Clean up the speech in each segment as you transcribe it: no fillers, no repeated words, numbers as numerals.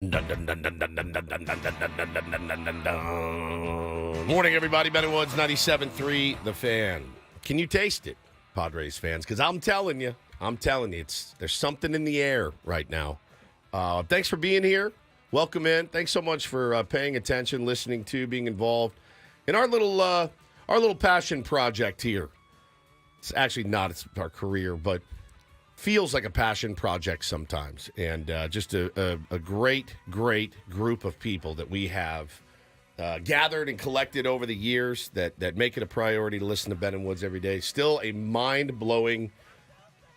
Dun, dun, dun, dun, dun, dun, dun, dun, dun, dun, dun, dun, dun, dun, dun, dun. Morning, everybody. Ben Woods, 97.3, The Fan. Can you taste it, Padres fans? Because I'm telling you, there's something in the air right now. Thanks for being here. Welcome in. Thanks so much for paying attention, listening to, being involved in our little passion project here. It's actually not. It's our career, but feels like a passion project sometimes. And just a great group of people that we have gathered and collected over the years that make it a priority to listen to Ben and Woods every day. Still a mind-blowing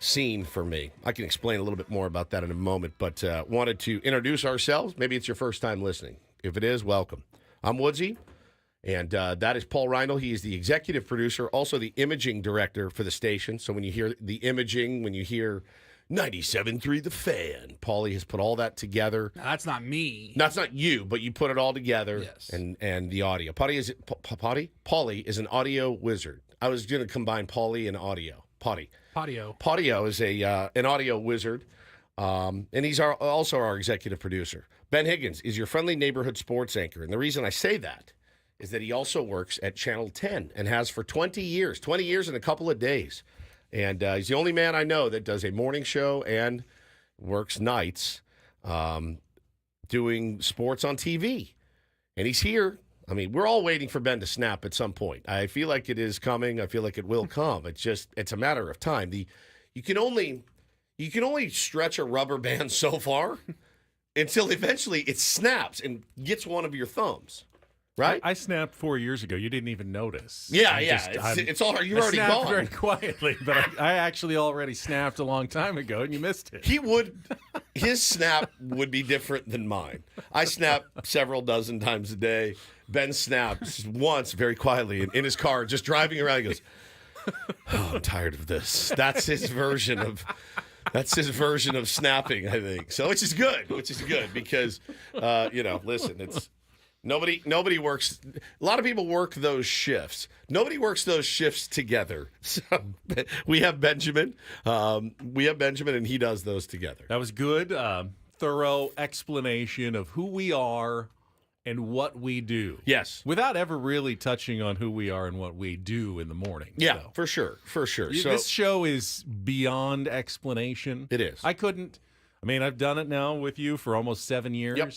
scene for me. I can explain a little bit more about that in a moment, but wanted to introduce ourselves. Maybe it's your first time listening. If it is, welcome. I'm Woodsy, and that is Paul Reindl. He is the executive producer, also the imaging director for the station. So when you hear the imaging, when you hear 97.3 The Fan, Paulie has put all that together. No, that's not me. That's not you, but you put it all together. Yes. And the audio. Paulie is an audio wizard. I was going to combine Paulie and audio. Patio is an audio wizard, and he's also our executive producer. Ben Higgins is your friendly neighborhood sports anchor, and the reason I say that is that he also works at Channel 10 and has for 20 years in a couple of days. And he's the only man I know that does a morning show and works nights doing sports on TV. And he's here. I mean, we're all waiting for Ben to snap at some point. I feel like it is coming. I feel like it will come. It's a matter of time. You can only stretch a rubber band so far until eventually it snaps and gets one of your thumbs. Right? I snapped 4 years ago. You didn't even notice. Yeah. It's all you're already snapped gone. Very quietly, but I actually already snapped a long time ago, and you missed it. His snap would be different than mine. I snap several dozen times a day. Ben snaps once very quietly in his car, just driving around. He goes, "Oh, I'm tired of this." That's his version of snapping, I think. So, which is good because listen, it's. Nobody works. A lot of people work those shifts. Nobody works those shifts together. So we have Benjamin. And he does those together. That was good. Thorough explanation of who we are and what we do. Yes. Without ever really touching on who we are and what we do in the morning. Yeah, so. for sure. So This show is beyond explanation. It is. I've done it now with you for almost 7 years. Yep.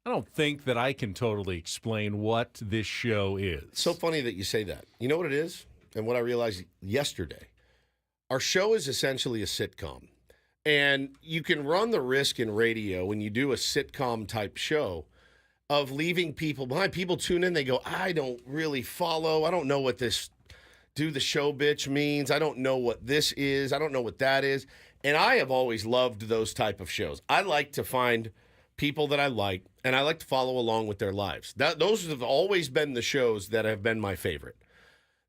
I don't think that I can totally explain what this show is. So funny that you say that. You know what it is? And what I realized yesterday. Our show is essentially a sitcom. And you can run the risk in radio when you do a sitcom type show of leaving people behind. People tune in, they go, I don't really follow. I don't know what this do the show bitch means. I don't know what this is. I don't know what that is. And I have always loved those type of shows. I like to find people that I like, and I like to follow along with their lives. Those have always been the shows that have been my favorite.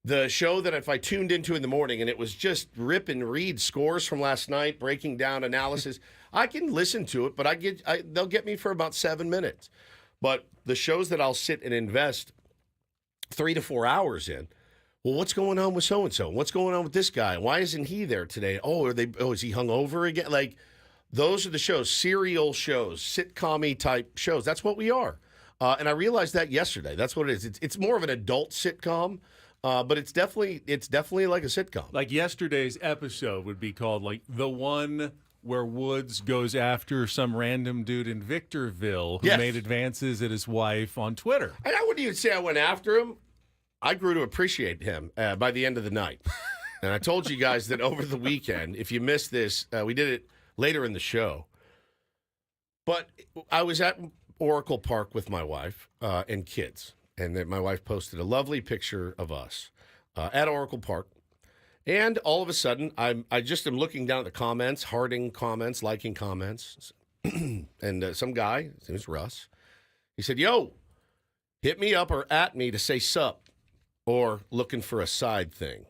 The show that if I tuned into in the morning and it was just rip and read scores from last night, breaking down analysis, I can listen to it, but they'll get me for about 7 minutes. But the shows that I'll sit and invest 3 to 4 hours in, well, what's going on with so-and-so? What's going on with this guy? Why isn't he there today? Is he hungover again? Like, those are the shows, serial shows, sitcom-y type shows. That's what we are. And I realized that yesterday. That's what it is. It's more of an adult sitcom, but it's definitely like a sitcom. Like yesterday's episode would be called like the one where Woods goes after some random dude in Victorville who made advances at his wife on Twitter. And I wouldn't even say I went after him. I grew to appreciate him by the end of the night. And I told you guys that over the weekend, if you missed this, we did it later in the show. But I was at Oracle Park with my wife and kids. And then my wife posted a lovely picture of us at Oracle Park. And all of a sudden, I just am looking down at the comments, hearting comments, liking comments. And some guy, his name is Russ, he said, "Yo, hit me up or at me to say sup or looking for a side thing."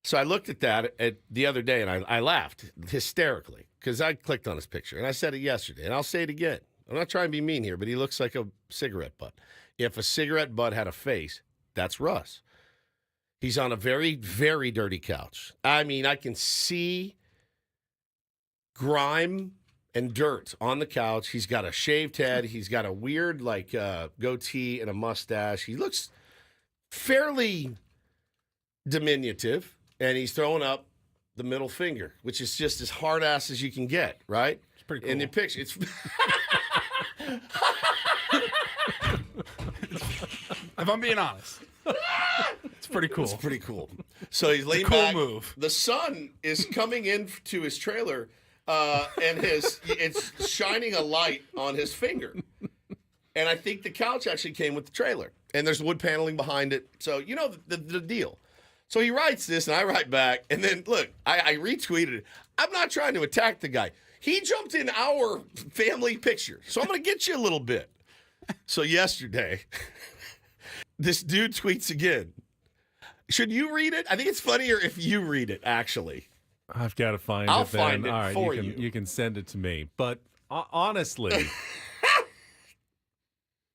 So I looked at that the other day, and I laughed hysterically because I clicked on his picture. And I said it yesterday, and I'll say it again. I'm not trying to be mean here, but he looks like a cigarette butt. If a cigarette butt had a face, that's Russ. He's on a very, very dirty couch. I mean, I can see grime and dirt on the couch. He's got a shaved head. He's got a weird, goatee and a mustache. He looks fairly diminutive, and he's throwing up the middle finger, which is just as hard ass as you can get, right? It's pretty cool. In the picture, it's... If I'm being honest, it's pretty cool. It's pretty cool. So he's laying cool back. move. The sun is coming into his trailer, and it's shining a light on his finger. And I think the couch actually came with the trailer. And there's wood paneling behind it. So you know the deal. So he writes this, and I write back. And then, look, I retweeted it. I'm not trying to attack the guy. He jumped in our family picture. So I'm going to get you a little bit. So yesterday, this dude tweets again. Should you read it? I think it's funnier if you read it, actually. I've got to find I'll it. Then. find it All right, for you. You can send it to me. But honestly,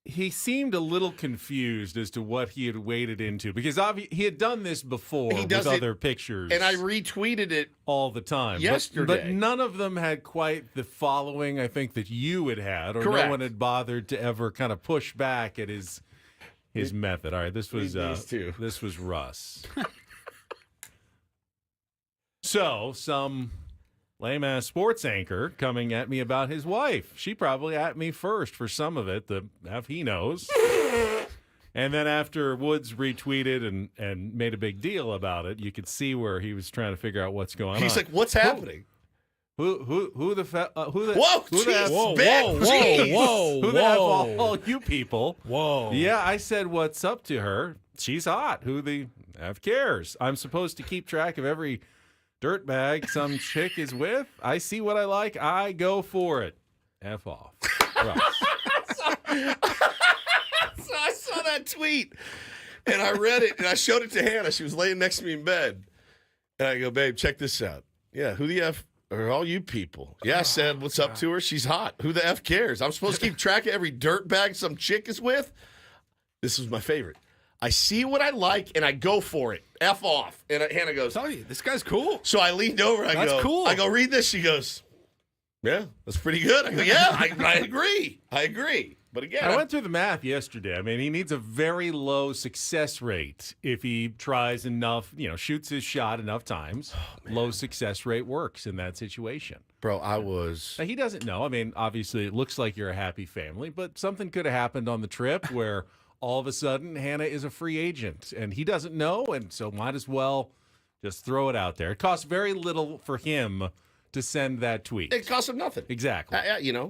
he seemed a little confused as to what he had waded into because he had done this before with other pictures. And I retweeted it all the time. Yesterday. But none of them had quite the following, I think, that you had, or Correct. no one had bothered to ever kind of push back at his method. All right, this was Russ. So, some lame-ass sports anchor coming at me about his wife. She probably at me first for some of it, the half he knows. And then after Woods retweeted and made a big deal about it, you could see where he was trying to figure out what's going on. He's like, "What's happening? Who the Whoa, who the jeez, whoa, Ben, jeez. who the F all you people? Whoa. Yeah, I said what's up to her. She's hot. Who the F cares? I'm supposed to keep track of every dirtbag some chick is with. I see what I like. I go for it. F off. Russ. So I saw that tweet, and I read it, and I showed it to Hannah. She was laying next to me in bed. And I go, "Babe, check this out." "Yeah, who the F are all you people?" "Yeah," I said, "what's up to her? She's hot. Who the F cares? I'm supposed to keep track of every dirtbag some chick is with?" This was my favorite. "I see what I like, and I go for it. F off." And Hannah goes, Tell you, this guy's cool. so I leaned over. That's cool. I go, "Read this." She goes, "Yeah, that's pretty good." I go, "Yeah, I agree. I agree." But again, I went through the math yesterday. I mean, he needs a very low success rate if he tries enough, shoots his shot enough times. Low success rate works in that situation. bro, I was. Now, he doesn't know. I mean, obviously, it looks like you're a happy family, but something could have happened on the trip where all of a sudden Hannah is a free agent, and he doesn't know, and so might as well just throw it out there. It costs very little for him to send that tweet. It cost him nothing. Exactly.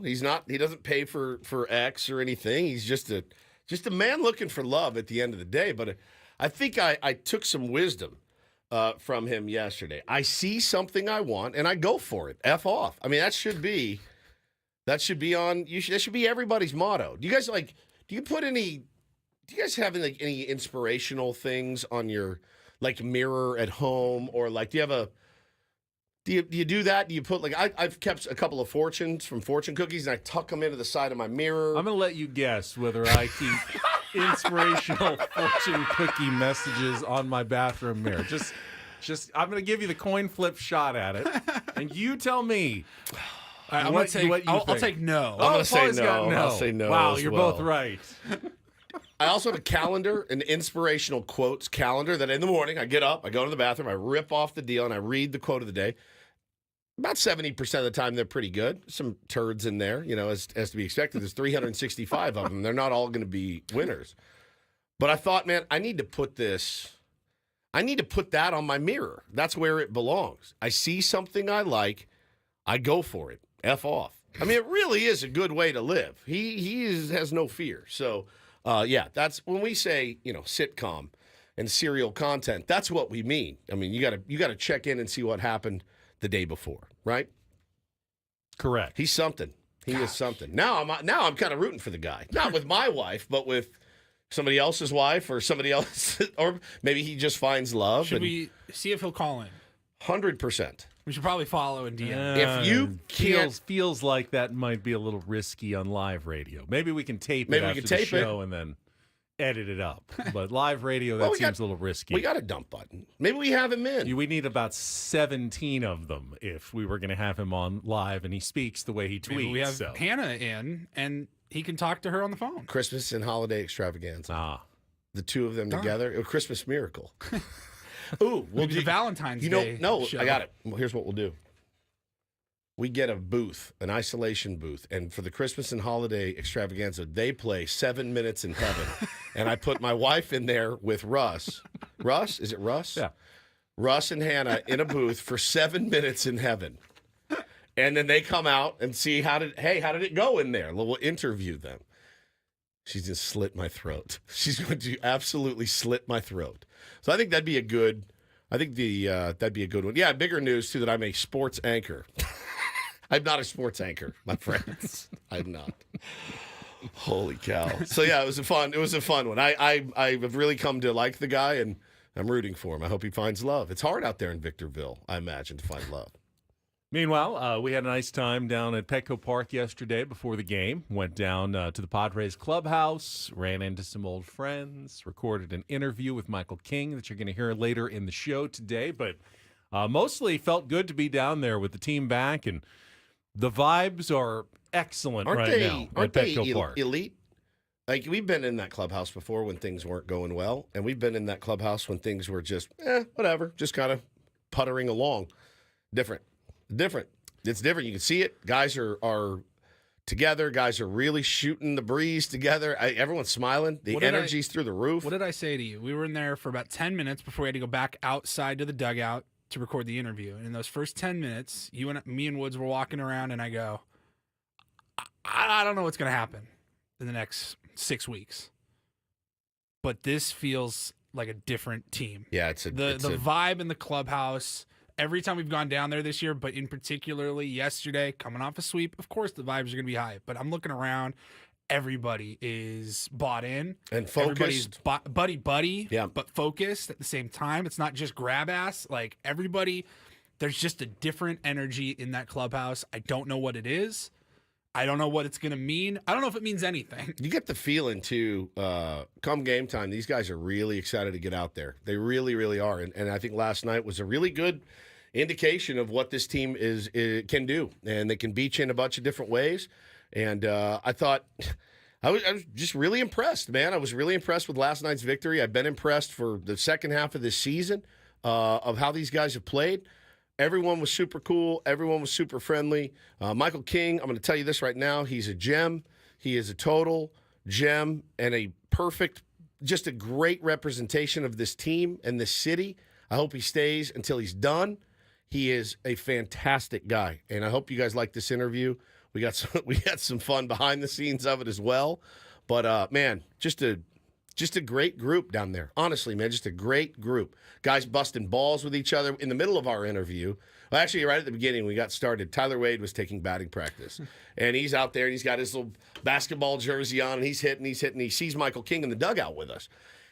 He's not. He doesn't pay for X or anything. He's just a man looking for love at the end of the day. But I think I took some wisdom from him yesterday. I see something I want and I go for it. F off. I mean, that should be on. That should be everybody's motto. Do you guys Do you guys have any inspirational things on your mirror at home, or do you have a? Do you do that? Do you put I've kept a couple of fortunes from fortune cookies and I tuck them into the side of my mirror. I'm gonna let you guess whether I keep inspirational fortune cookie messages on my bathroom mirror. Just I'm gonna give you the coin flip shot at it, and you tell me. I'll take no. I'm gonna say Paul's no. got no. I'll say no. Wow, as you're well. both right. I also have a calendar, an inspirational quotes calendar that in the morning I get up, I go to the bathroom, I rip off the deal, and I read the quote of the day. About 70% of the time, they're pretty good. Some turds in there, as to be expected. There's 365 of them. They're not all going to be winners. But I thought, man, I need to put that on my mirror. That's where it belongs. I see something I like, I go for it. F off. I mean, it really is a good way to live. He has no fear. So, that's when we say, sitcom and serial content. That's what we mean. I mean, you got to check in and see what happened the day before, right? Correct. He's something. He is something. Now I'm kind of rooting for the guy. Not with my wife, but with somebody else's wife or somebody else, or maybe he just finds love. Should we see if he'll call in? 100%. We should probably follow and DM. If you can't, feels like that might be a little risky on live radio. Maybe we can tape Maybe it we after can the tape show and then edit it up. But live radio, that seems a little risky. We got a dump button. Maybe we have him in. We need about 17 of them if we were going to have him on live and he speaks the way he tweets. Maybe we have Hannah in, and he can talk to her on the phone. Christmas and holiday extravaganza. The two of them together. A Christmas miracle. Ooh, we'll do the Valentine's Day. No, show. I got it. Well, here's what we'll do. We get a booth, an isolation booth, and for the Christmas and holiday extravaganza, they play 7 Minutes in Heaven. And I put my wife in there with Russ. Russ? Is it Russ? Yeah. Russ and Hannah in a booth for 7 Minutes in Heaven. And then they come out and see how did it go in there? We'll interview them. She's going to slit my throat. She's going to absolutely slit my throat. So I think that'd be a good one. Yeah, bigger news, too, that I'm a sports anchor. I'm not a sports anchor, my friends. I'm not. Holy cow. So, yeah, it was a fun one. I've really come to like the guy, and I'm rooting for him. I hope he finds love. It's hard out there in Victorville, I imagine, to find love. Meanwhile, we had a nice time down at Petco Park yesterday before the game. Went down to the Padres clubhouse, ran into some old friends, recorded an interview with Michael King that you're going to hear later in the show today. But mostly felt good to be down there with the team back, and the vibes are excellent now at Petco Park. Elite? Like, we've been in that clubhouse before when things weren't going well, and we've been in that clubhouse when things were just, whatever, just kind of puttering along. Different. It's different. You can see it. Guys are together. Guys are really shooting the breeze together. Everyone's smiling. The energy's through the roof. What did I say to you? We were in there for about 10 minutes before we had to go back outside to the dugout to record the interview. And in those first 10 minutes, me and Woods were walking around, and I go, I don't know what's going to happen in the next 6 weeks. But this feels like a different team. Yeah, the vibe in the clubhouse. Every time we've gone down there this year, but in particularly yesterday, coming off a sweep, of course the vibes are going to be high. But I'm looking around, everybody is bought in. And focused. Everybody's buddy, yeah. But focused at the same time. It's not just grab ass. Like, everybody, there's just a different energy in that clubhouse. I don't know what it is. I don't know what it's going to mean. I don't know if it means anything. You get the feeling, too, come game time, these guys are really excited to get out there. They really, really are. And I think last night was a really good indication of what this team can do. And they can beat you in a bunch of different ways. And I thought I was just really impressed, man. I was really impressed with last night's victory. I've been impressed for the second half of this season of how these guys have played. Everyone was super cool. Everyone was super friendly. Michael King, I'm going to tell you this right now. He's a gem. He is a total gem and just a great representation of this team and this city. I hope he stays until he's done. He is a fantastic guy, and I hope you guys like this interview. We had some fun behind the scenes of it as well. But, man, just a great group down there. Honestly, man, just a great group. Guys busting balls with each other. In the middle of our interview, well, actually, right at the beginning, we got started, Tyler Wade was taking batting practice. And he's out there, and he's got his little basketball jersey on, and he's hitting. He sees Michael King in the dugout with us.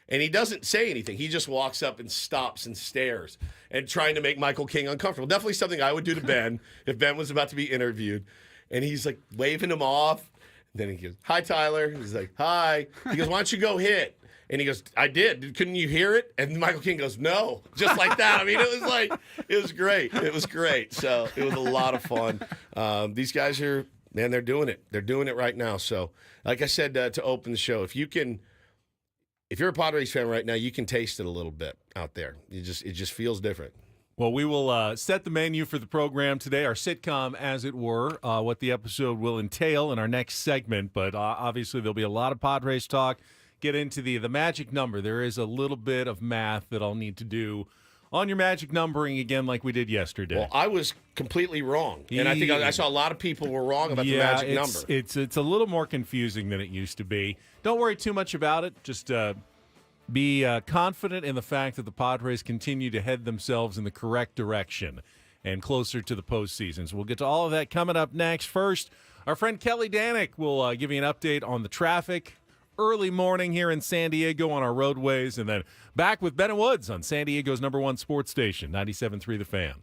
And he doesn't say anything. He just walks up and stops and stares and trying to make Michael King uncomfortable. Definitely something I would do to Ben if Ben was about to be interviewed. And he's, like, waving him off. Then he goes, "Hi, Tyler." He's like, "Hi." He goes, "Why don't you go hit?" And he goes, "I did. Couldn't you hear it?" And Michael King goes, "No." Just like that. I mean, it was great. It was great. So it was a lot of fun. These guys they're doing it. They're doing it right now. So, like I said to open the show, if you're a Padres fan right now, you can taste it a little bit out there. It just feels different. Well, we will set the menu for the program today, our sitcom, as it were, what the episode will entail in our next segment. But obviously, there'll be a lot of Padres talk. Get into the magic number. There is a little bit of math that I'll need to do on your magic numbering again like we did yesterday. Well, I was completely wrong. And I think I saw a lot of people were wrong about the magic number. It's a little more confusing than it used to be. Don't worry too much about it. Just be confident in the fact that the Padres continue to head themselves in the correct direction and closer to the postseason. So we'll get to all of that coming up next. First, our friend Kelly Danick will give you an update on the traffic. Early morning here in San Diego on our roadways, and then back with Ben and Woods on San Diego's #1 sports station, 97.3 The Fan.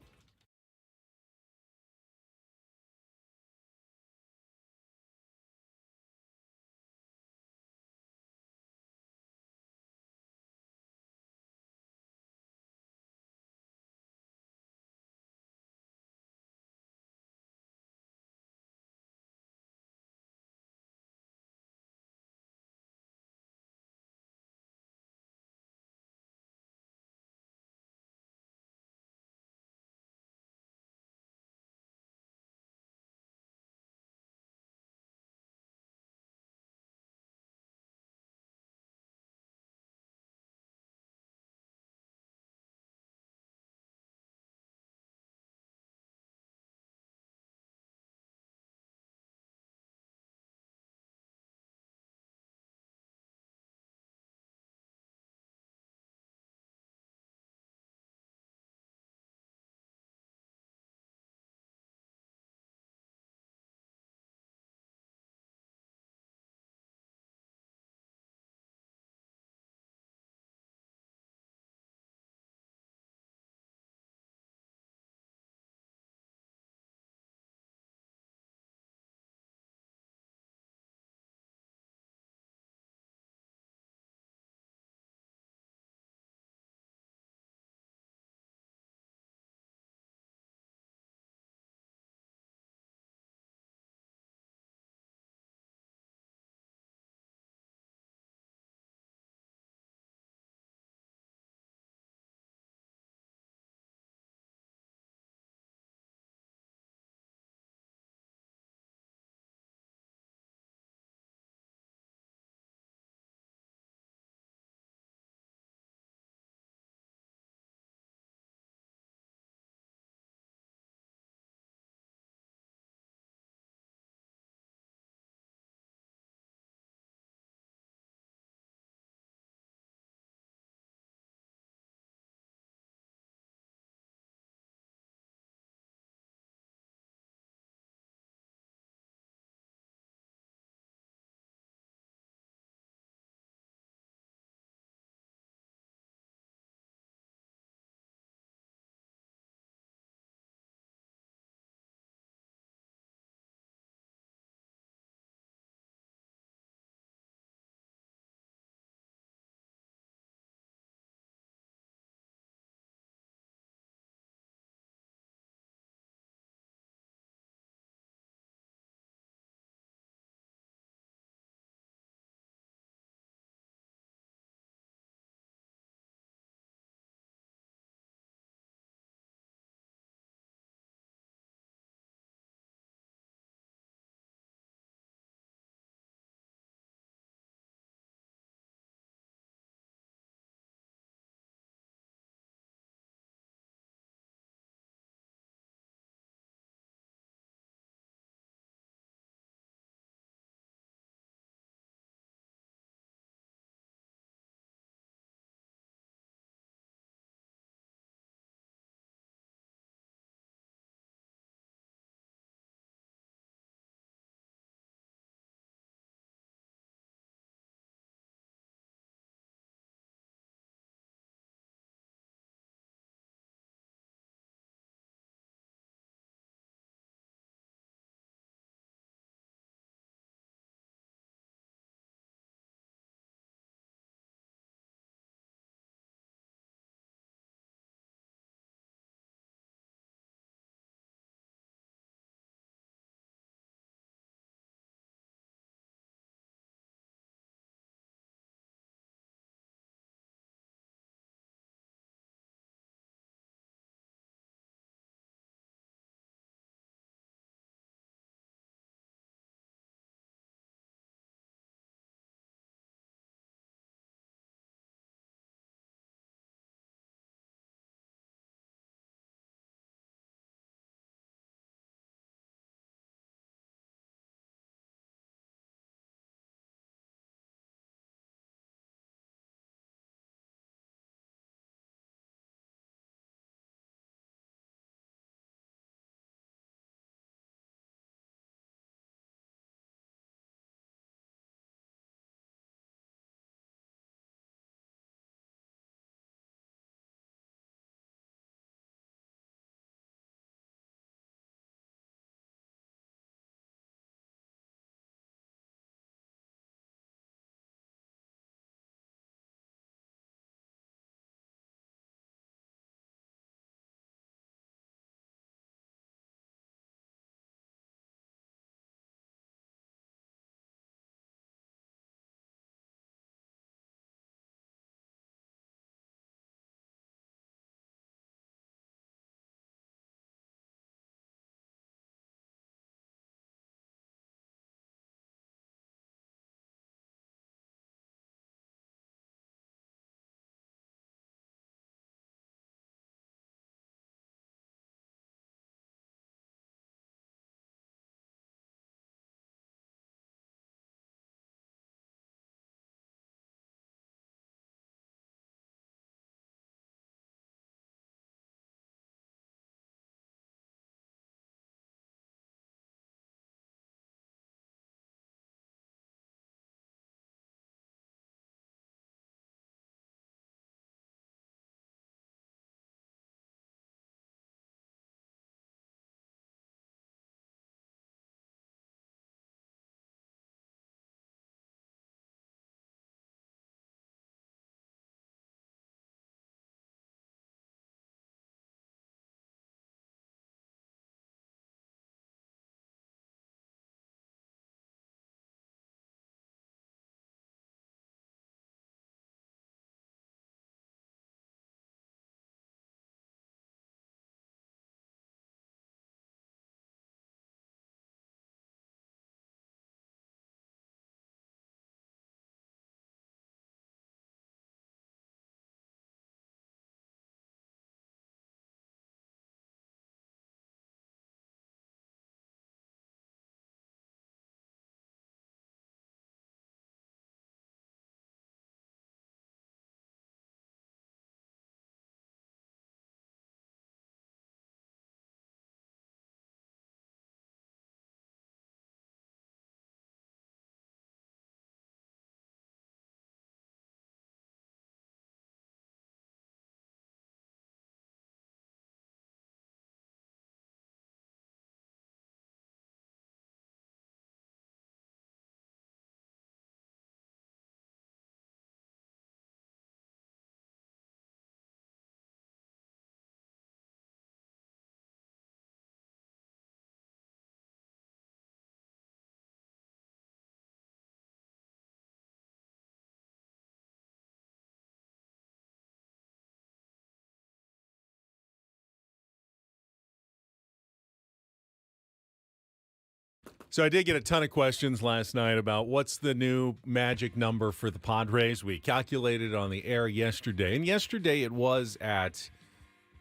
So I did get a ton of questions last night about what's the new magic number for the Padres. We calculated on the air yesterday, and yesterday it was at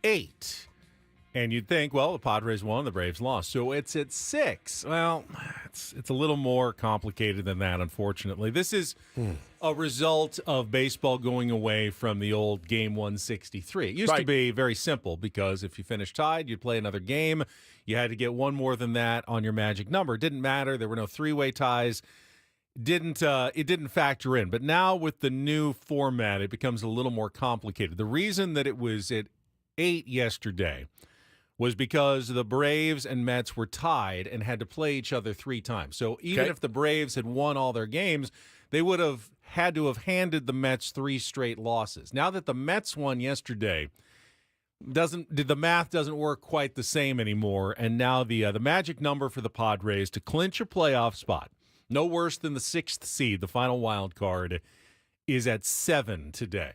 8. And you'd think, well, the Padres won, the Braves lost, so it's at 6. Well, it's a little more complicated than that, unfortunately. This is a result of baseball going away from the old Game 163. It used to be very simple because if you finished tied, you'd play another game. You had to get one more than that on your magic number. It didn't matter. There were no three-way ties. It didn't factor in. But now with the new format, it becomes a little more complicated. The reason that it was at 8 yesterday was because the Braves and Mets were tied and had to play each other 3 times. So even if the Braves had won all their games, they would have had to have handed the Mets 3 straight losses. Now that the Mets won yesterday, the math doesn't work quite the same anymore, and now the magic number for the Padres to clinch a playoff spot, no worse than the 6th seed, the final wild card, is at 7 today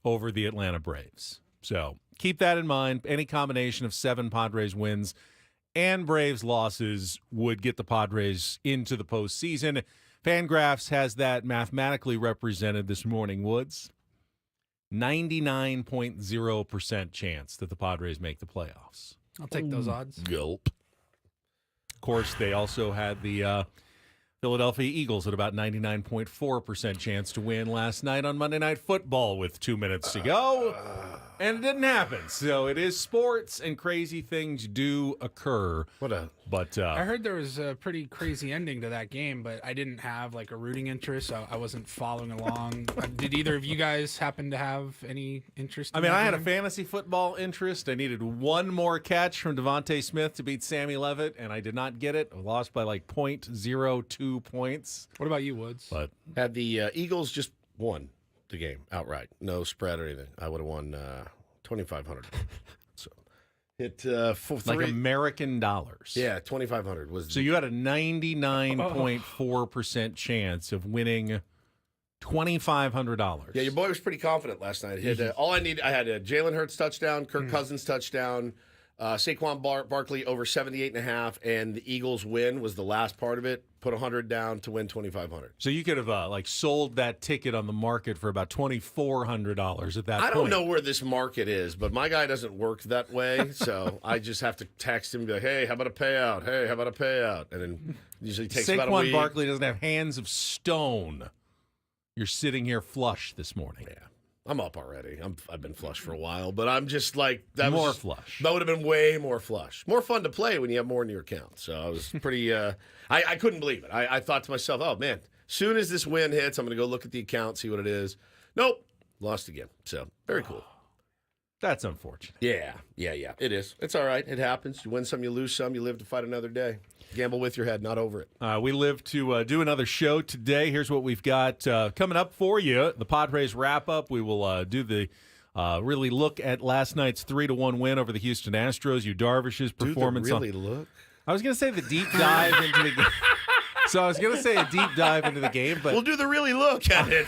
over the Atlanta Braves. So keep that in mind. Any combination of 7 Padres wins and Braves losses would get the Padres into the postseason. Fangraphs has that mathematically represented this morning, Woods. 99.0% chance that the Padres make the playoffs. I'll take those odds. Gulp. Of course, they also had the Philadelphia Eagles at about 99.4% chance to win last night on Monday Night Football with 2 minutes to go, and it didn't happen. So it is sports, and crazy things do occur. I heard there was a pretty crazy ending to that game, but I didn't have like a rooting interest, so I wasn't following along. Did either of you guys happen to have any interest? I mean, I had a fantasy football interest. I needed one more catch from Devontae Smith to beat Sammy Levitt, and I did not get it. I lost by like 0.02 points. What about you, Woods? But Had the Eagles just won the game outright, no spread or anything, I would have won $2,500. So hit like American dollars. Yeah, $2,500 was. So you had a 99.4% chance of winning $2,500. Yeah, your boy was pretty confident last night. He had, I had a Jalen Hurts touchdown, Kirk Cousins touchdown, Saquon Barkley over 78.5, and the Eagles win was the last part of it. Put 100 down to win 2,500. So you could have sold that ticket on the market for about $2,400 at that point. I don't know where this market is, but my guy doesn't work that way, so I just have to text him and be like, hey, how about a payout? Hey, how about a payout? And then usually takes about a week. Saquon Barkley doesn't have hands of stone. You're sitting here flush this morning. Yeah. I'm up already. I've been flush for a while, but I'm just like flush. That would have been way more flush. More fun to play when you have more in your account. So I was pretty. I couldn't believe it. I thought to myself, oh man, soon as this win hits, I'm going to go look at the account, see what it is. Nope, lost again. So very cool. That's unfortunate. Yeah. It is. It's all right. It happens. You win some, you lose some. You live to fight another day. Gamble with your head, not over it. We live to do another show today. Here's what we've got coming up for you. The Padres Wrap-Up. We will do the really look at last night's 3-1 win over the Houston Astros. Darvish's performance. Look? I was going to say the deep dive into the game. So I was going to say a deep dive into the game, but we'll do the really look at it.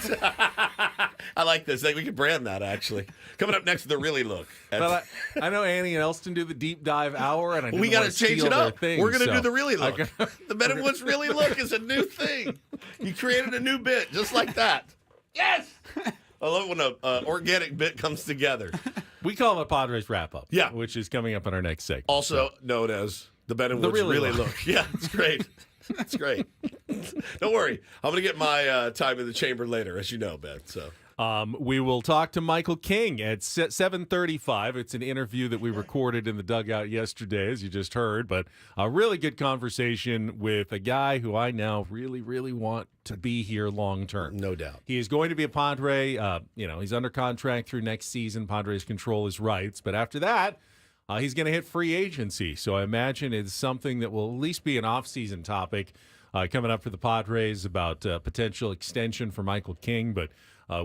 I like this. We could brand that, actually. Coming up next, the really look. But I know Annie and Elston do the deep dive hour, and we got to change it up. We're going to do the really look. Okay. The Men in Woods really look is a new thing. You created a new bit just like that. Yes! I love when an organic bit comes together. We call it a Padres Wrap-Up, yeah, which is coming up in our next segment. Also known as the Men in Woods really look. Yeah, it's great. It's great. Don't worry. I'm going to get my time in the chamber later, as you know, Ben. So we will talk to Michael King at 7:35. It's an interview that we recorded in the dugout yesterday, as you just heard, but a really good conversation with a guy who I now really, really want to be here long term. No doubt. He is going to be a Padre. He's under contract through next season. Padres control his rights, but after that, he's going to hit free agency, so I imagine it's something that will at least be an off-season topic coming up for the Padres about potential extension for Michael King. But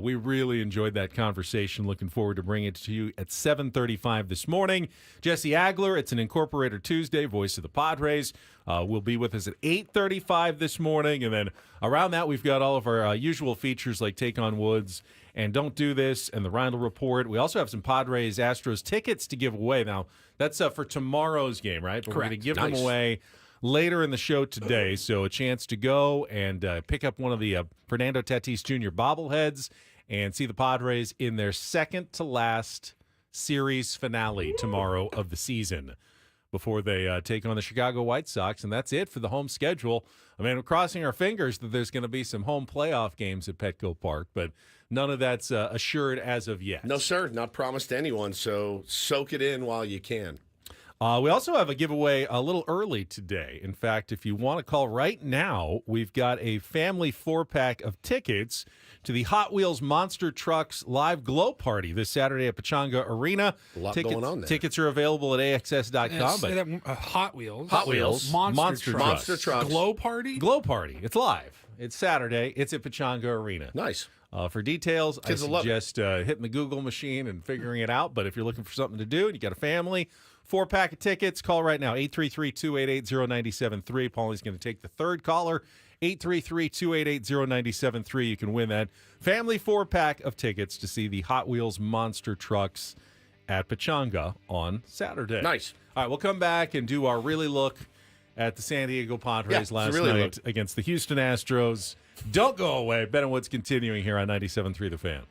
we really enjoyed that conversation. Looking forward to bringing it to you at 7:35 this morning. Jesse Agler, it's an Incorporator Tuesday, voice of the Padres, will be with us at 8:35 this morning. And then around that, we've got all of our usual features like Take on Woods and Don't Do This and the Reindl Report. We also have some Padres Astros tickets to give away. Now, that's for tomorrow's game, right? But correct. We're going to give them away later in the show today. So a chance to go and pick up one of the Fernando Tatis Jr. bobbleheads and see the Padres in their second to last series finale tomorrow of the season before they take on the Chicago White Sox. And that's it for the home schedule. I mean, we're crossing our fingers that there's going to be some home playoff games at Petco Park, but none of that's assured as of yet. No, sir. Not promised to anyone, so soak it in while you can. We also have a giveaway a little early today. In fact, if you want to call right now, we've got a family 4-pack of tickets to the Hot Wheels Monster Trucks live glow party this Saturday at Pechanga Arena. A lot going on there. Tickets are available at AXS.com. Hot Wheels. Hot Wheels. Monster Trucks. Monster Trucks. Glow party? Glow party. It's live. It's Saturday. It's at Pechanga Arena. Nice. For details, Kids I will love suggest hitting the Google machine and figuring it out. But if you're looking for something to do and you got a family, 4-pack of tickets, call right now, 833-288-0973. Paulie's going to take the third caller, 833-288-0973. You can win that family 4-pack of tickets to see the Hot Wheels Monster Trucks at Pechanga on Saturday. Nice. All right, we'll come back and do our really look at the San Diego Padres last night against the Houston Astros. Don't go away. Ben and Woods continuing here on 97.3 The Fan.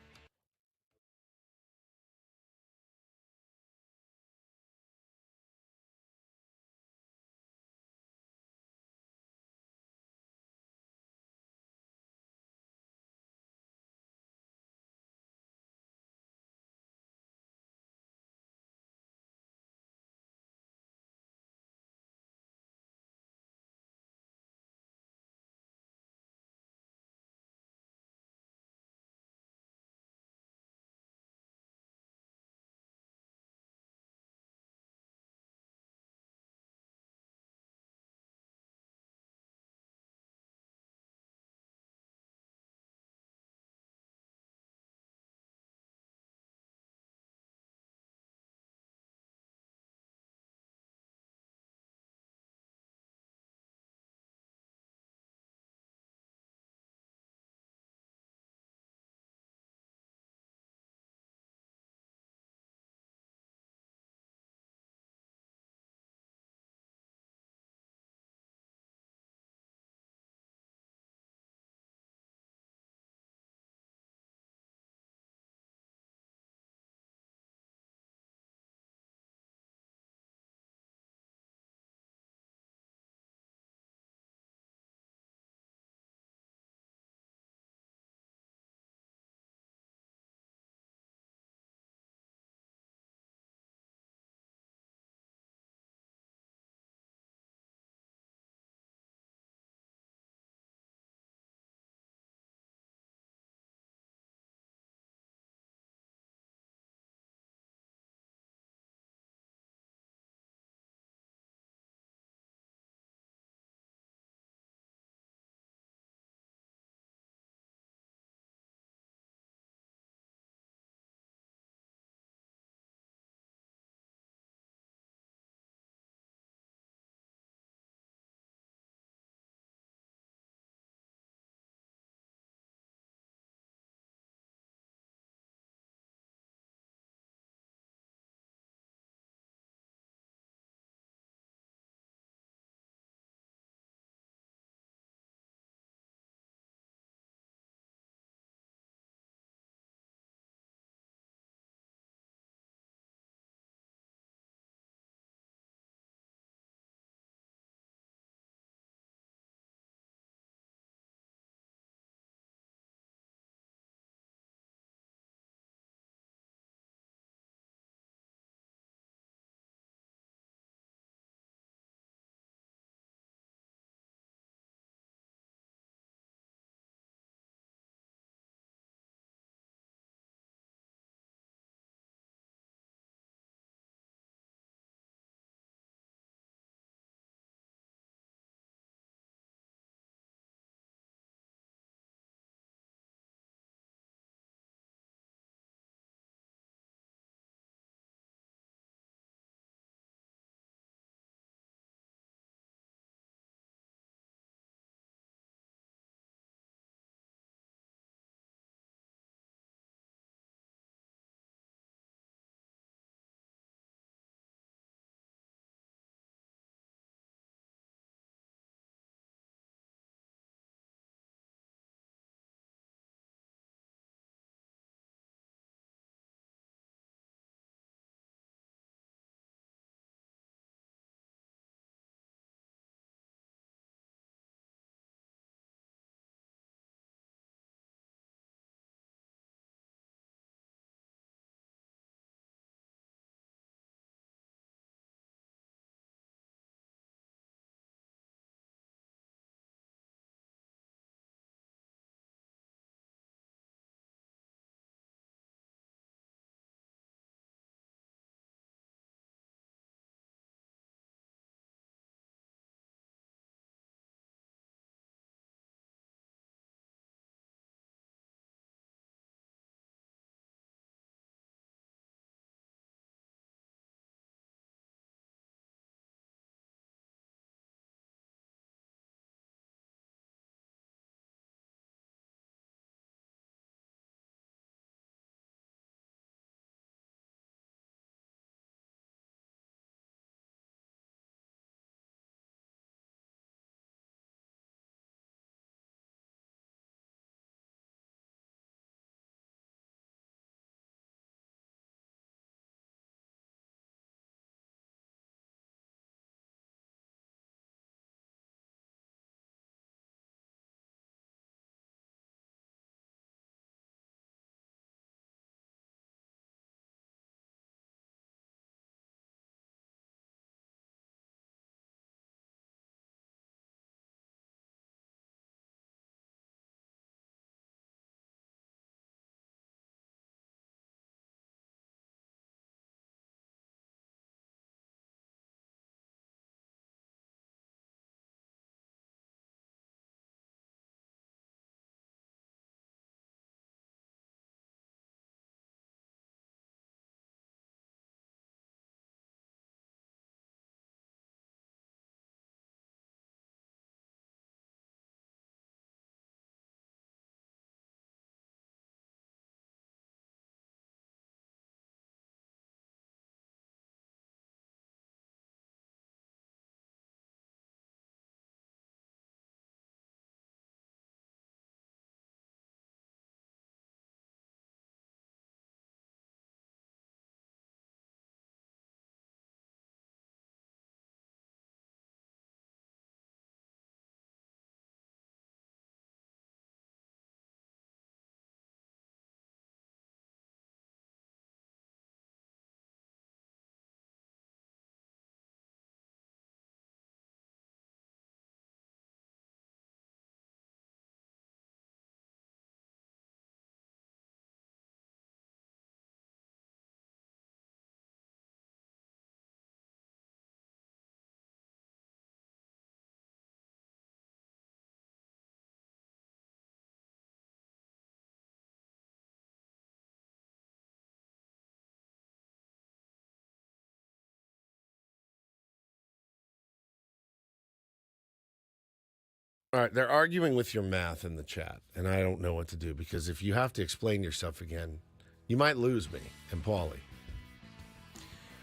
All right, they're arguing with your math in the chat, and I don't know what to do because if you have to explain yourself again, you might lose me and Paulie.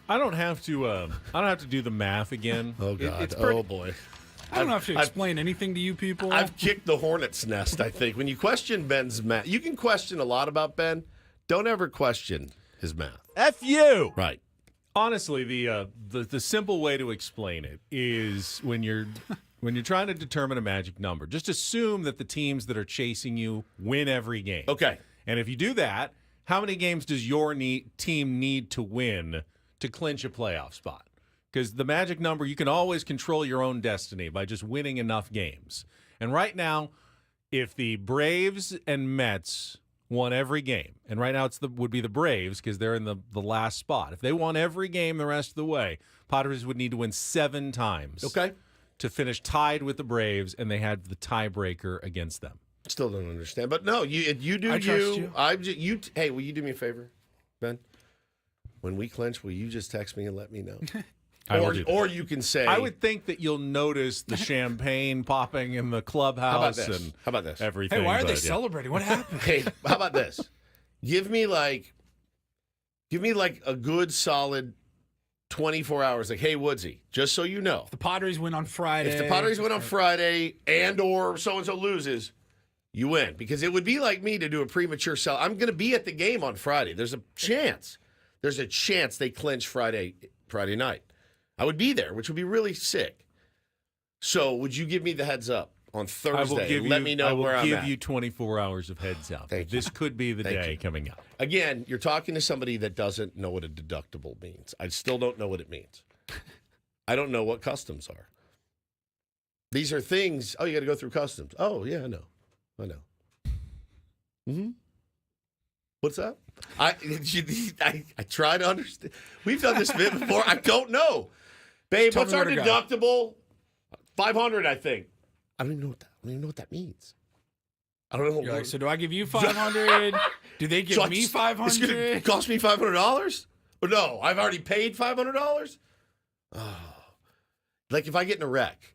I don't have to do the math again. Oh, God. It's pretty, oh, boy. I don't have to explain anything to you people. I've kicked the hornet's nest, I think. When you question Ben's math, you can question a lot about Ben. Don't ever question his math. F you. Right. Honestly, the simple way to explain it is when you're trying to determine a magic number, just assume that the teams that are chasing you win every game. Okay. And if you do that, how many games does your team need to win to clinch a playoff spot? Because the magic number, you can always control your own destiny by just winning enough games. And right now, if the Braves and Mets won every game, and right now would be the Braves because they're in the last spot. If they won every game the rest of the way, Padres would need to win 7 times. Okay. To finish tied with the Braves, and they had the tiebreaker against them. Still don't understand. But no, you do I trust you. Hey, will you do me a favor, Ben? When we clinch, will you just text me and let me know? I will do that. Or you can say, I would think that you'll notice the champagne popping in the clubhouse How about this? Everything. Hey, why are they but, yeah. celebrating? What happened? Hey, how about this? Give me like a good solid 24 hours. Like, hey, Woodsy, just so you know, The Padres win on Friday. if the Padres win on Friday and or so-and-so loses, you win. Because it would be like me to do a premature sell. I'm going to be at the game on Friday. There's a chance they clinch Friday night. I would be there, which would be really sick. So would you give me the heads up on Thursday? Let me know where I'm at. I will give you 24 hours of heads up. Thank you. This could be the day coming up. Again, you're talking to somebody that doesn't know what a deductible means. I still don't know what it means. I don't know what customs are. These are things, you got to go through customs. Oh, yeah, I know. Mm-hmm. What's that? I try to understand. We've done this bit before. I don't know. Babe, Tell what's me our where to go. deductible? $500, I think. I don't even know what that means. I don't know. You're like, so do I give you 500? Do they give me It's going 500? to cost me $500? Or no, I've already paid $500? Oh. Like if I get in a wreck,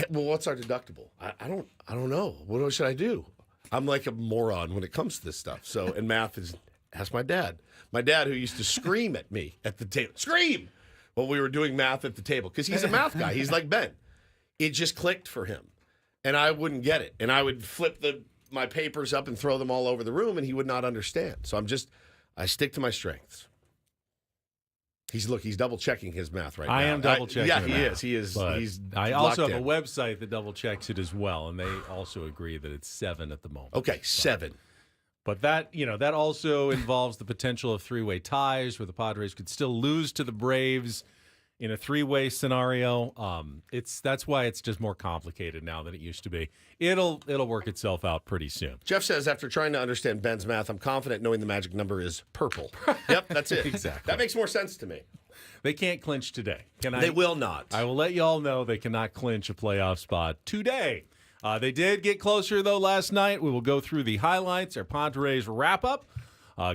well, what's our deductible? I don't know. What should I do? I'm like a moron when it comes to this stuff. So, and math is, ask my dad. My dad who used to scream at me at the table. Scream! When we were doing math at the table. Because he's a math guy. He's like Ben. It just clicked for him. And I wouldn't get it. And I would flip my papers up and throw them all over the room, and he would not understand. So I stick to my strengths. He's double-checking his math right now. I am double-checking Yeah, the he math, is. He is. but He's I also locked have in. a website that double-checks it as well, and they also agree that it's 7 at the moment. Okay, 7. But that also involves the potential of 3-way ties where the Padres could still lose to the Braves in a 3-way scenario. That's why it's just more complicated now than it used to be. It'll work itself out pretty soon. Jeff says, after trying to understand Ben's math, I'm confident knowing the magic number is purple. Yep, that's it. Exactly. That makes more sense to me. They can't clinch today. They will not. I will let you all know they cannot clinch a playoff spot today. They did get closer, though, last night. We will go through the highlights, our Padres wrap-up,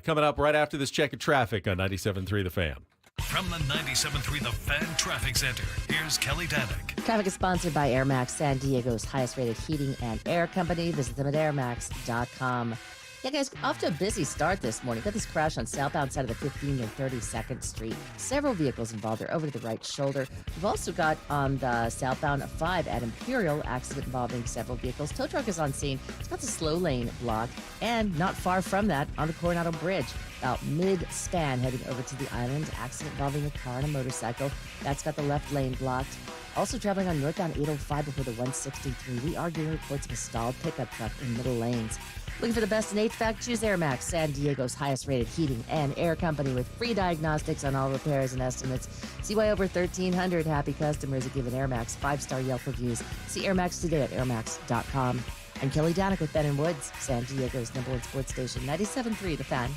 coming up right after this check of traffic on 97.3 The Fan. From the 97.3 The Fan Traffic Center, here's Kelly Danick. Traffic is sponsored by Air Max, San Diego's highest-rated heating and air company. Visit them at airmax.com. Yeah, guys, off to a busy start this morning. Got this crash on southbound side of the 15th and 32nd Street. Several vehicles involved. They're over to the right shoulder. We've also got on the southbound 5 at Imperial, accident involving several vehicles. Tow truck is on scene. It's got the slow lane blocked. And not far from that, on the Coronado Bridge, about mid-span heading over to the island, accident involving a car and a motorcycle. That's got the left lane blocked. Also traveling on northbound 805 before the 163. We are getting reports of a stalled pickup truck in middle lanes. Looking for the best in HVAC? Choose Air Max, San Diego's highest-rated heating and air company with free diagnostics on all repairs and estimates. See why over 1,300 happy customers have given Air Max 5-star Yelp reviews. See Air Max today at airmax.com. I'm Kelly Danick with Ben & Woods, San Diego's #1 sports station, 97.3 The Fan.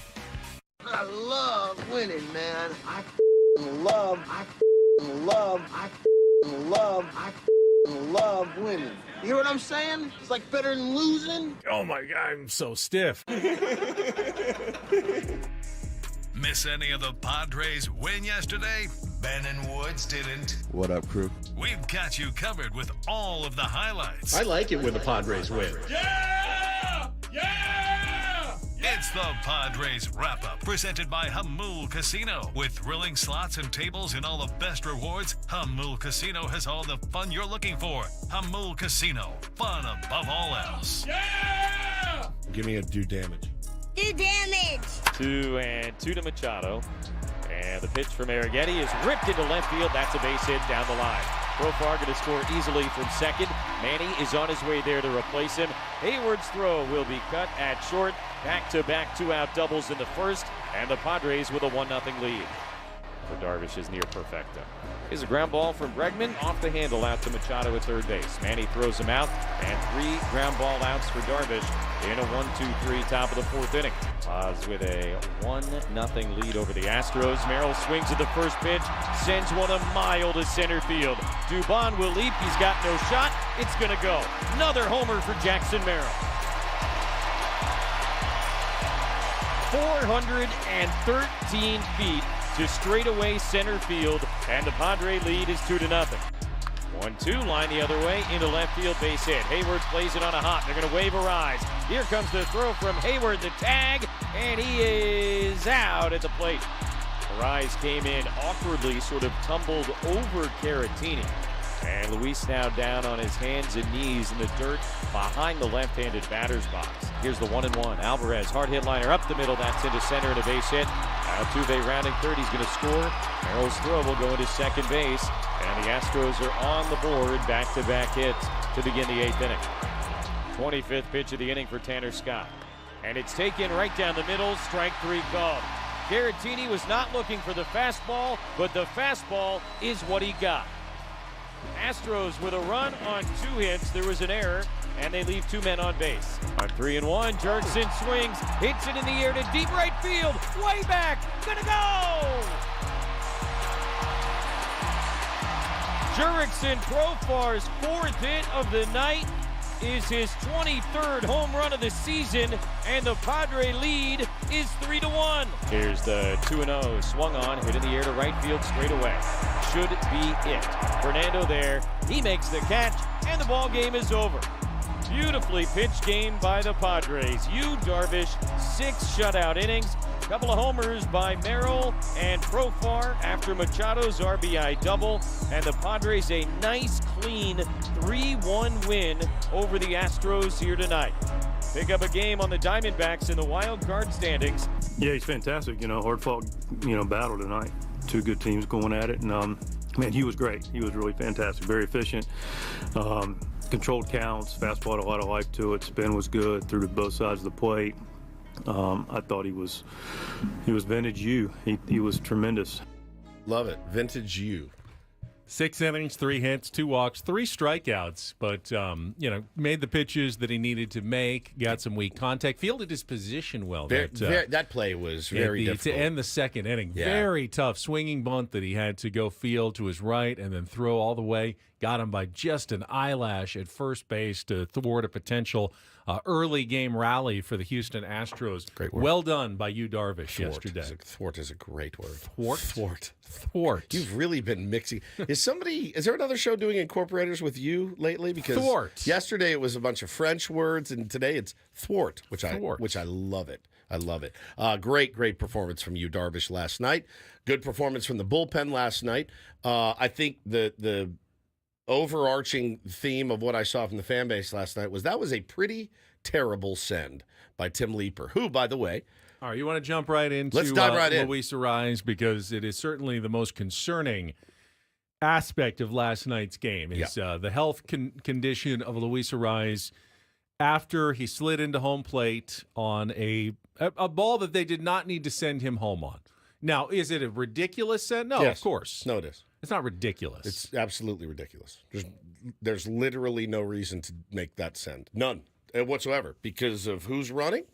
I love winning, man. I love winning. You hear what I'm saying? It's like better than losing. Oh, my God, I'm so stiff. Miss any of the Padres win yesterday? Ben and Woods didn't. What up, crew? We've got you covered with all of the highlights. I like it when the Padres win. Yeah! Yeah! It's the Padres Wrap-Up, presented by Hamul Casino. With thrilling slots and tables and all the best rewards, Hamul Casino has all the fun you're looking for. Hamul Casino, fun above all else. Yeah! Give me a do damage. Do damage. 2-2 to Machado. And the pitch from Arrighetti is ripped into left field. That's a base hit down the line. Profar going to score easily from second. Manny is on his way there to replace him. Hayward's throw will be cut at short. Back-to-back two-out doubles in the first. And the Padres with a 1-0 lead. For Darvish's near perfecto. Here's a ground ball from Bregman off the handle out to Machado at third base. Manny throws him out, and 3 ground ball outs for Darvish in a 1-2-3 top of the fourth inning. Paz with a 1-0 lead over the Astros. Merrill swings at the first pitch, sends one a mile to center field. Dubon will leap. He's got no shot. It's going to go. Another homer for Jackson Merrill. 413 feet to straightaway center field, and the Padre lead is 2-0. 1-2, line the other way, into left field, base hit. Hayward plays it on a hop. They're going to wave a rise. Here comes the throw from Hayward, the tag, and he is out at the plate. Rise came in awkwardly, sort of tumbled over Caratini. And Luis now down on his hands and knees in the dirt behind the left-handed batter's box. Here's the 1-1. Alvarez, hard hit liner up the middle. That's into center and a base hit. Altuve rounding third. He's going to score. Merrill's throw will go into second base. And the Astros are on the board. Back-to-back hits to begin the 8th inning. 25th pitch of the inning for Tanner Scott. And it's taken right down the middle. Strike 3 called. Caratini was not looking for the fastball, but the fastball is what he got. Astros with a run on 2 hits. There was an error, and they leave 2 men on base. On 3-1, Jurickson swings, hits it in the air to deep right field. Way back, gonna go! Jurickson, Profar's 4th hit of the night, is his 23rd home run of the season, and the Padre lead is 3-1. Here's the 2-0, swung on, hit in the air to right field straight away. Should be it. Fernando there, he makes the catch, and the ball game is over. Beautifully pitched game by the Padres. Darvish, 6 shutout innings. Couple of homers by Merrill and Profar after Machado's RBI double. And the Padres a nice, clean 3-1 win over the Astros here tonight. Pick up a game on the Diamondbacks in the wild card standings. Yeah, he's fantastic. Hard-fought, battle tonight. 2 good teams going at it. And, man, he was great. He was really fantastic. Very efficient. Controlled counts. Fastball had a lot of life to it. Spin was good. Threw to both sides of the plate. I thought he was vintage you. He was tremendous. Love it. Vintage you. 6 innings, 3 hits, 2 walks, 3 strikeouts, but made the pitches that he needed to make. Got some weak contact, fielded his position well. That play was very difficult to end the second inning. Yeah. Very tough swinging bunt that he had to go field to his right and then throw all the way. Got him by just an eyelash at first base to thwart a potential early game rally for the Houston Astros. Great work. Well done by Darvish yesterday. Thwart is a great word. Thwart. You've really been mixing. Is there another show doing incorporators with you lately? Because Thwart. Yesterday it was a bunch of French words, and today it's thwart, which I love it. I love it. Great performance from Darvish last night. Good performance from the bullpen last night. I think the overarching theme of what I saw from the fan base last night was a pretty terrible send by Tim Leeper, who, by the way, all right, you want to jump right into Let's dive right in. Luis Suarez, because it is certainly the most concerning aspect of last night's game is the health condition of Luis Suarez after he slid into home plate on a ball that they did not need to send him home on. Now, is it a ridiculous send? No, Yes. Of course. No, it is. It's not ridiculous. It's absolutely ridiculous. There's literally no reason to make that send. None whatsoever, because of who's running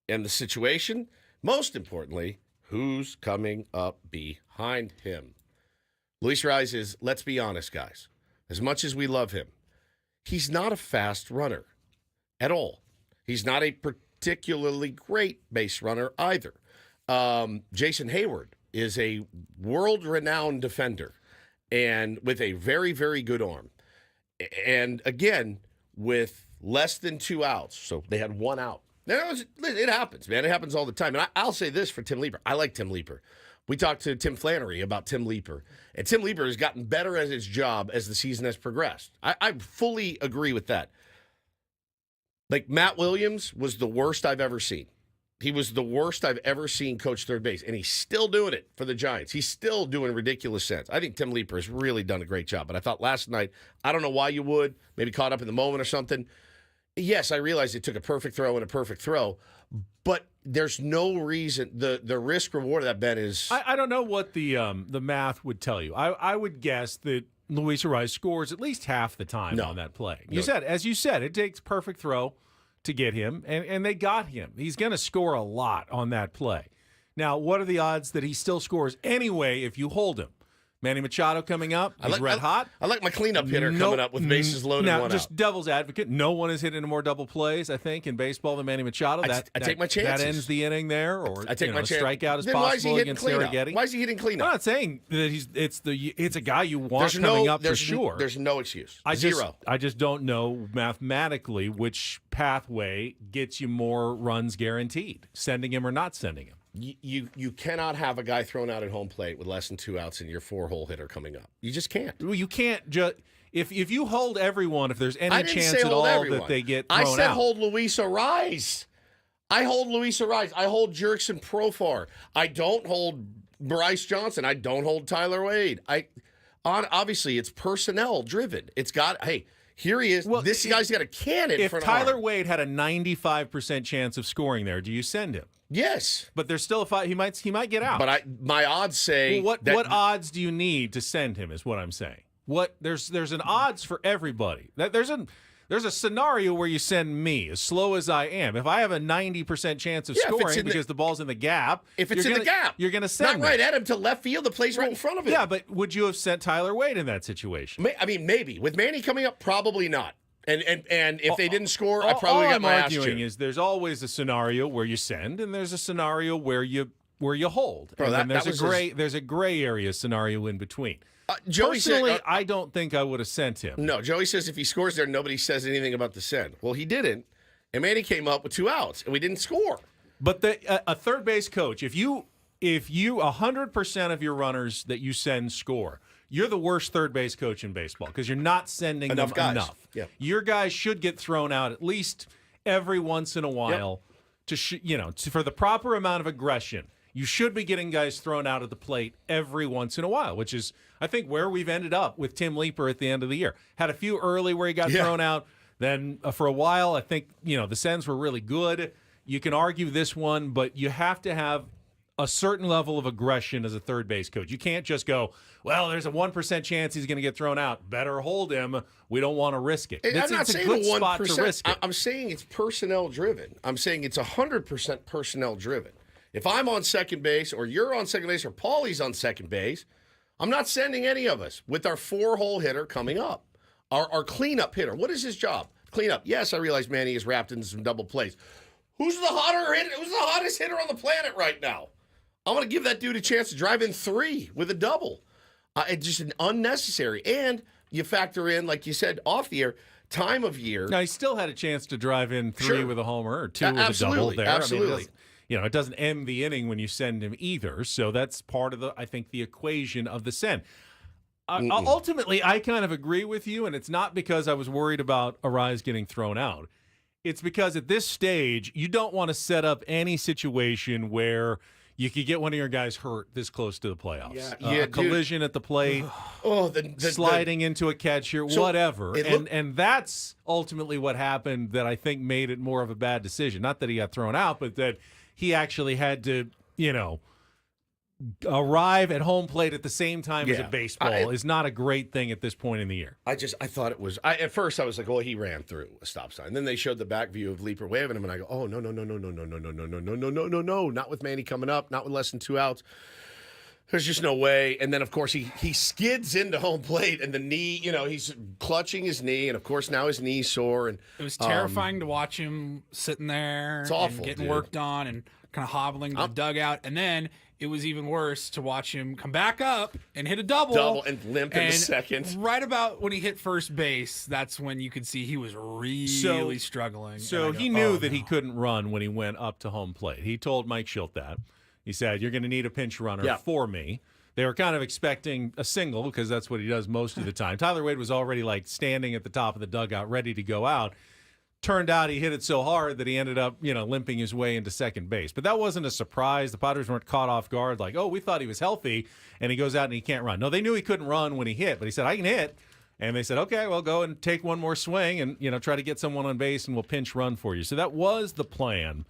and the situation. Most importantly, who's coming up behind him. Luis Suarez is, let's be honest, guys, as much as we love him, he's not a fast runner at all. He's not a particularly great base runner either. Jason Hayward is a world-renowned defender and with a very, very good arm. And again, with less than 2 outs, so they had 1 out. It happens, man. It happens all the time. And I'll say this for Tim Leeper. I like Tim Leeper. We talked to Tim Flannery about Tim Leeper, and Tim Leeper has gotten better at his job as the season has progressed. I fully agree with that. Like, Matt Williams was the worst I've ever seen. He was the worst I've ever seen coach third base, and he's still doing it for the Giants. He's still doing ridiculous sense. I think Tim Leeper has really done a great job, but I thought last night, I don't know why you would, maybe caught up in the moment or something. Yes, I realized it took a perfect throw and a perfect throw, but there's no reason. The risk reward of that bet is. I don't know what the math would tell you. I would guess that Luis Suarez scores at least half the time on that play. As you said, it takes perfect throw to get him, and they got him. He's going to score a lot on that play. Now, what are the odds that he still scores anyway if you hold him? Manny Machado coming up. He's red hot. I like my cleanup hitter coming up with bases loaded. Now, one just out. devil's advocate. No one has hit into more double plays, I think, in baseball than Manny Machado. I take my chances. That ends the inning there, or I take my chance. Strikeout is then possible against Arrighetti. Why is he hitting cleanup? I'm not saying that it's a guy you want coming up for sure. There's no excuse. Zero. I just don't know mathematically which pathway gets you more runs guaranteed, sending him or not sending him. You cannot have a guy thrown out at home plate with less than 2 outs and your 4-hole hitter coming up. You just can't. Well, you can't just if you hold everyone, if there's any chance at all that they get thrown out. I said hold Luis Suarez. I hold Luis Suarez. I hold Jurickson Profar. I don't hold Bryce Johnson. I don't hold Tyler Wade. Obviously it's personnel driven. It's got here he is. Well, this guy's got a cannon. If Tyler Wade had a 95% chance of scoring there, do you send him? Yes, but there's still a fight. He might get out. But my odds say what odds do you need to send him? Is what I'm saying. There's an odds for everybody. There's a scenario where you send me as slow as I am. If I have a 90% chance of scoring because the ball's in the gap, if it's in the gap, you're going to send not right at him to left field. The play's right in front of him. Yeah, but would you have sent Tyler Wade in that situation? I mean, maybe with Manny coming up, probably not. And if they didn't score, I probably got my ass chewed. All I'm arguing is there's always a scenario where you send, and there's a scenario where you hold. Bro, and then there's a gray area scenario in between. Joey Personally, said, I don't think I would have sent him. No, Joey says if he scores there, nobody says anything about the send. Well, he didn't, and Manny came up with 2 outs, and we didn't score. But a third base coach, if you 100% of your runners that you send score, you're the worst third base coach in baseball because you're not sending enough. Yeah. Your guys should get thrown out at least every once in a while for the proper amount of aggression. You should be getting guys thrown out at the plate every once in a while, which is, I think, where we've ended up with Tim Leeper at the end of the year. Had a few early where he got thrown out. Then for a while, I think, the sends were really good. You can argue this one, but you have to have a certain level of aggression as a third base coach. You can't just go, well, there's a 1% chance he's going to get thrown out. Better hold him. We don't want to risk it. I'm not saying a good 1%. spot to risk it. I'm saying it's personnel driven. I'm saying it's 100% personnel driven. If I'm on second base or you're on second base or Paulie's on second base, I'm not sending any of us with our 4-hole hitter coming up. Our cleanup hitter. What is his job? Cleanup. Yes, I realize Manny is wrapped into some double plays. Who's the hottest hitter on the planet right now? I'm going to give that dude a chance to drive in 3 with a double. It's just an unnecessary. And you factor in, like you said, off the air, time of year. Now, he still had a chance to drive in 3 with a homer or 2 with a double there. Absolutely. I mean, it doesn't end the inning when you send him either. So that's part of the equation of the send. Ultimately, I kind of agree with you, and it's not because I was worried about Arise getting thrown out. It's because at this stage, you don't want to set up any situation where you could get one of your guys hurt this close to the playoffs. A collision at the plate, sliding into a catcher, whatever. And that's ultimately what happened that I think made it more of a bad decision. Not that he got thrown out, but that he actually had to, arrive at home plate at the same time as a baseball is not a great thing at this point in the year. I thought it was. At first, I was like, "Well, he ran through a stop sign." Then they showed the back view of Leeper waving him, and I go, "Oh no, not with Manny coming up, not with less than 2 outs. There's just no way." And then, of course, he skids into home plate, and the knee, he's clutching his knee, and of course now his knee's sore. And it was terrifying to watch him sitting there, it's awful, and getting worked on, and kind of hobbling to the dugout. And then it was even worse to watch him come back up and hit a double And limp in the second. Right about when he hit first base, that's when you could see he was really struggling. So And I he go, knew "Oh, that he no." couldn't run when he went up to home plate. He told Mike Schilt that. He said, "You're going to need a pinch runner for me." They were kind of expecting a single because that's what he does most of the time. Tyler Wade was already like standing at the top of the dugout ready to go out. Turned out he hit it so hard that he ended up, limping his way into second base. But that wasn't a surprise. The Padres weren't caught off guard like, oh, we thought he was healthy, and he goes out and he can't run. No, they knew he couldn't run when he hit, but he said, I can hit. And they said, okay, well, go and take one more swing and, try to get someone on base, and we'll pinch run for you. So that was the plan.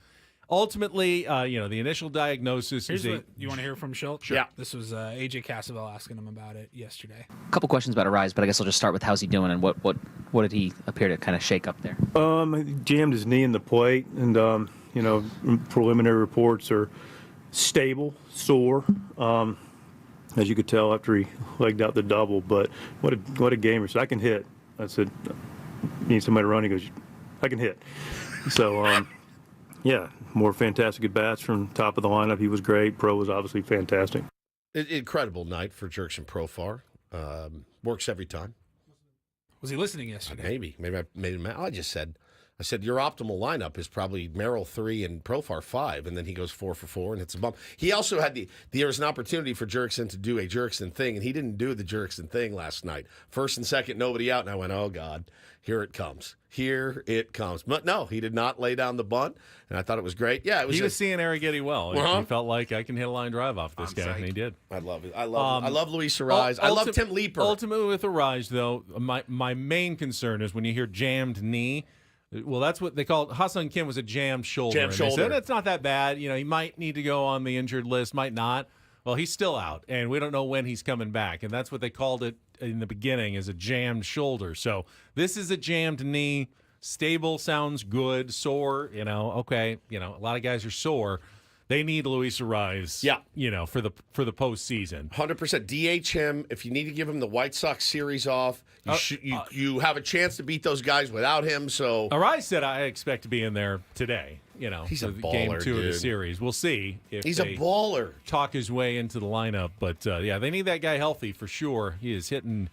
Ultimately, the initial diagnosis Here's is what you want to hear from Schilt? Sure. Yeah. This was AJ Cassavell asking him about it yesterday. A couple questions about Arise, but I guess I'll just start with how's he doing and what did he appear to kind of shake up there? He jammed his knee in the plate, and preliminary reports are stable, sore. As you could tell after he legged out the double, but what a gamer. So I can hit. I said, need somebody to run. He goes, I can hit. So more fantastic at bats from top of the lineup. He was great. Pro was obviously fantastic. Incredible night for Jurickson Profar. Works every time. Was he listening yesterday? Maybe I made him. I said your optimal lineup is probably Merrill 3 and Profar 5, and then he goes 4 for 4 and hits a bump. He also had there was an opportunity for Jurickson to do a Jurickson thing, and he didn't do the Jurickson thing last night. First and second, nobody out, and I went, oh God, here it comes. Here it comes. But no, he did not lay down the bunt, and I thought it was great. Yeah, he was seeing Arrighetti well. He felt like I can hit a line drive off this guy, and he did. I love it. I love Luis Suarez. I love Tim Leeper. Ultimately, with Arise, though, my main concern is when you hear jammed knee. Well, that's what they called. Ha-Seong Kim was a jammed shoulder. Jammed shoulder. They said it's not that bad. He might need to go on the injured list, might not. Well, he's still out, and we don't know when he's coming back. And that's what they called it in the beginning, is a jammed shoulder. So this is a jammed knee. Stable sounds good. Sore, okay. A lot of guys are sore. They need Luis Suarez, for the postseason. 100%. DH him. If you need to give him the White Sox series off, you have a chance to beat those guys without him. So Arise said I expect to be in there today. He's a baller, game 2 of the dude. series. We'll see if he's a baller. Talk his way into the lineup, but they need that guy healthy for sure. He is hitting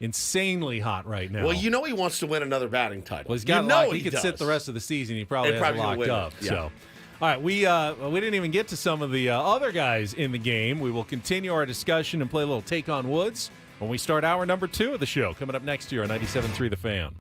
insanely hot right now. Well, he wants to win another batting title. Well, he's got he could sit the rest of the season. He probably has it locked up. Yeah. So. All right, we didn't even get to some of the other guys in the game. We will continue our discussion and play a little Take on Woods when we start hour number 2 of the show, coming up next year on 97.3 The Fan.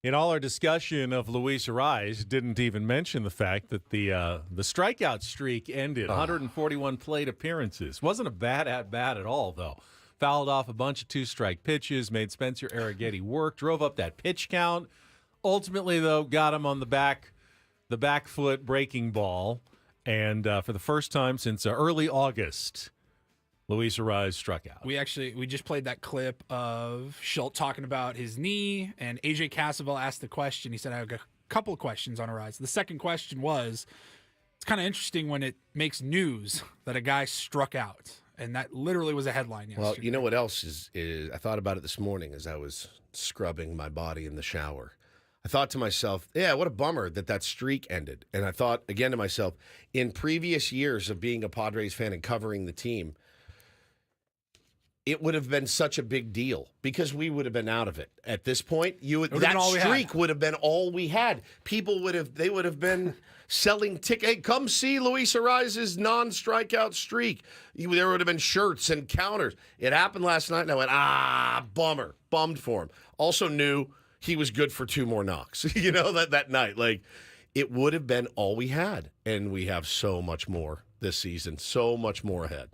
In all our discussion of Luis Suarez, didn't even mention the fact that the strikeout streak ended. 141 plate appearances. Wasn't a bad at-bat at all, though. Fouled off a bunch of two-strike pitches, made Spencer Arrighetti work, drove up that pitch count. Ultimately, though, got him on the back foot breaking ball. And for the first time since early August, Luis Suarez struck out. We just played that clip of Schultz talking about his knee, and AJ Cassavell asked the question. He said, I have a couple of questions on Suarez. The second question was, it's kind of interesting when it makes news that a guy struck out. And that literally was a headline yesterday. Well, you know what else is I thought about it this morning as I was scrubbing my body in the shower. I thought to myself, yeah, what a bummer that streak ended. And I thought again to myself, in previous years of being a Padres fan and covering the team, it would have been such a big deal because we would have been out of it. At this point, that streak would have been all we had. People would have been selling tickets. Hey, come see Luis Suarez's non-strikeout streak. There would have been shirts and counters. It happened last night, and I went, bummer. Bummed for him. Also knew he was good for 2 more knocks, that night. Like, it would have been all we had, and we have so much more this season, so much more ahead.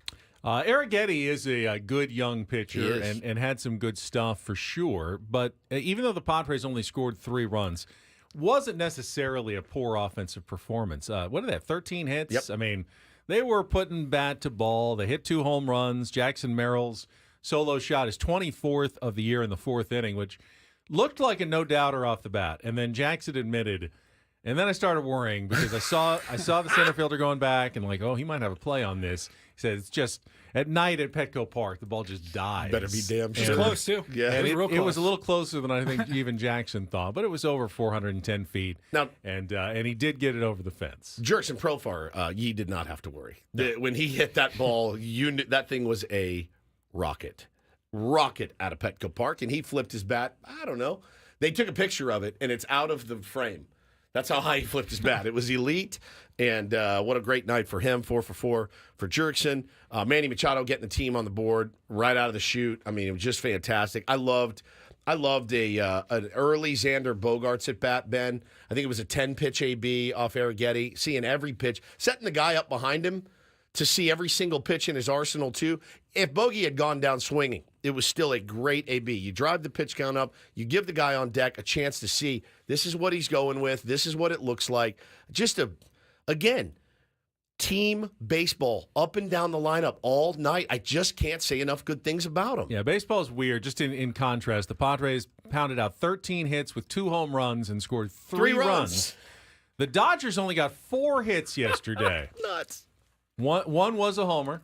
Arrighetti is a good young pitcher and had some good stuff for sure. But even though the Padres only scored 3 runs, wasn't necessarily a poor offensive performance. What did they have, 13 hits? Yep. I mean, they were putting bat to ball. They hit 2 home runs. Jackson Merrill's solo shot is 24th of the year in the 4th inning, which looked like a no-doubter off the bat. And then Jackson admitted, and then I started worrying because I saw the center fielder going back and he might have a play on this. He said it's just at night at Petco Park, the ball just dies. Better be damn sure. It was close, too. Yeah. It was real close. It was a little closer than I think even Jackson thought, but it was over 410 feet. Now, and he did get it over the fence. Jurickson Profar, ye did not have to worry. When he hit that ball, you knew that thing was a rocket out of Petco Park, and he flipped his bat. I don't know. They took a picture of it, and it's out of the frame. That's how high he flipped his bat. It was elite, and what a great night for him. 4 for 4 for Jurickson. Manny Machado getting the team on the board right out of the chute. I mean, it was just fantastic. I loved an early Xander Bogaerts at bat, Ben. I think it was a 10-pitch AB off Arrighetti, seeing every pitch, setting the guy up behind him to see every single pitch in his arsenal, too. If Bogey had gone down swinging, it was still a great AB. You drive the pitch count up. You give the guy on deck a chance to see this is what he's going with. This is what it looks like. Just again, team baseball up and down the lineup all night. I just can't say enough good things about him. Yeah, baseball's weird. Just in contrast, the Padres pounded out 13 hits with 2 home runs and scored 3 runs. The Dodgers only got 4 hits yesterday. Nuts. One was a homer.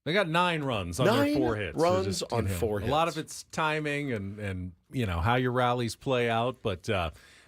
They got 9 runs on their 4 hits. 9 runs on 4 hits. A lot of it's timing and how your rallies play out, but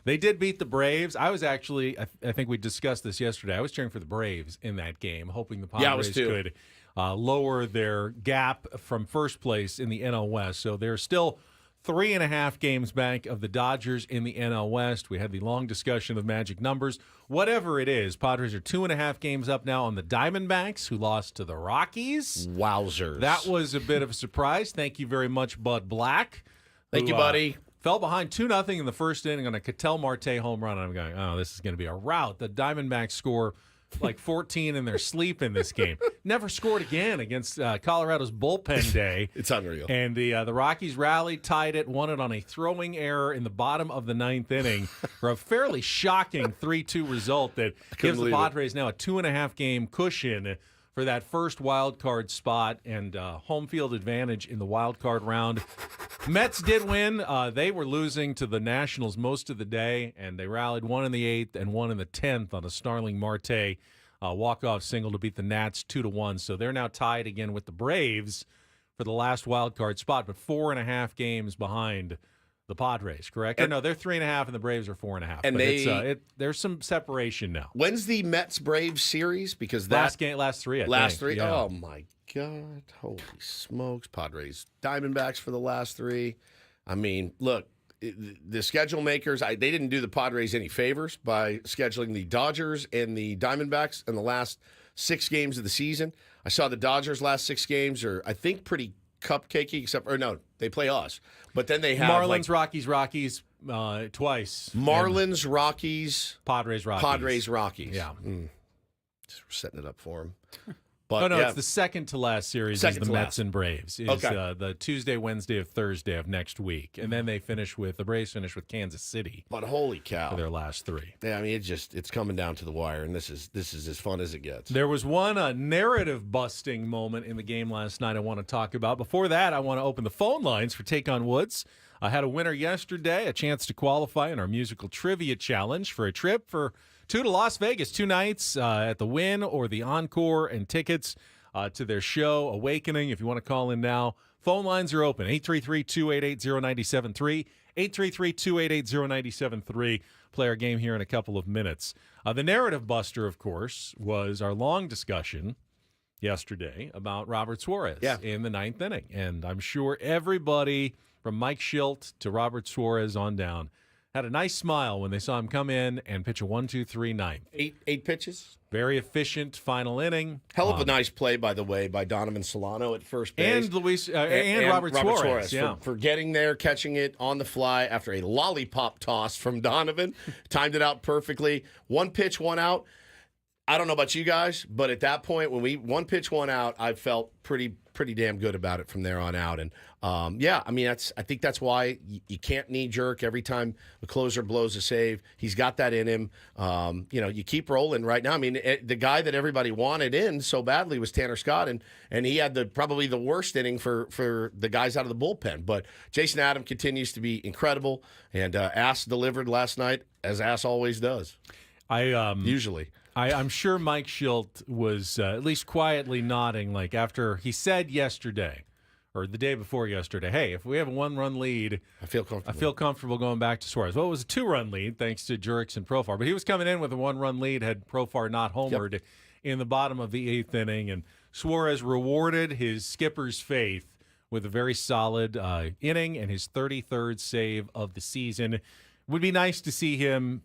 they did beat the Braves. I was actually, I think we discussed this yesterday. I was cheering for the Braves in that game, hoping the Padres could lower their gap from first place in the NL West. So they're still 3.5 games back of the Dodgers in the NL West. We had the long discussion of magic numbers. Whatever it is, Padres are 2.5 games up now on the Diamondbacks, who lost to the Rockies. Wowzers. That was a bit of a surprise. Thank you very much, Bud Black. Thank you, buddy. Fell behind 2-0 in the first inning on a Ketel Marte home run. I'm going, this is going to be a rout. The Diamondbacks score like 14 in their sleep in this game. Never scored again against Colorado's bullpen day. It's unreal. And the Rockies rallied, tied it, won it on a throwing error in the bottom of the 9th inning for a fairly shocking 3-2 result that gives the Padres now a 2.5 game cushion for that first wild card spot and home field advantage in the wild card round. Mets did win. They were losing to the Nationals most of the day, and they rallied 1 in the 8th and 1 in the 10th on a snarling Marte walk-off single to beat the Nats 2-1. So they're now tied again with the Braves for the last wild card spot, but 4.5 games behind the Padres, correct? No, they're 3.5 and the Braves are 4.5. And there's some separation now. When's the Mets-Braves series? Because last 3, I think. Yeah. Oh my God! Holy smokes! Padres, Diamondbacks for the last 3. I mean, look, the schedule makers. They didn't do the Padres any favors by scheduling the Dodgers and the Diamondbacks in the last 6 games of the season. I saw the Dodgers' last 6 games are, I think, pretty cupcakey, they play us. But then they have Marlins, Rockies, twice. Marlins, Rockies, Padres, Rockies. Yeah. Just setting it up for them. But it's the second to last series is the Mets and Braves. Is Okay. The Tuesday, Wednesday, of Thursday of next week. And then the Braves finish with Kansas City But holy cow. for their last three. Yeah, I mean, it's coming down to the wire, and this is as fun as it gets. There was one narrative-busting moment in the game last night I want to talk about. Before that, I want to open the phone lines for Take on Woods. I had a winner yesterday, a chance to qualify in our musical trivia challenge for a trip for 2 to Las Vegas, 2 nights at the Wynn or the Encore, and tickets to their show, Awakening. If you want to call in now, phone lines are open, 833-288-0973, 833-288-0973. Play our game here in a couple of minutes. The narrative buster, of course, was our long discussion yesterday about Robert Suarez in the 9th inning. And I'm sure everybody from Mike Schilt to Robert Suarez on down had a nice smile when they saw him come in and pitch a 1-2-3 ninth. Eight pitches. Very efficient final inning. Hell of a nice play, by the way, by Donovan Solano at first base. And Robert Suarez. Yeah. For getting there, catching it on the fly after a lollipop toss from Donovan. Timed it out perfectly. 1 pitch, 1 out. I don't know about you guys, but at that point, when we 1 pitch, 1 out, I felt pretty damn good about it from there on out. And I mean, I think that's why you can't knee jerk every time the closer blows a save. He's got that in him. You keep rolling right now. I mean, the guy that everybody wanted in so badly was Tanner Scott, and he had probably the worst inning for the guys out of the bullpen. But Jason Adam continues to be incredible, and Ass delivered last night, as Ass always does. Usually. I'm sure Mike Schilt was at least quietly nodding, like after he said yesterday, or the day before yesterday, hey, if we have a 1-run lead, I feel comfortable going back to Suarez. Well, it was a 2-run lead thanks to Jurix and Profar, but he was coming in with a 1-run lead had Profar not homered in the bottom of the 8th inning, and Suarez rewarded his skipper's faith with a very solid inning and his 33rd save of the season. Would be nice to see him,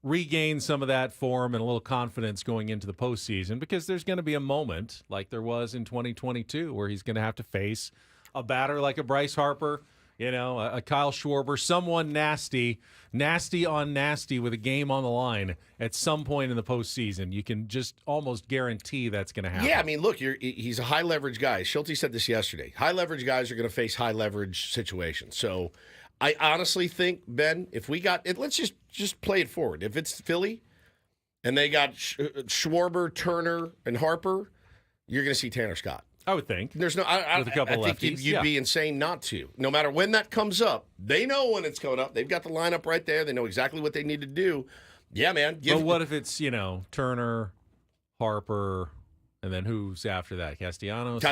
regain some of that form and a little confidence going into the postseason, because there's going to be a moment like there was in 2022 where he's going to have to face a batter like a Bryce Harper, a Kyle Schwarber, someone nasty on nasty with a game on the line at some point in the postseason. You can just almost guarantee that's going to happen. Yeah, I mean, look, he's a high leverage guy. Schulte said this yesterday. High leverage guys are going to face high leverage situations. So I honestly think, Ben, if we got it, let's just play it forward. If it's Philly and they got Schwarber, Turner, and Harper, you're going to see Tanner Scott. I would think. There's no. I think you'd be insane not to. No matter when that comes up, they know when it's coming up. They've got the lineup right there. They know exactly what they need to do. Yeah, man. But what if it's Turner, Harper? And then who's after that? Castellanos?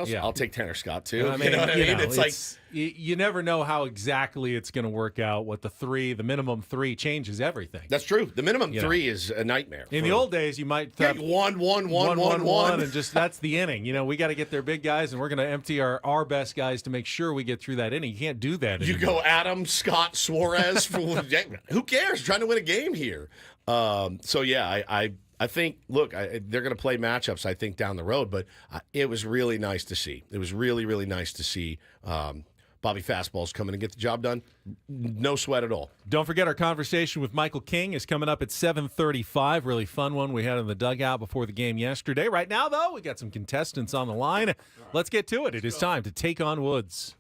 Yeah. I'll take Tanner Scott, too. I mean, you know what I mean? It's like you never know how exactly it's going to work out. What the minimum 3 changes everything. That's true. The minimum 3 is a nightmare. In the old days, you might have 1, and just that's the inning. We got to get their big guys, and we're going to empty our best guys to make sure we get through that inning. You can't do that anymore. You go Adam, Scott, Suarez. Who cares? Trying to win a game here. I think, look, they're going to play matchups, I think, down the road, but it was really nice to see. It was really, really nice to see Bobby Fastballs come in and get the job done. No sweat at all. Don't forget our conversation with Michael King is coming up at 7:35. Really fun one we had in the dugout before the game yesterday. Right now, though, we got some contestants on the line. Right. Let's get to it. It is time to take on Woods.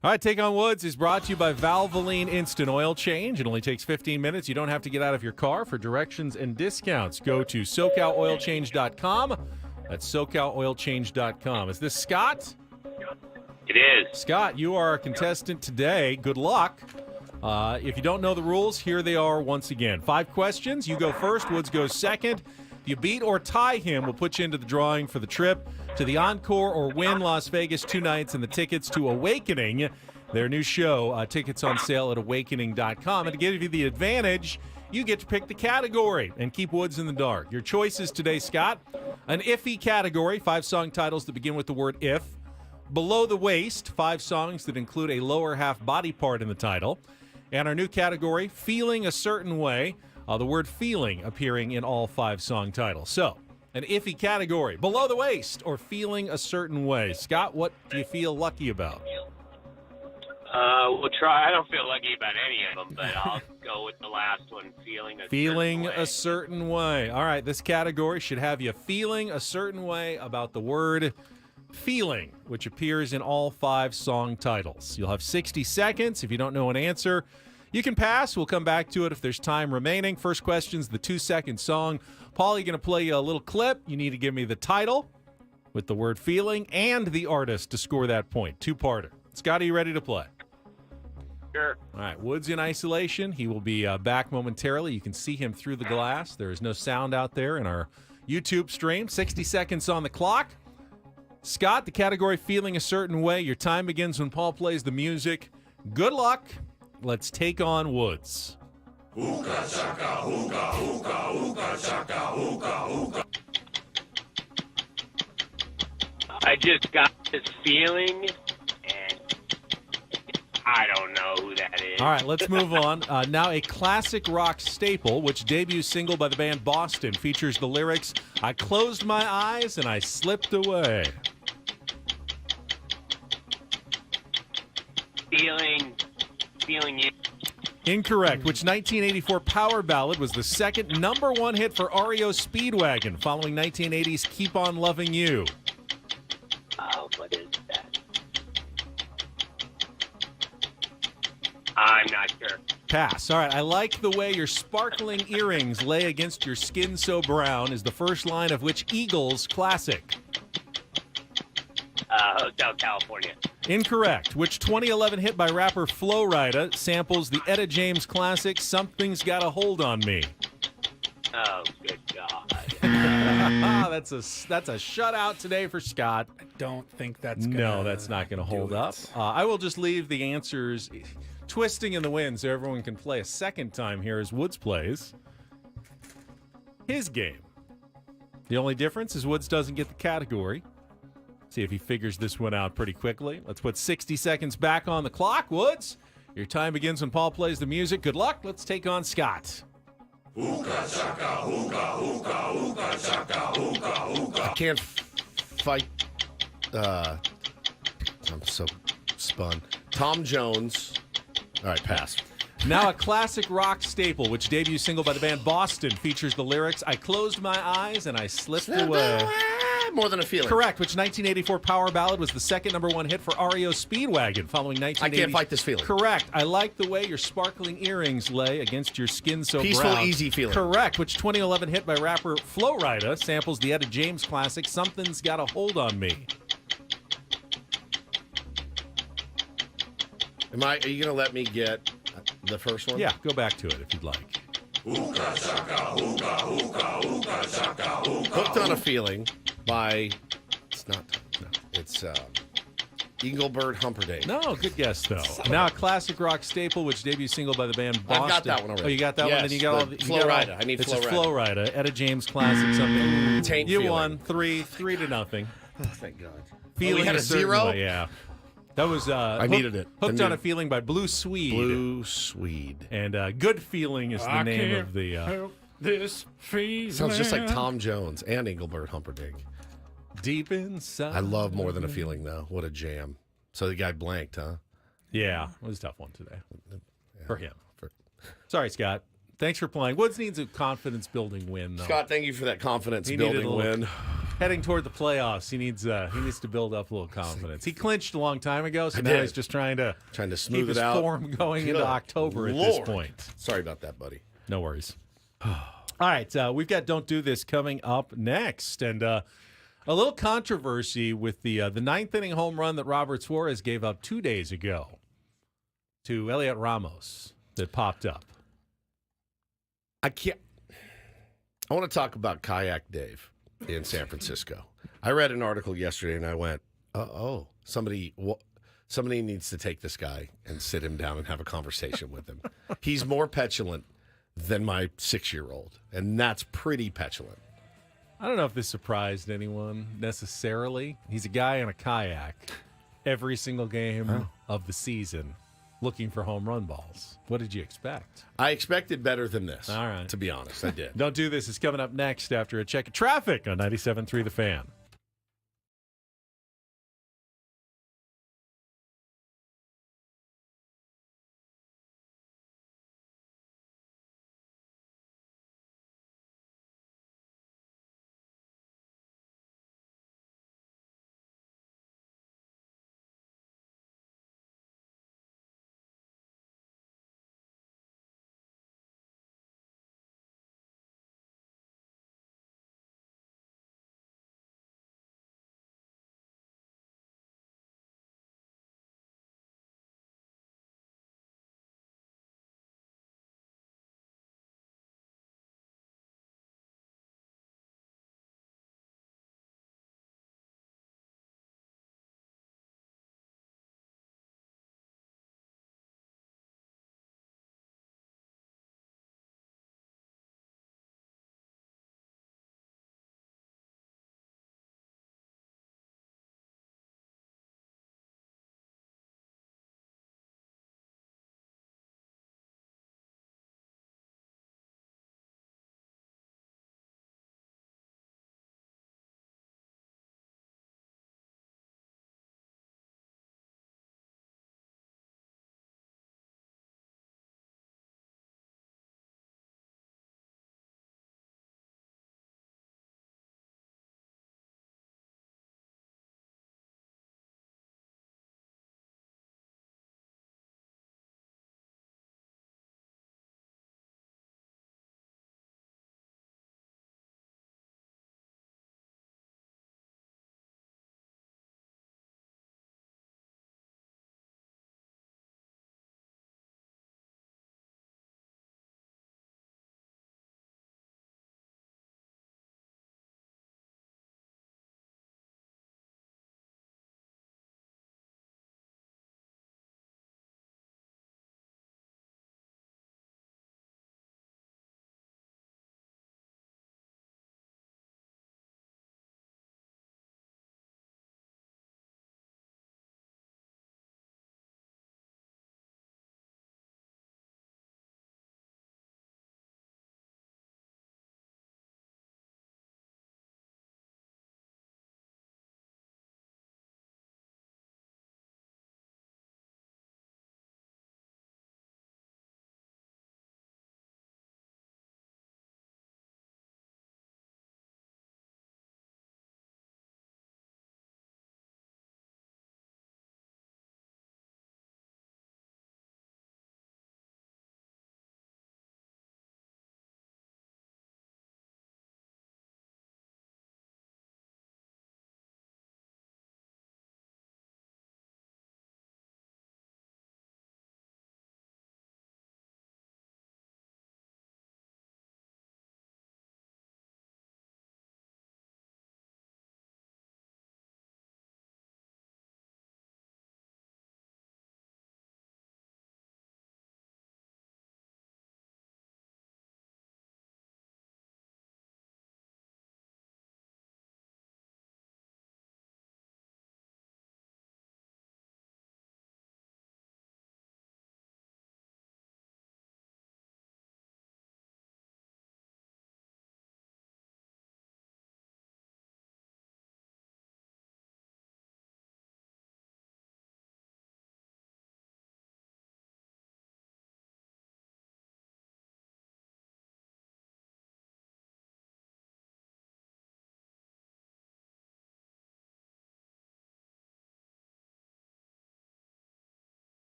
All right, Take on Woods is brought to you by Valvoline Instant Oil Change. It only takes 15 minutes. You don't have to get out of your car. For directions and discounts, go to SoCalOilChange.com. That's SoCalOilChange.com. Is this Scott? It is. Scott, you are a contestant today. Good luck. If you don't know the rules, here they are once again. 5 questions. You go first. Woods goes second. If you beat or tie him, we'll put you into the drawing for the trip to the Encore or Wynn Las Vegas 2 nights and the tickets to Awakening, their new show. Tickets on sale at awakening.com. And to give you the advantage, you get to pick the category and keep Woods in the dark. Your choices today, Scott: an iffy category, 5 song titles that begin with the word if, Below the Waist, 5 songs that include a lower half body part in the title. And our new category, Feeling a Certain Way, the word feeling appearing in all 5 song titles. So, an iffy category, Below the Waist or Feeling a Certain Way. Scott, what do you feel lucky about? We'll try. I don't feel lucky about any of them, but I'll go with the last one, Feeling a certain way. All right, this category should have you feeling a certain way about the word feeling, which appears in all 5 song titles. You'll have 60 seconds. If you don't know an answer, you can pass. We'll come back to it if there's time remaining. First question's the 2-second song. Paul, you're going to play you a little clip. You need to give me the title with the word feeling and the artist to score that point. 2-parter. Scott, are you ready to play? Sure. All right, Woods in isolation. He will be back momentarily. You can see him through the glass. There is no sound out there in our YouTube stream. 60 seconds on the clock. Scott, the category Feeling a Certain Way. Your time begins when Paul plays the music. Good luck. Let's take on Woods. Hookah chaka, hookah, hookah, hookah chaka, hookah, hookah. I just got this feeling, and I don't know who that is. All right, let's move on. Now a classic rock staple, which debut single by the band Boston features the lyrics, I closed my eyes and I slipped away. Feeling you. Incorrect. Which 1984 power ballad was the second #1 hit for REO Speedwagon following 1980's Keep On Loving You? Oh, what is that? I'm not sure. Pass. All right. I like the way your sparkling earrings lay against your skin so brown is the first line of which Eagles classic? Hotel California. Incorrect. Which 2011 hit by rapper Flo Rida samples the Etta James classic Something's Got a Hold on Me? Oh, good God. That's a shutout today for Scott. I don't think that's No, that's not going to hold up. I will just leave the answers twisting in the wind so everyone can play a second time here as Woods plays his game. The only difference is Woods doesn't get the category. See if he figures this one out pretty quickly. Let's put 60 seconds back on the clock. Woods, your time begins when Paul plays the music. Good luck. Let's take on Scott. Hookah chaka, hookah, hookah, hookah chaka, hookah, hookah. I can't fight. I'm so spun. Tom Jones. All right, pass. Now a classic rock staple, which debut single by the band Boston features the lyrics, I closed my eyes and I slipped away. More Than a Feeling. Correct, which 1984 power ballad was the second #1 hit for REO Speedwagon following 1980. I Can't Fight This Feeling. Correct. I like the way your sparkling earrings lay against your skin so Peaceful, brown. Easy Feeling. Correct, which 2011 hit by rapper Flo Rida samples the Etta James classic Something's Got a Hold on Me. Are you going to let me get the first one? Yeah, go back to it if you'd like. Hookah chaka, hookah, hookah, hookah chaka, hookah. Hooked on a Feeling by, it's Engelbert Humperdinck. No, good guess though. Now a classic rock staple, which debut single by the band Boston. I've got that one already. Oh, you got that Yes, one? Then you got all the Flo Rida. I need Flo Rida. It's Flo Rida. Etta James classic something. Taint You Feeling. won 3-0. Oh, thank God. Feeling we had a certain 0? way, yeah. That was needed it. Hooked on a Feeling by Blue Swede. Blue Swede. And Good Feeling is the name of the help this feeling. Sounds just like Tom Jones and Engelbert Humperdinck. Deep Inside. I love More Than a Feeling, though. What a jam. So the guy blanked, huh? Yeah, it was a tough one today for him. Sorry, Scott. Thanks for playing. Woods needs a confidence-building win, though. Scott, thank you for that confidence-building win. Heading toward the playoffs, he needs to build up a little confidence. He clinched a long time ago, so now he's just trying to smooth keep his it out. form going into October Lord. at this point. Sorry about that, buddy. No worries. All right, we've got Don't Do This coming up next, and a little controversy with the ninth inning home run that Robert Suarez gave up 2 days ago to Elliot Ramos that popped up. I want to talk about Kayak Dave in San Francisco. I read an article yesterday and I went, somebody needs to take this guy and sit him down and have a conversation with him. He's more petulant than my 6-year-old, and that's pretty petulant. I don't know if this surprised anyone necessarily. He's a guy in a kayak. every single game of the season looking for home run balls. What did you expect? I expected better than this. All right. To be honest, I did. Don't Do This is coming up next after a check of traffic on 97.3 The Fan.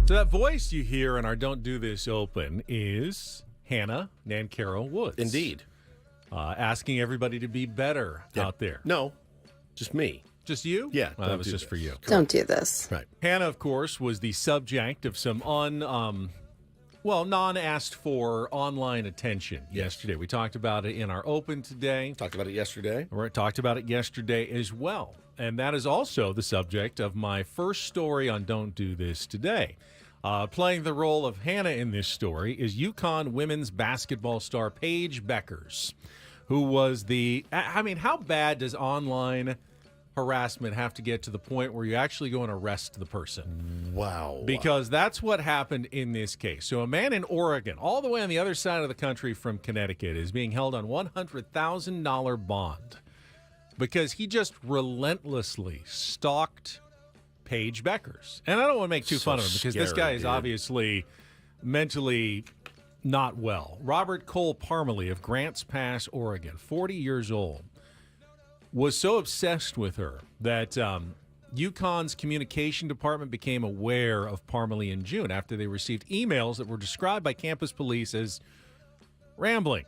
So that voice you hear in our Don't Do This Open is Hannah Nancaro Woods. Indeed. Asking everybody to be better out there. No, just me. Just you? Yeah. Well, that was just for you. Don't do this. Right. Hannah, of course, was the subject of some non-asked for online attention yesterday. We talked about it in our Open today. Talked about it yesterday. We talked about it yesterday as well. And that is also the subject of my first story on Don't Do This today. Playing the role of Hannah in this story is UConn women's basketball star Paige Beckers, who was how bad does online harassment have to get to the point where you actually go and arrest the person? Wow. Because that's what happened in this case. So a man in Oregon, all the way on the other side of the country from Connecticut, is being held on $100,000 bond because he just relentlessly stalked Paige Beckers. And I don't want to make too fun of him because this guy is obviously mentally not well. Robert Cole Parmalee of Grants Pass, Oregon, 40 years old, was so obsessed with her that UConn's communication department became aware of Parmalee in June after they received emails that were described by campus police as rambling.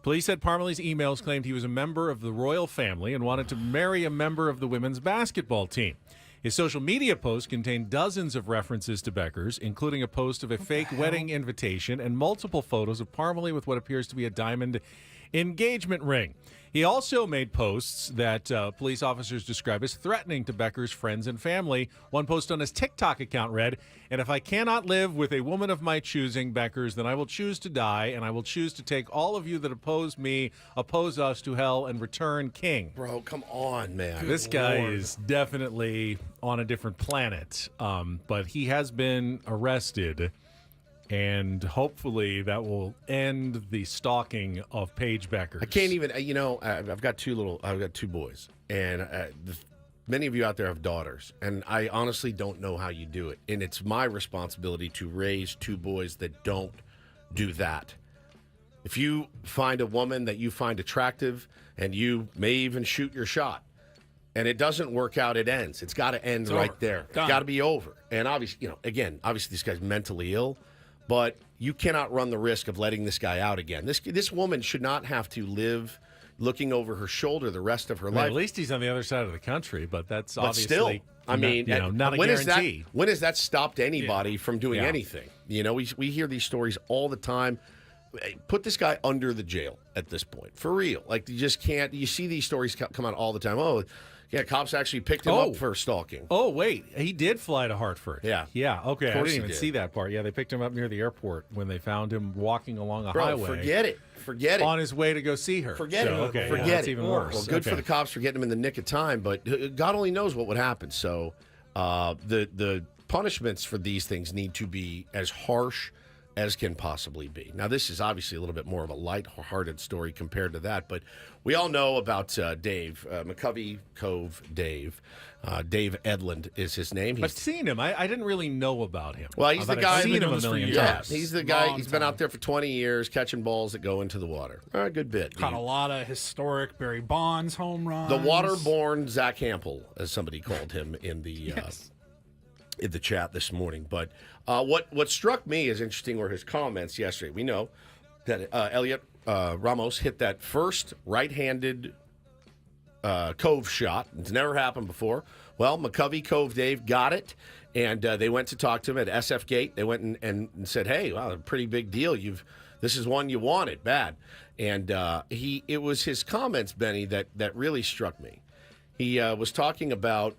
Police said Parmalee's emails claimed he was a member of the royal family and wanted to marry a member of the women's basketball team. His social media posts contained dozens of references to Beckers, including a post of a fake wedding invitation and multiple photos of Parmalee with what appears to be a diamond engagement ring. He also made posts that police officers describe as threatening to Becker's friends and family. One post on his TikTok account read, "And if I cannot live with a woman of my choosing, Beckers, then I will choose to die, and I will choose to take all of you that oppose me, oppose us to hell, and return king." Bro, come on, man. This guy is definitely on a different planet, but he has been arrested. And hopefully that will end the stalking of Paige Beckers. I can't even, I've got two boys, and many of you out there have daughters, and I honestly don't know how you do it. And it's my responsibility to raise two boys that don't do that. If you find a woman that you find attractive, and you may even shoot your shot, and it doesn't work out, it ends. It's got to end right there. It's got to be over. And obviously, obviously this guy's mentally ill. But you cannot run the risk of letting this guy out again. This woman should not have to live looking over her shoulder the rest of her life. At least he's on the other side of the country, but that's obviously still, not a guarantee. When has that stopped anybody from doing anything? We hear these stories all the time. Put this guy under the jail at this point, for real. Like, you just can't. You see these stories come out all the time. Oh, yeah, cops actually picked him up for stalking. Oh, wait. He did fly to Hartford. Yeah. Yeah, okay. I didn't even see that part. Yeah, they picked him up near the airport when they found him walking along a highway. Forget it. On his way to go see her. Forget it. Okay, Forget that's it. even worse. Well, good for the cops for getting him in the nick of time, but God only knows what would happen. So the punishments for these things need to be as harsh as can possibly be. Now, this is obviously a little bit more of a light-hearted story compared to that, but we all know about Dave, McCovey Cove Dave. Dave Edlund is his name. I've seen him. I didn't really know about him. Well, he's the guy. I've seen him a million times. He's the guy. He's been out there for 20 years catching balls that go into the water. All right, good bit. Caught a lot of historic Barry Bonds home runs. The waterborne Zach Hampel, as somebody called him in the in the chat this morning. But what struck me as interesting were his comments yesterday. We know that Elliot Ramos hit that first right-handed Cove shot. It's never happened before. Well, McCovey Cove Dave got it, and they went to talk to him at SF Gate. They went and said, "Hey, wow, a pretty big deal. This is one you wanted bad." And it was his comments, Benny, that really struck me. He was talking about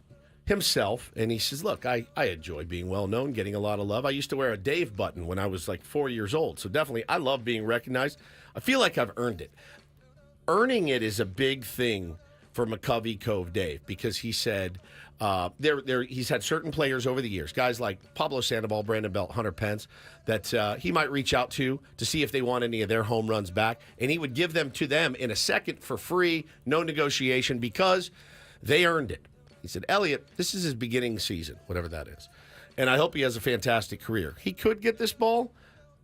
himself, and he says, "Look, I enjoy being well known, getting a lot of love. I used to wear a Dave button when I was like 4 years old, so definitely I love being recognized. I feel like I've earned it. Earning it is a big thing for McCovey Cove Dave, because he said he's had certain players over the years, guys like Pablo Sandoval, Brandon Belt, Hunter Pence, that he might reach out to see if they want any of their home runs back, and he would give them to them in a second for free, no negotiation, because they earned it." He said, "Elliot, this is his beginning season, whatever that is, and I hope he has a fantastic career. He could get this ball,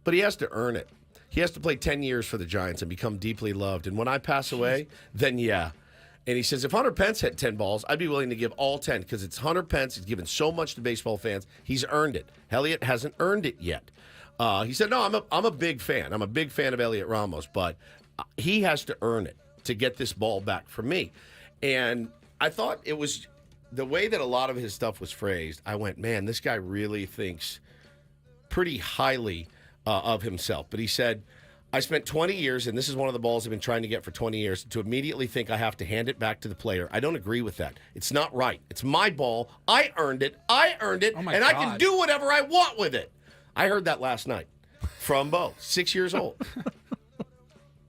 but he has to earn it. He has to play 10 years for the Giants and become deeply loved. And when I pass away, then yeah." And he says, if Hunter Pence had 10 balls, I'd be willing to give all 10 because it's Hunter Pence. He's given so much to baseball fans. He's earned it. Elliott hasn't earned it yet. He said, no, I'm a big fan. I'm a big fan of Elliott Ramos, but he has to earn it to get this ball back from me. And I thought it was the way that a lot of his stuff was phrased. I went, man, this guy really thinks pretty highly of himself. But he said, I spent 20 years, and this is one of the balls I've been trying to get for 20 years, to immediately think I have to hand it back to the player. I don't agree with that. It's not right. It's my ball. I earned it. I can do whatever I want with it. I heard that last night from Bo, 6 years old.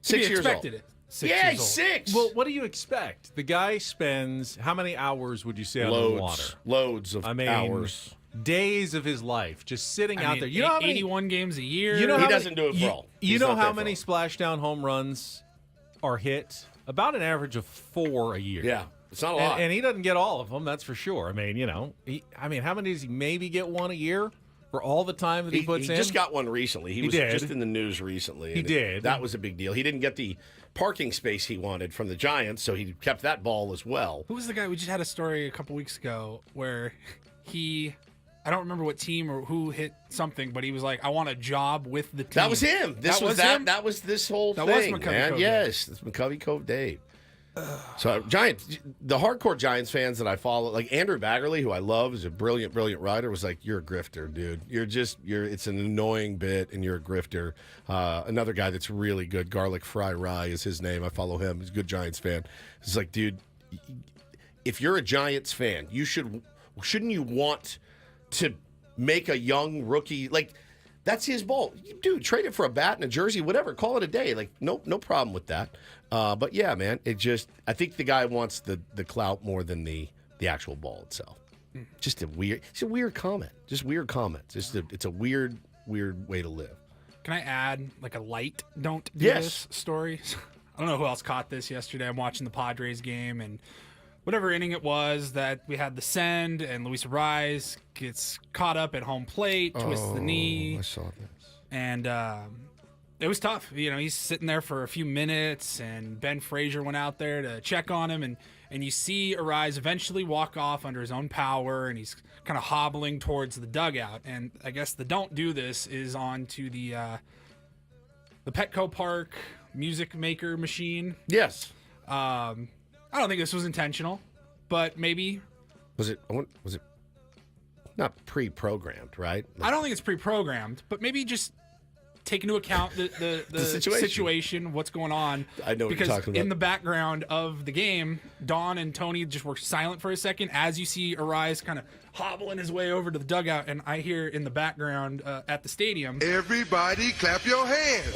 6 years old. It. 6 years old. 6. Well, what do you expect? The guy spends, how many hours would you say on the water? Loads of hours. Days of his life just sitting out there. You know how many, 81 games a year. You know he doesn't do it for all. You know how many splashdown home runs are hit? About an average of 4 a year. Yeah, it's not a lot. And he doesn't get all of them, that's for sure. I mean, how many does he maybe get one a year for all the time that he puts in? He just got one recently. He was just in the news recently. He did. That was a big deal. He didn't get the parking space he wanted from the Giants, so he kept that ball as well. Who was the guy? We just had a story a couple weeks ago where I don't remember what team or who hit something, but he was like, I want a job with the team. That was him. That was this whole thing. That was McCovey Cove. Yes, it's McCovey Cove Dave. So the hardcore Giants fans that I follow, like Andrew Baggerly, who I love, is a brilliant, brilliant writer, was like, you're a grifter, dude. It's an annoying bit, and you're a grifter. Another guy that's really good, Garlic Fry Rye is his name. I follow him. He's a good Giants fan. He's like, dude, if you're a Giants fan, shouldn't you want to make a young rookie, like, that's his ball. Dude, trade it for a bat and a jersey, whatever. Call it a day. Like, no problem with that. But yeah, man, I think the guy wants the clout more than the actual ball itself. It's a weird comment. Just weird comments. It's a weird way to live. Can I add like a light don't do this story? I don't know who else caught this yesterday. I'm watching the Padres game, and whatever inning it was that we had the send, and Luis Suarez gets caught up at home plate, twists the knee. I saw this. And it was tough. He's sitting there for a few minutes, and Ben Frazier went out there to check on him, and you see Suarez eventually walk off under his own power, and he's kind of hobbling towards the dugout. And I guess the don't do this is on to the Petco Park music maker machine. Yes. I don't think this was intentional, but maybe. Was it not pre-programmed, right? I don't think it's pre-programmed, but maybe just take into account the situation, what's going on. I know what you're talking about. In the background of the game, Don and Tony just were silent for a second as you see Suarez kind of hobbling his way over to the dugout, and I hear in the background at the stadium, everybody clap your hands.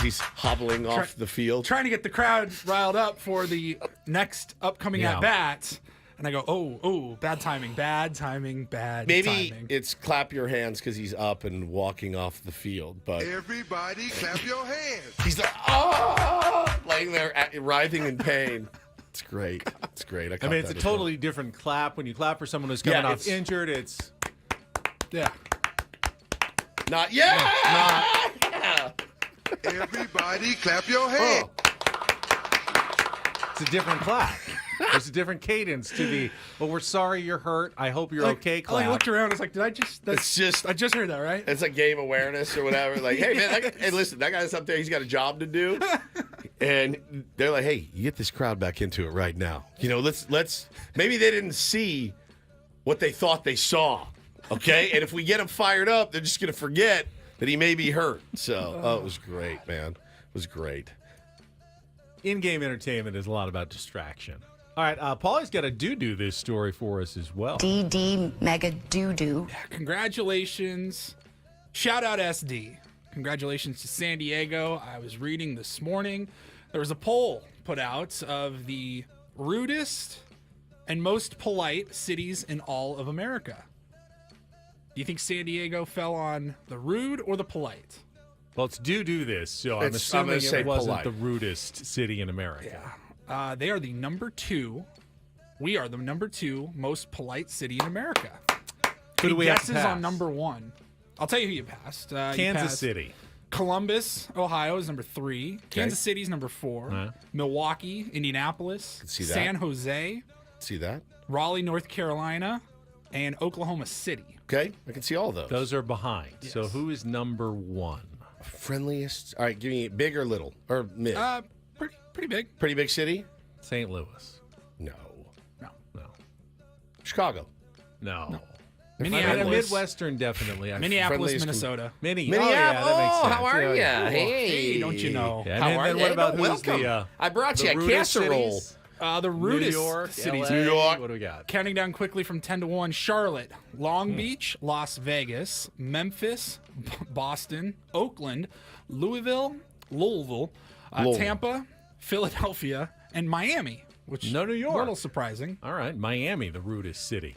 He's hobbling off the field. Trying to get the crowd riled up for the next upcoming at-bat. And I go, oh, bad timing. Maybe it's clap your hands because he's up and walking off the field. But everybody clap your hands. He's like, laying there writhing in pain. It's great. It's great. I mean, it's a totally different clap. When you clap for someone who's coming off injured, it's... Yeah. Not yet. Everybody clap your hands. It's a different clap. There's a different cadence to the, well, we're sorry you're hurt. I hope you're okay clap. I looked around. It's like, I just heard that, right? It's like game awareness or whatever. Like, hey, man, hey, listen, that guy's up there. He's got a job to do. And they're like, hey, you get this crowd back into it right now. Let's maybe they didn't see what they thought they saw. Okay? And if we get them fired up, they're just going to forget that he may be hurt. So, it was great, man. It was great. In-game entertainment is a lot about distraction. All right, Paulie's got a do this story for us as well. DD mega doo-doo. Yeah, congratulations. Shout out SD. Congratulations to San Diego. I was reading this morning. There was a poll put out of the rudest and most polite cities in all of America. Do you think San Diego fell on the rude or the polite? Well, it's do this, so I'm assuming it wasn't the rudest city in America. Yeah. They are the number 2. We are the number 2 most polite city in America. Who do we have to guesses pass? on number 1? I'll tell you who you passed. Kansas City. Columbus, Ohio is number 3. Kansas City is number 4. Milwaukee, Indianapolis, see that. San Jose, See that? Raleigh, North Carolina, and Oklahoma City. Okay, I can see all those. Those are behind. Yes. So who is number 1? Friendliest. All right, give me big or little or mid. Pretty big. Pretty big city? St. Louis. No. No. Chicago. No. Minneapolis. Midwestern, definitely. Minneapolis, Friendliest Minnesota. Minneapolis. Oh, yeah, that makes sense. How are you? Hey, don't you know? Yeah, How and are then you? what about Hey, who's welcome. the I brought you a rudest casserole. cities? The New rudest York, cities. LA, New York. What do we got? Counting down quickly from 10 to 1. Charlotte, Long Beach, Las Vegas, Memphis, Boston, Oakland, Louisville, Tampa, Philadelphia, and Miami, which No New York. a little surprising. All right, Miami, the rudest city.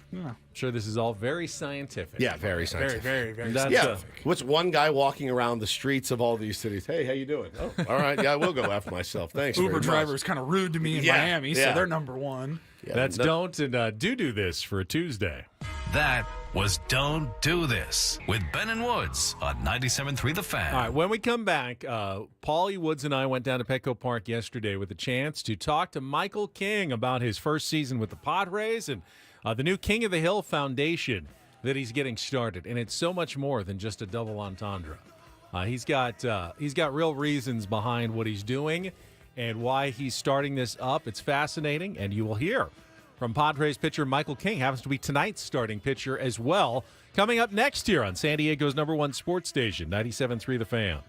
Yeah. I'm sure this is all very scientific. Yeah, very Very, scientific. very, very That's Yeah. specific. What's one guy walking around the streets of all these cities? Hey, how you doing? Oh, all right. Yeah, I will go after myself. Thanks. Uber very much. driver is kind of rude to me in Yeah, Miami, so yeah. they're number 1. Yeah, That's no- don't and do this for a Tuesday. That was Don't Do This with Ben and Woods on 97.3 The Fan. All right, when we come back, Paulie Woods and I went down to Petco Park yesterday with a chance to talk to Michael King about his first season with the Padres and the new King of the Hill Foundation that he's getting started. And it's so much more than just a double entendre. He's got real reasons behind what he's doing and why he's starting this up. It's fascinating, and you will hear from Padres pitcher Michael King. Happens to be tonight's starting pitcher as well. Coming up next year on San Diego's #1 sports station, 97.3 The Fan.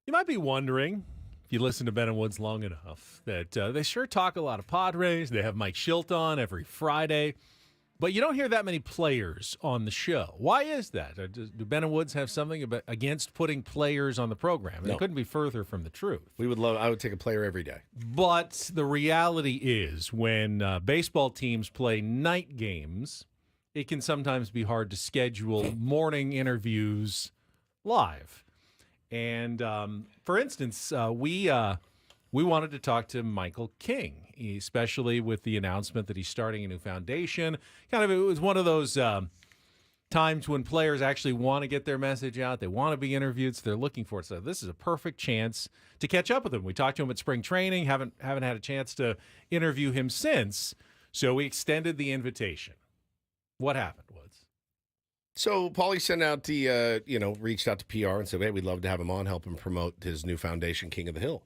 You might be wondering, if you listen to Ben and Woods long enough, that they sure talk a lot of Padres. They have Mike Schilt on every Friday. But you don't hear that many players on the show. Why is that? Do Ben and Woods have something against putting players on the program? No. It couldn't be further from the truth. I would take a player every day. But the reality is when baseball teams play night games, it can sometimes be hard to schedule morning interviews live. And for instance, we wanted to talk to Michael King, especially with the announcement that he's starting a new foundation. It was one of those times when players actually want to get their message out. They want to be interviewed, so they're looking for it. So this is a perfect chance to catch up with him. We talked to him at spring training. Haven't had a chance to interview him since, so we extended the invitation. What happened, Woods? So Paulie sent out the, reached out to PR and said, hey, we'd love to have him on, help him promote his new foundation, King of the Hill.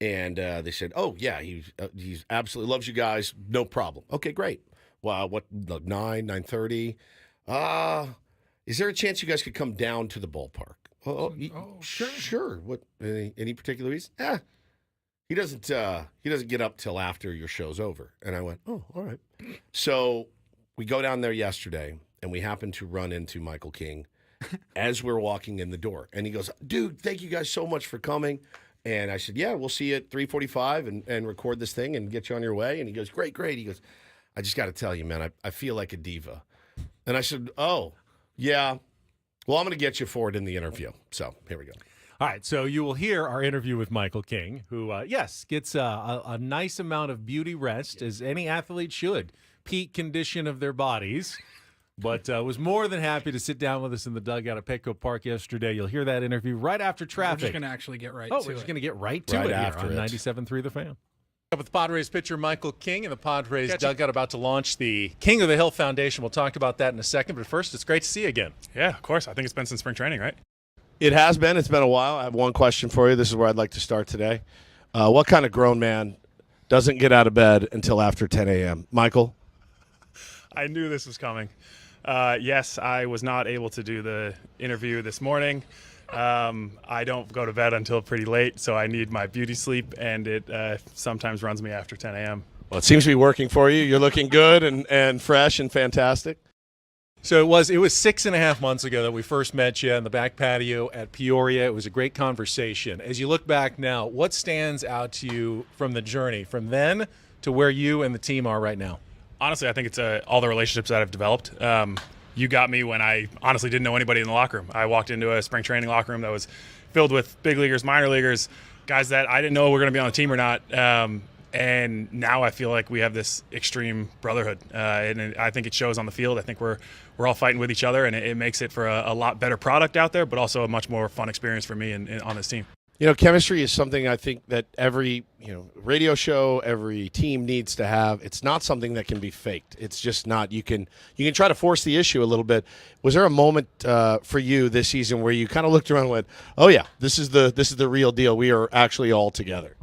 And they said, oh, yeah, he's absolutely loves you guys. No problem. Okay, great. Wow, what, 9:30? Is there a chance you guys could come down to the ballpark? Sure. Sure. What, any particular reason? He doesn't get up till after your show's over. And I went, oh, all right. So we go down there yesterday, and we happened to run into Michael King as we're walking in the door. And he goes, dude, thank you guys so much for coming. And I said, yeah, we'll see you at 3:45 and record this thing and get you on your way. And he goes, great. He goes, I just got to tell you, man, I feel like a diva. And I said, oh, yeah. Well, I'm going to get you for it in the interview. So here we go. All right, so you will hear our interview with Michael King, who, gets a nice amount of beauty rest, as any athlete should, peak condition of their bodies. But was more than happy to sit down with us in the dugout at Petco Park yesterday. You'll hear that interview right after traffic. We're just going to actually get right to it. We're just going to get right to Right it after here on it. 97.3 The Fan. Up with the Padres pitcher Michael King and the Padres dugout about to launch the King of the Hill Foundation. We'll talk about that in a second. But first, it's great to see you again. Yeah, of course. I think it's been since spring training, right? It has been. It's been a while. I have one question for you. This is where I'd like to start today. What kind of grown man doesn't get out of bed until after 10 a.m.? Michael? I knew this was coming. Yes, I was not able to do the interview this morning. I don't go to bed until pretty late, so I need my beauty sleep, and it sometimes runs me after 10 a.m. Well, it seems to be working for you. You're looking good and fresh and fantastic. So it was 6.5 months ago that we first met you in the back patio at Peoria. It was a great conversation. As you look back now, what stands out to you from the journey, from then to where you and the team are right now? Honestly, I think it's all the relationships that I've developed. You got me when I honestly didn't know anybody in the locker room. I walked into a spring training locker room that was filled with big leaguers, minor leaguers, guys that I didn't know were going to be on the team or not. And now I feel like we have this extreme brotherhood, and I think it shows on the field. I think we're all fighting with each other, and it makes it for a lot better product out there, but also a much more fun experience for me and on this team. Chemistry is something I think that every radio show, every team needs to have. It's not something that can be faked. It's just not. You can try to force the issue a little bit. Was there a moment for you this season where you kind of looked around and went, "Oh yeah, this is the real deal. We are actually all together"?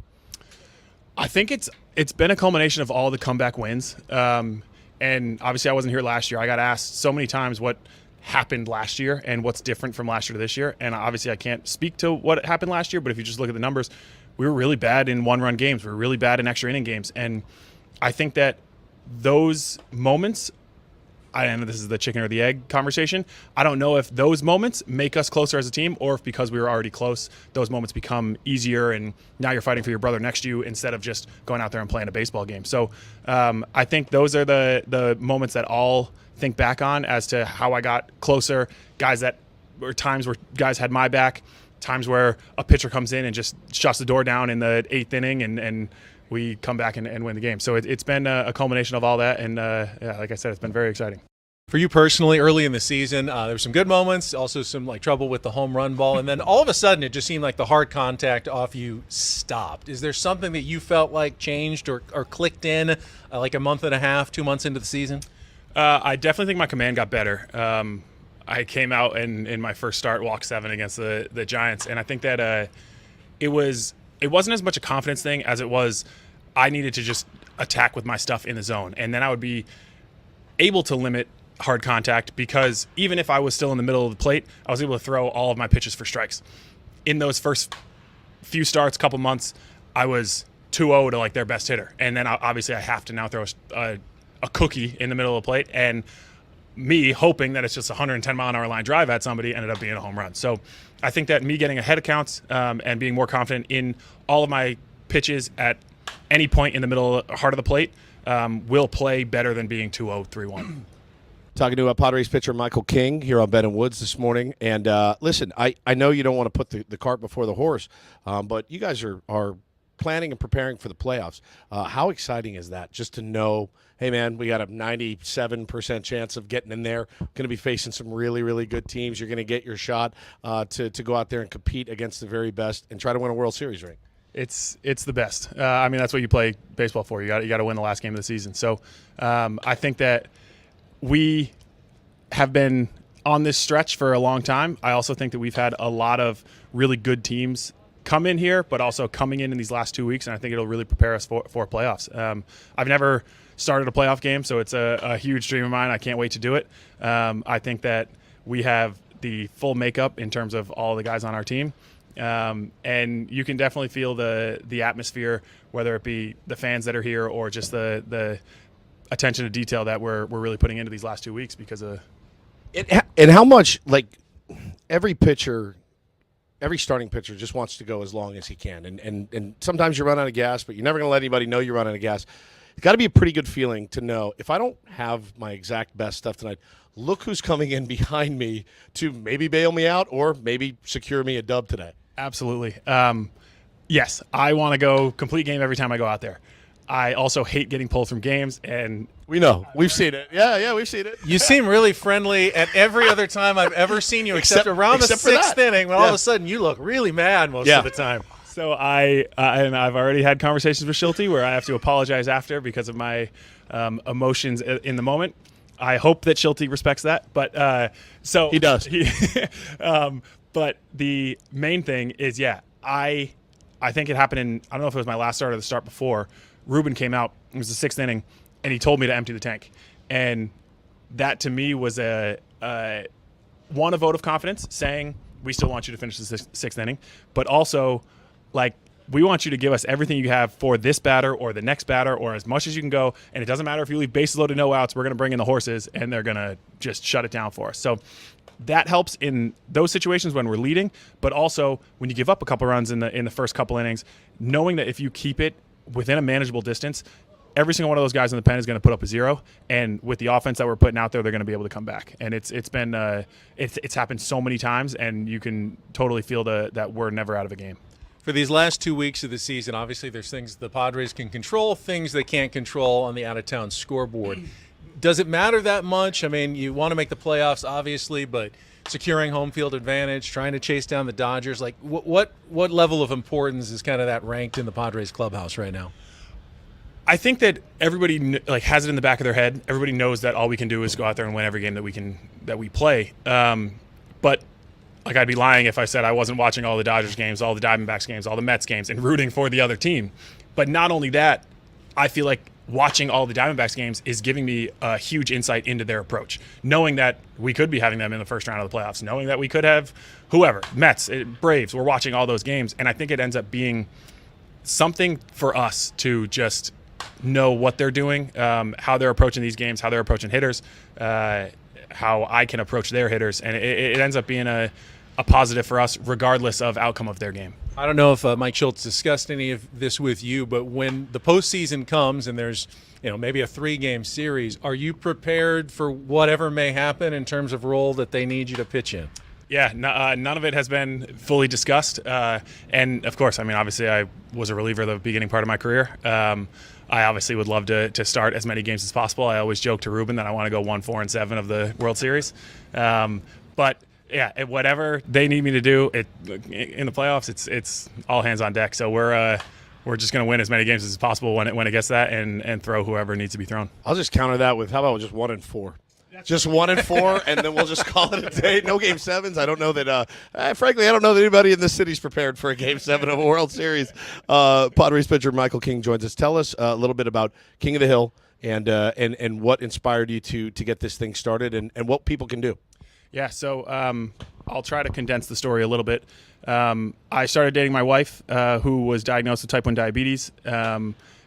I think it's been a culmination of all the comeback wins. And obviously I wasn't here last year. I got asked so many times what happened last year and what's different from last year to this year. And obviously I can't speak to what happened last year, but if you just look at the numbers, we were really bad in one-run games. We were really bad in extra inning games. And I think that those moments, I know this is the chicken or the egg conversation. I don't know if those moments make us closer as a team or if because we were already close, those moments become easier and now you're fighting for your brother next to you instead of just going out there and playing a baseball game. So I think those are the moments that all think back on as to how I got closer. Guys that were times where guys had my back, times where a pitcher comes in and just shuts the door down in the 8th inning and we come back and win the game. So it's been a culmination of all that. And like I said, it's been very exciting. For you personally, early in the season, there were some good moments, also some trouble with the home run ball. And then all of a sudden, it just seemed like the hard contact off you stopped. Is there something that you felt like changed or clicked in like a month and a half, 2 months into the season? I definitely think my command got better. I came out and in my first start walked 7 against the Giants, and I think that it wasn't as much a confidence thing as it was I needed to just attack with my stuff in the zone, and then I would be able to limit hard contact because even if I was still in the middle of the plate, I was able to throw all of my pitches for strikes. In those first few starts, couple months, I was 2-0 to like their best hitter, and then obviously I have to now throw a cookie in the middle of the plate, and me hoping that it's just a 110-mile-an-hour line drive at somebody ended up being a home run. So I think that me getting ahead of counts and being more confident in all of my pitches at any point in the middle heart of the plate will play better than being 2-0, 3-1. Talking to Padres pitcher Michael King here on Ben and Woods this morning. And listen, I know you don't want to put the cart before the horse, but you guys are planning and preparing for the playoffs. How exciting is that, just to know, hey, man, we got a 97% chance of getting in there. Going to be facing some really, really good teams. You're going to get your shot to go out there and compete against the very best and try to win a World Series ring. It's the best. I mean, that's what you play baseball for. You got to win the last game of the season. So I think that we have been on this stretch for a long time. I also think that we've had a lot of really good teams come in here, but also coming in these last 2 weeks, and I think it'll really prepare us for playoffs. I've never started a playoff game, so it's a huge dream of mine. I can't wait to do it. I think that we have the full makeup in terms of all the guys on our team. And you can definitely feel the atmosphere, whether it be the fans that are here or just the attention to detail that we're really putting into these last 2 weeks because of. And how much, like, every starting pitcher just wants to go as long as he can. And sometimes you run out of gas, but you're never going to let anybody know you run out of gas. It's got to be a pretty good feeling to know, if I don't have my exact best stuff tonight, look who's coming in behind me to maybe bail me out or maybe secure me a dub today. Absolutely. Yes, I want to go complete game every time I go out there. I also hate getting pulled from games, and we know. We've seen it. Yeah, we've seen it. You seem really friendly at every other time I've ever seen you, except around the sixth inning, when all of a sudden you look really mad most of the time. So and I've already had conversations with Schulte where I have to apologize after because of my emotions in the moment. I hope that Schulte respects that, but so he does. But the main thing is, I think it happened in, I don't know if it was my last start or the start before. Ruben came out, it was the sixth inning, and he told me to empty the tank. And that to me was a vote of confidence, saying we still want you to finish the sixth inning, but also, like, we want you to give us everything you have for this batter or the next batter or as much as you can go. And it doesn't matter if you leave bases loaded, no outs, we're going to bring in the horses and they're going to just shut it down for us. So that helps in those situations when we're leading, but also when you give up a couple runs in the first couple innings, knowing that if you keep it within a manageable distance, every single one of those guys in the pen is going to put up a zero, and with the offense that we're putting out there, they're going to be able to come back. And it's happened so many times, and you can totally feel that we're never out of a game. For these last 2 weeks of the season, obviously there's things the Padres can control, things they can't control on the out-of-town scoreboard. Does it matter that much? I mean, you want to make the playoffs, obviously, but securing home field advantage, trying to chase down the Dodgers, like what level of importance is kind of that ranked in the Padres clubhouse right now? I think that everybody has it in the back of their head. Everybody knows that all we can do is go out there and win every game that we play. But I'd be lying if I said I wasn't watching all the Dodgers games, all the Diamondbacks games, all the Mets games, and rooting for the other team. But not only that, I feel like watching all the Diamondbacks games is giving me a huge insight into their approach, knowing that we could be having them in the first round of the playoffs, knowing that we could have whoever, Mets, Braves, we're watching all those games. And I think it ends up being something for us to just know what they're doing, how they're approaching these games, how they're approaching hitters, how I can approach their hitters. And it ends up being a positive for us regardless of outcome of their game. I don't know if Mike Schultz discussed any of this with you, but when the postseason comes and there's maybe a 3-game series, are you prepared for whatever may happen in terms of role that they need you to pitch in? Yeah, none of it has been fully discussed. And, of course, I mean, obviously I was a reliever the beginning part of my career. I obviously would love to start as many games as possible. I always joke to Ruben that I want to go 1-4-7 of the World Series. But yeah, whatever they need me to do in the playoffs, it's all hands on deck. So we're just going to win as many games as possible when it gets that, and throw whoever needs to be thrown. I'll just counter that with, how about just 1-4? Just 1-4, and then we'll just call it a day. No Game 7s. I don't know that. Frankly, I don't know that anybody in the city's prepared for a Game 7 of a World Series. Padres pitcher Michael King joins us. Tell us a little bit about King of the Hill and what inspired you to get this thing started, and what people can do. Yeah, so I'll try to condense the story a little bit. I started dating my wife, who was diagnosed with type 1 diabetes.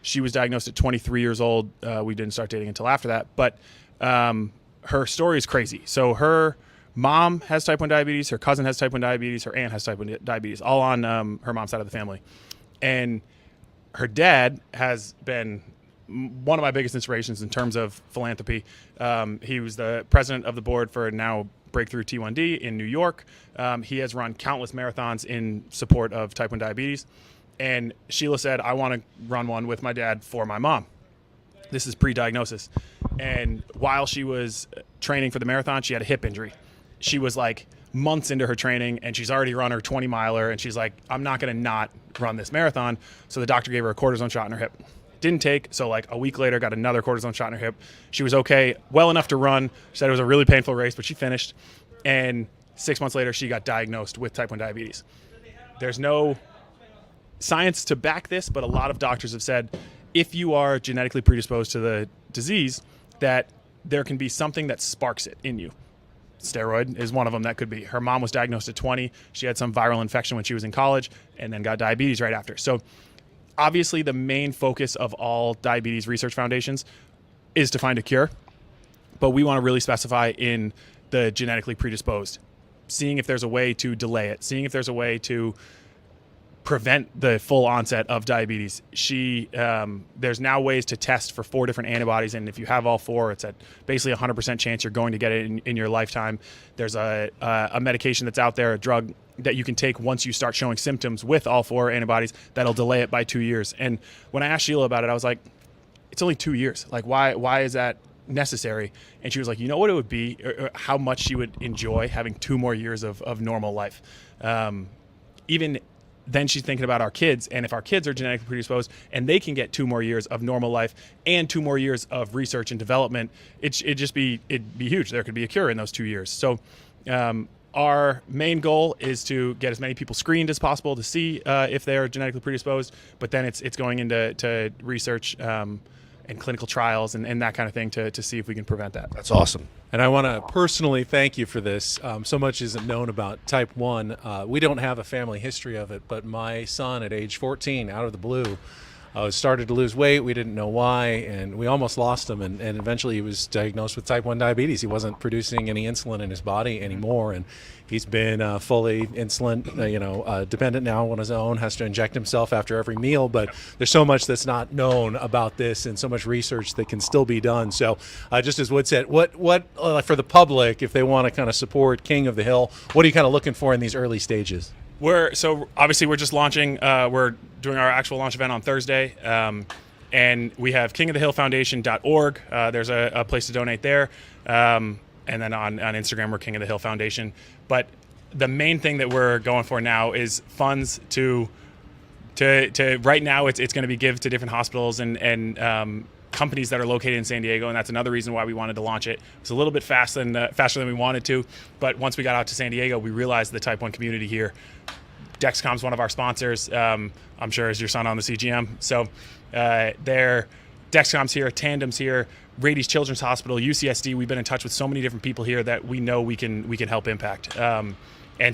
She was diagnosed at 23 years old. We didn't start dating until after that. But her story is crazy. So her mom has type 1 diabetes, her cousin has type 1 diabetes, her aunt has type 1 diabetes, all on her mom's side of the family. And her dad has been one of my biggest inspirations in terms of philanthropy. He was the president of the board for now Breakthrough T1D in New York. He has run countless marathons in support of type 1 diabetes. And Sheila said, I want to run one with my dad for my mom. This is pre-diagnosis. And while she was training for the marathon, she had a hip injury. She was like months into her training, and she's already run her 20-miler, and she's like, I'm not going to not run this marathon. So the doctor gave her a cortisone shot in her hip. Didn't take, so like a week later, got another cortisone shot in her hip. She was okay, well enough to run. She said it was a really painful race, but she finished. And 6 months later, she got diagnosed with type 1 diabetes. There's no science to back this, but a lot of doctors have said if you are genetically predisposed to the disease, that there can be something that sparks it in you. Steroid is one of them that could be. Her mom was diagnosed at 20. She had some viral infection when she was in college and then got diabetes right after. So obviously the main focus of all diabetes research foundations is to find a cure, but we want to really specify in the genetically predisposed, seeing if there's a way to delay it, seeing if there's a way to prevent the full onset of diabetes. There's now ways to test for 4 different antibodies, and if you have all 4, it's at basically 100% chance you're going to get it in your lifetime. There's a medication that's out there, a drug that you can take once you start showing symptoms with all 4 antibodies that'll delay it by 2 years. And when I asked Sheila about it, I was like, it's only 2 years. Like, why is that necessary? And she was like, you know what it would be, or how much she would enjoy having 2 more years of normal life. Even then she's thinking about our kids, and if our kids are genetically predisposed and they can get 2 more years of normal life and 2 more years of research and development, it'd be huge. There could be a cure in those 2 years. So our main goal is to get as many people screened as possible to see if they are genetically predisposed, but then it's going into research and clinical trials and that kind of thing to see if we can prevent that. That's awesome. And I want to personally thank you for this. So much isn't known about type 1. We don't have a family history of it, but my son at age 14, out of the blue, started to lose weight. We didn't know why, and we almost lost him. And eventually he was diagnosed with type 1 diabetes. He wasn't producing any insulin in his body anymore, and he's been fully insulin dependent now on his own, has to inject himself after every meal. But there's so much that's not known about this and so much research that can still be done. So just as Wood said, what for the public, if they want to kind of support King of the Hill, what are you kind of looking for in these early stages? Obviously we're just launching. We're doing our actual launch event on Thursday, and we have kingoftheHillFoundation.org. There's a place to donate there, and then on Instagram we're King of the Hill Foundation. But the main thing that we're going for now is funds to right now it's going to be give to different hospitals and companies that are located in San Diego, and that's another reason why we wanted to launch it. It's a little bit faster than we wanted to, but once we got out to San Diego, we realized the Type 1 community here. Dexcom's one of our sponsors. I'm sure is your son on the CGM. So Dexcom's here, Tandem's here, Rady's Children's Hospital, UCSD. We've been in touch with so many different people here that we know we can help impact. And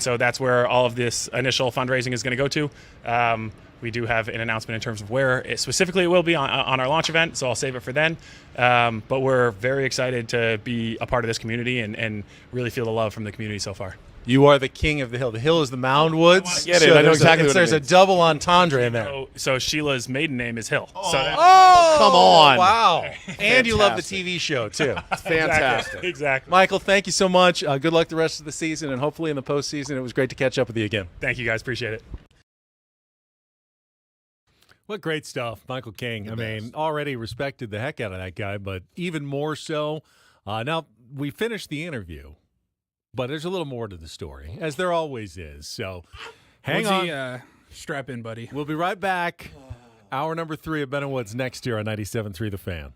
so that's where all of this initial fundraising is going to go to. We do have an announcement in terms of where specifically it will be on our launch event, so I'll save it for then. But we're very excited to be a part of this community and really feel the love from the community so far. You are the King of the Hill. The Hill is the Mound Woods. I get it. I know exactly what it There's a double entendre in there. So Sheila's maiden name is Hill. Oh, so come on. Wow. Fantastic. And you love the TV show, too. Fantastic. Exactly. Michael, thank you so much. Good luck the rest of the season, and hopefully in the postseason. It was great to catch up with you again. Thank you, guys. Appreciate it. What great stuff, Michael King. I mean, already respected the heck out of that guy, but even more so. Now, we finished the interview, but there's a little more to the story, as there always is. So hang on. Strap in, buddy. We'll be right back. Hour number 3 of Ben & Woods next year on 97.3 The Fan.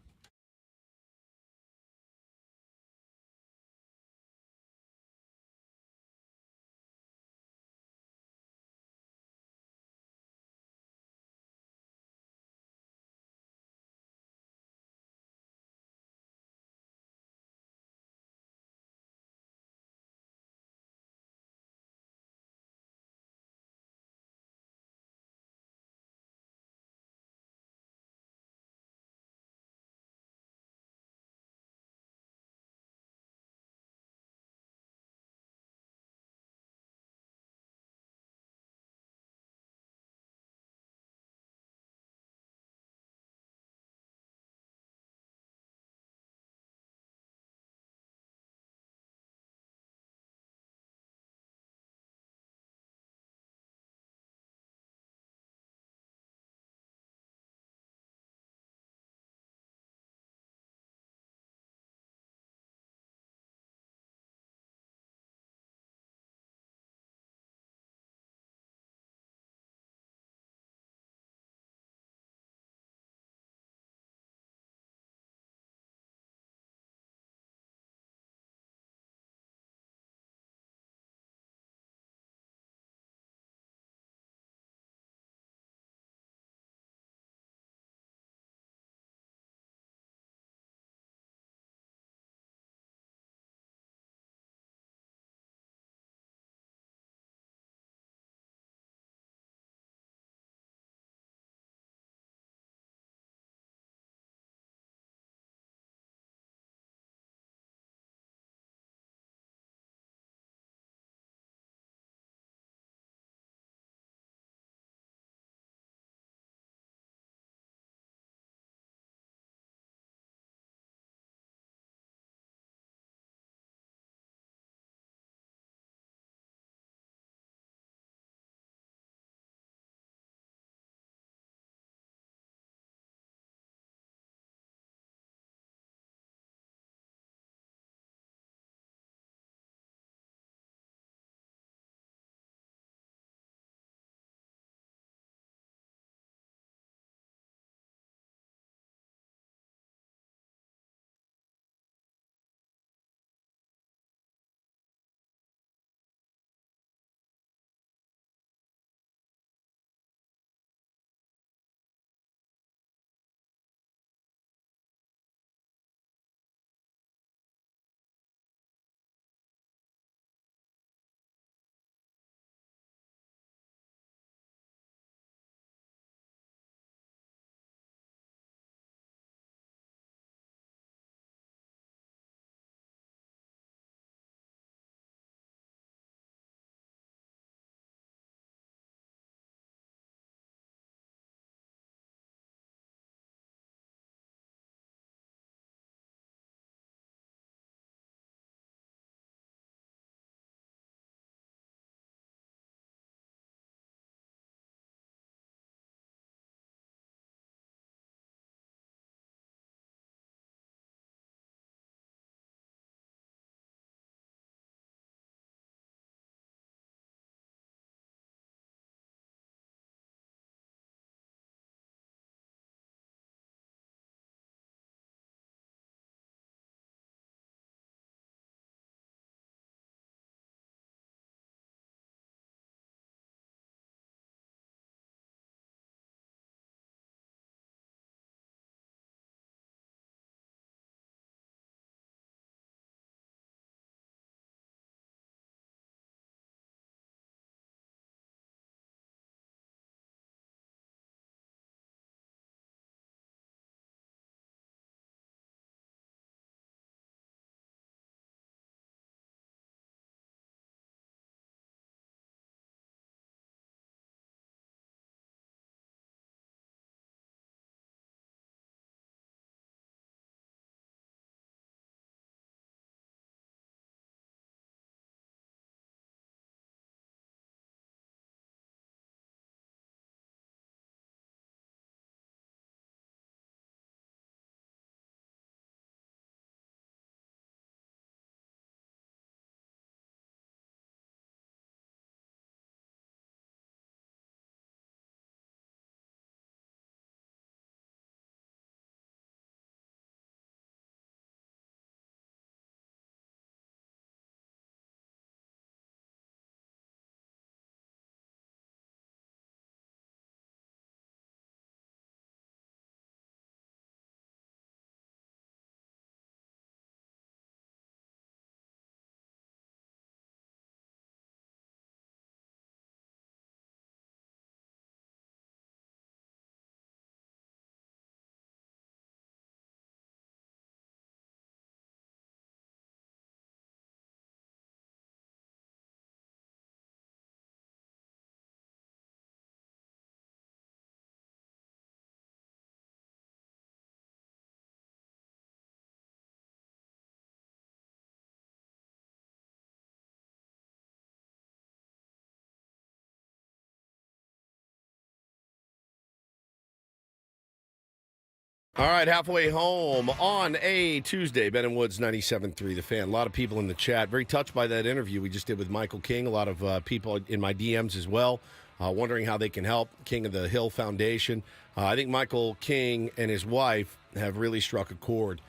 All right, halfway home on a Tuesday. Ben and Woods, 97.3 The Fan. A lot of people in the chat. Very touched by that interview we just did with Michael King. A lot of people in my DMs as well, wondering how they can help. King of the Hill Foundation. I think Michael King and his wife have really struck a chord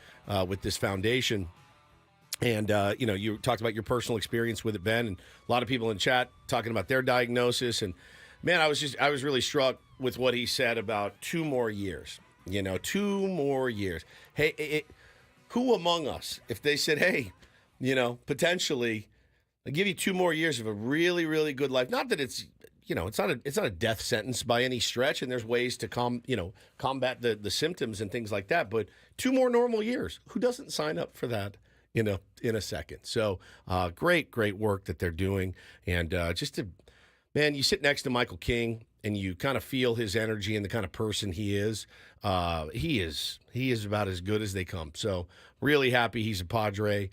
with this foundation. And, you talked about your personal experience with it, Ben, and a lot of people in chat talking about their diagnosis. And, man, I was really struck with what he said about 2 more years. 2 more years. Hey, who among us, if they said, hey, potentially, I'll give you 2 more years of a really, really good life. Not that it's, it's not a death sentence by any stretch, and there's ways to combat the symptoms and things like that. But 2 more normal years. Who doesn't sign up for that in a second? So great work that they're doing. And man, you sit next to Michael King and you kind of feel his energy and the kind of person he is. He is about as good as they come. So really happy he's a Padre.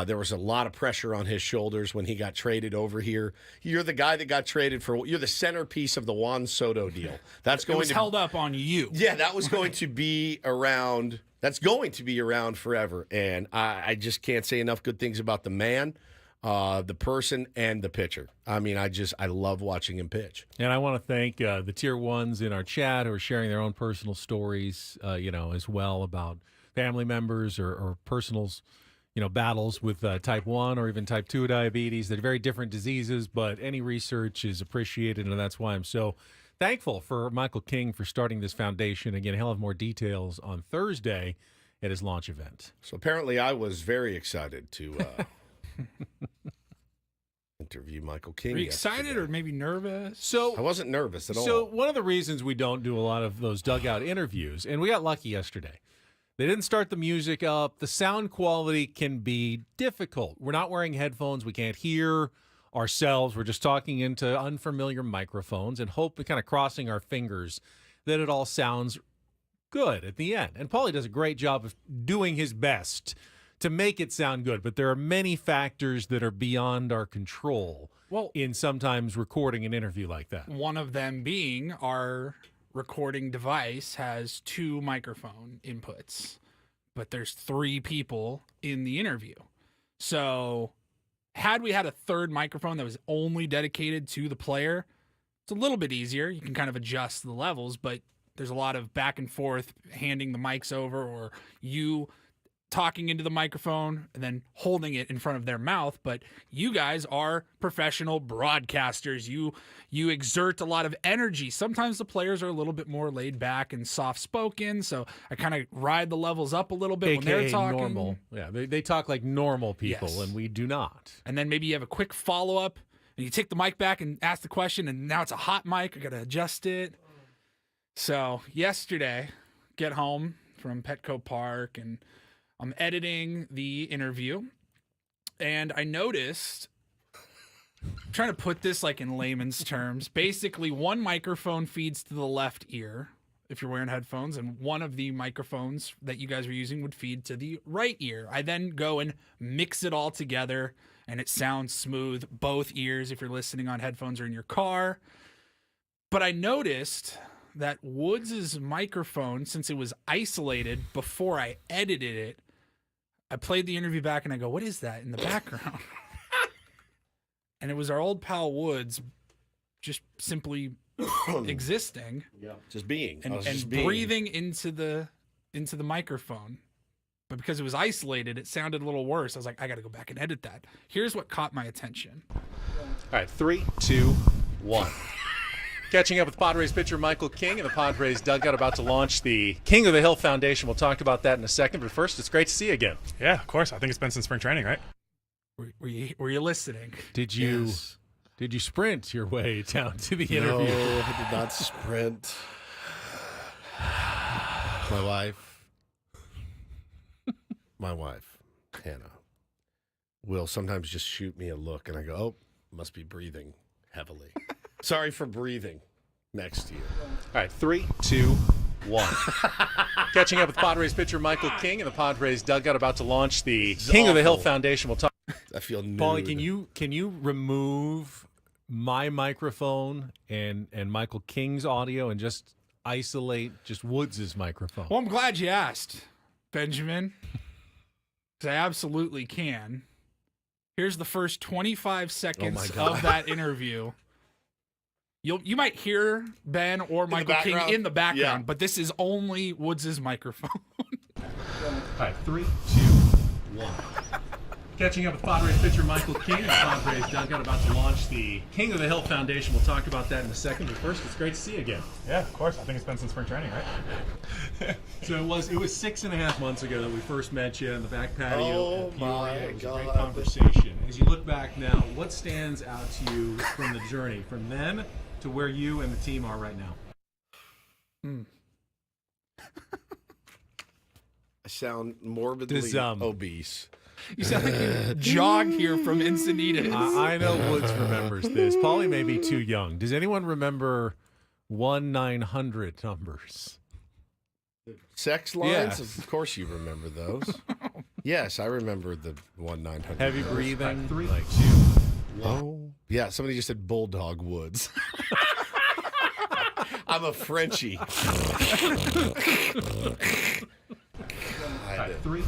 There was a lot of pressure on his shoulders when he got traded over here. You're the guy that got traded you're the centerpiece of the Juan Soto deal. That's going it was held up on you. Yeah, that was going to be around. That's going to be around forever. And I just can't say enough good things about the man, the person, and the pitcher. I mean, I love watching him pitch. And I want to thank the tier ones in our chat who are sharing their own personal stories, as well about family members or personals, battles with type 1 or even type 2 diabetes. They're very different diseases, but any research is appreciated, and that's why I'm so thankful for Michael King for starting this foundation. Again, he'll have more details on Thursday at his launch event. So apparently I was very excited to interview Michael King. Were you excited or maybe nervous? I wasn't nervous at all. So one of the reasons we don't do a lot of those dugout interviews, and we got lucky yesterday, they didn't start the music up. The sound quality can be difficult. We're not wearing headphones. We can't hear ourselves. We're just talking into unfamiliar microphones and kind of crossing our fingers that it all sounds good at the end. And Paulie does a great job of doing his best to make it sound good, but there are many factors that are beyond our control in sometimes recording an interview like that. One of them being our recording device has 2 microphone inputs, but there's 3 people in the interview. So had we had a 3rd microphone that was only dedicated to the player, it's a little bit easier. You can kind of adjust the levels, but there's a lot of back and forth, handing the mics over, or you talking into the microphone and then holding it in front of their mouth. But you guys are professional broadcasters. You exert a lot of energy. Sometimes the players are a little bit more laid back and soft spoken, so I kind of ride the levels up a little bit when they're talking. Normal. Yeah, they talk like normal people, Yes. and we do not. And then maybe you have a quick follow-up and you take the mic back and ask the question, and now it's a hot mic. I got to adjust it. So yesterday, get home from Petco Park, and I'm editing the interview, and I noticed, I'm trying to put this like in layman's terms, basically one microphone feeds to the left ear if you're wearing headphones, and one of the microphones that you guys were using would feed to the right ear. I then go and mix it all together, and it sounds smooth, both ears if you're listening on headphones or in your car. But I noticed that Woods' microphone, since it was isolated before I edited it, I played the interview back and I go, what is that in the background? And it was our old pal Woods just simply existing. Yeah. Just being. And breathing into the microphone. But because it was isolated, it sounded a little worse. I was like, I got to go back and edit that. Here's what caught my attention. All right, 3, 2, 1. Catching up with Padres pitcher Michael King and the Padres dugout about to launch the King of the Hill Foundation. We'll talk about that in a second, but first, it's great to see you again. Yeah, of course. I think it's been since spring training, right? Were you listening? Did you sprint your way down to the interview? No, I did not sprint. My wife, Hannah, will sometimes just shoot me a look, and I go, oh, must be breathing heavily. Sorry for breathing next to you. All right, 3, 2, 1. Catching up with Padres pitcher Michael King and the Padres dugout about to launch the King of the Hill Foundation. We'll talk. I feel nude. Paulie, can you remove my microphone and Michael King's audio and just isolate just Woods' microphone? Well, I'm glad you asked, Benjamin, because I absolutely can. Here's the first 25 seconds of that interview. You might hear Ben or Michael King in the background, but this is only Woods' microphone. All right, 3, 2, 1. Catching up with Padres pitcher Michael King. The Padres dugout about to launch the King of the Hill Foundation. We'll talk about that in a second. But first, it's great to see you again. Yeah, of course. I think it's been since spring training, right? So it was 6.5 months ago that we first met you in the back patio at Peoria. It was a great conversation. As you look back now, what stands out to you from the journey, from then to where you and the team are right now? I sound morbidly obese. You sound like you jogged here from Encinitas. I know Woods remembers this. Paulie may be too young. Does anyone remember 1-900 numbers? Sex lines? Yes. Of course you remember those. Yes, I remember the 1-900. Heavy breathing. 3, like, 2, 1. Oh, yeah. Somebody just said Bulldog Woods. I'm a Frenchie. 3, 2.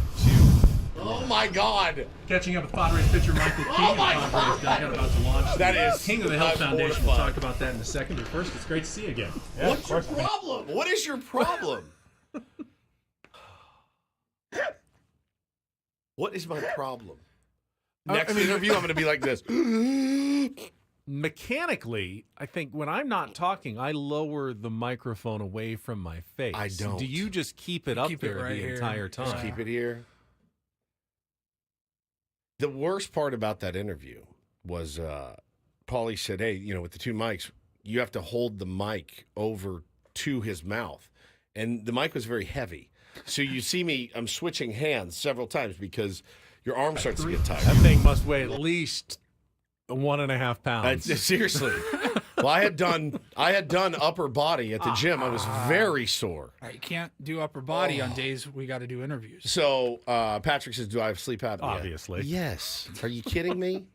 Oh my God! Catching up with Padres pitcher Michael King. Oh my Padres dugout about to launch that King of the Hill Foundation. We'll talk about that in a second. But first, it's great to see you again. Yeah, What's your problem? What is your problem? What is my problem? Next interview, I'm going to be like this. Mechanically, I think when I'm not talking, I lower the microphone away from my face. I don't. Do you just keep it up there right the here. entire time? Just keep it here. The worst part about that interview was Paulie said, hey, with the two mics, you have to hold the mic over to his mouth. And the mic was very heavy. So you see me, I'm switching hands several times because your arm starts to get tight. That thing must weigh at least 1.5 pounds. Seriously. Well, I had done upper body at the gym. I was very sore. You can't do upper body on days we got to do interviews. So Patrick says, do I have sleep apnea? Obviously. Yes. Are you kidding me?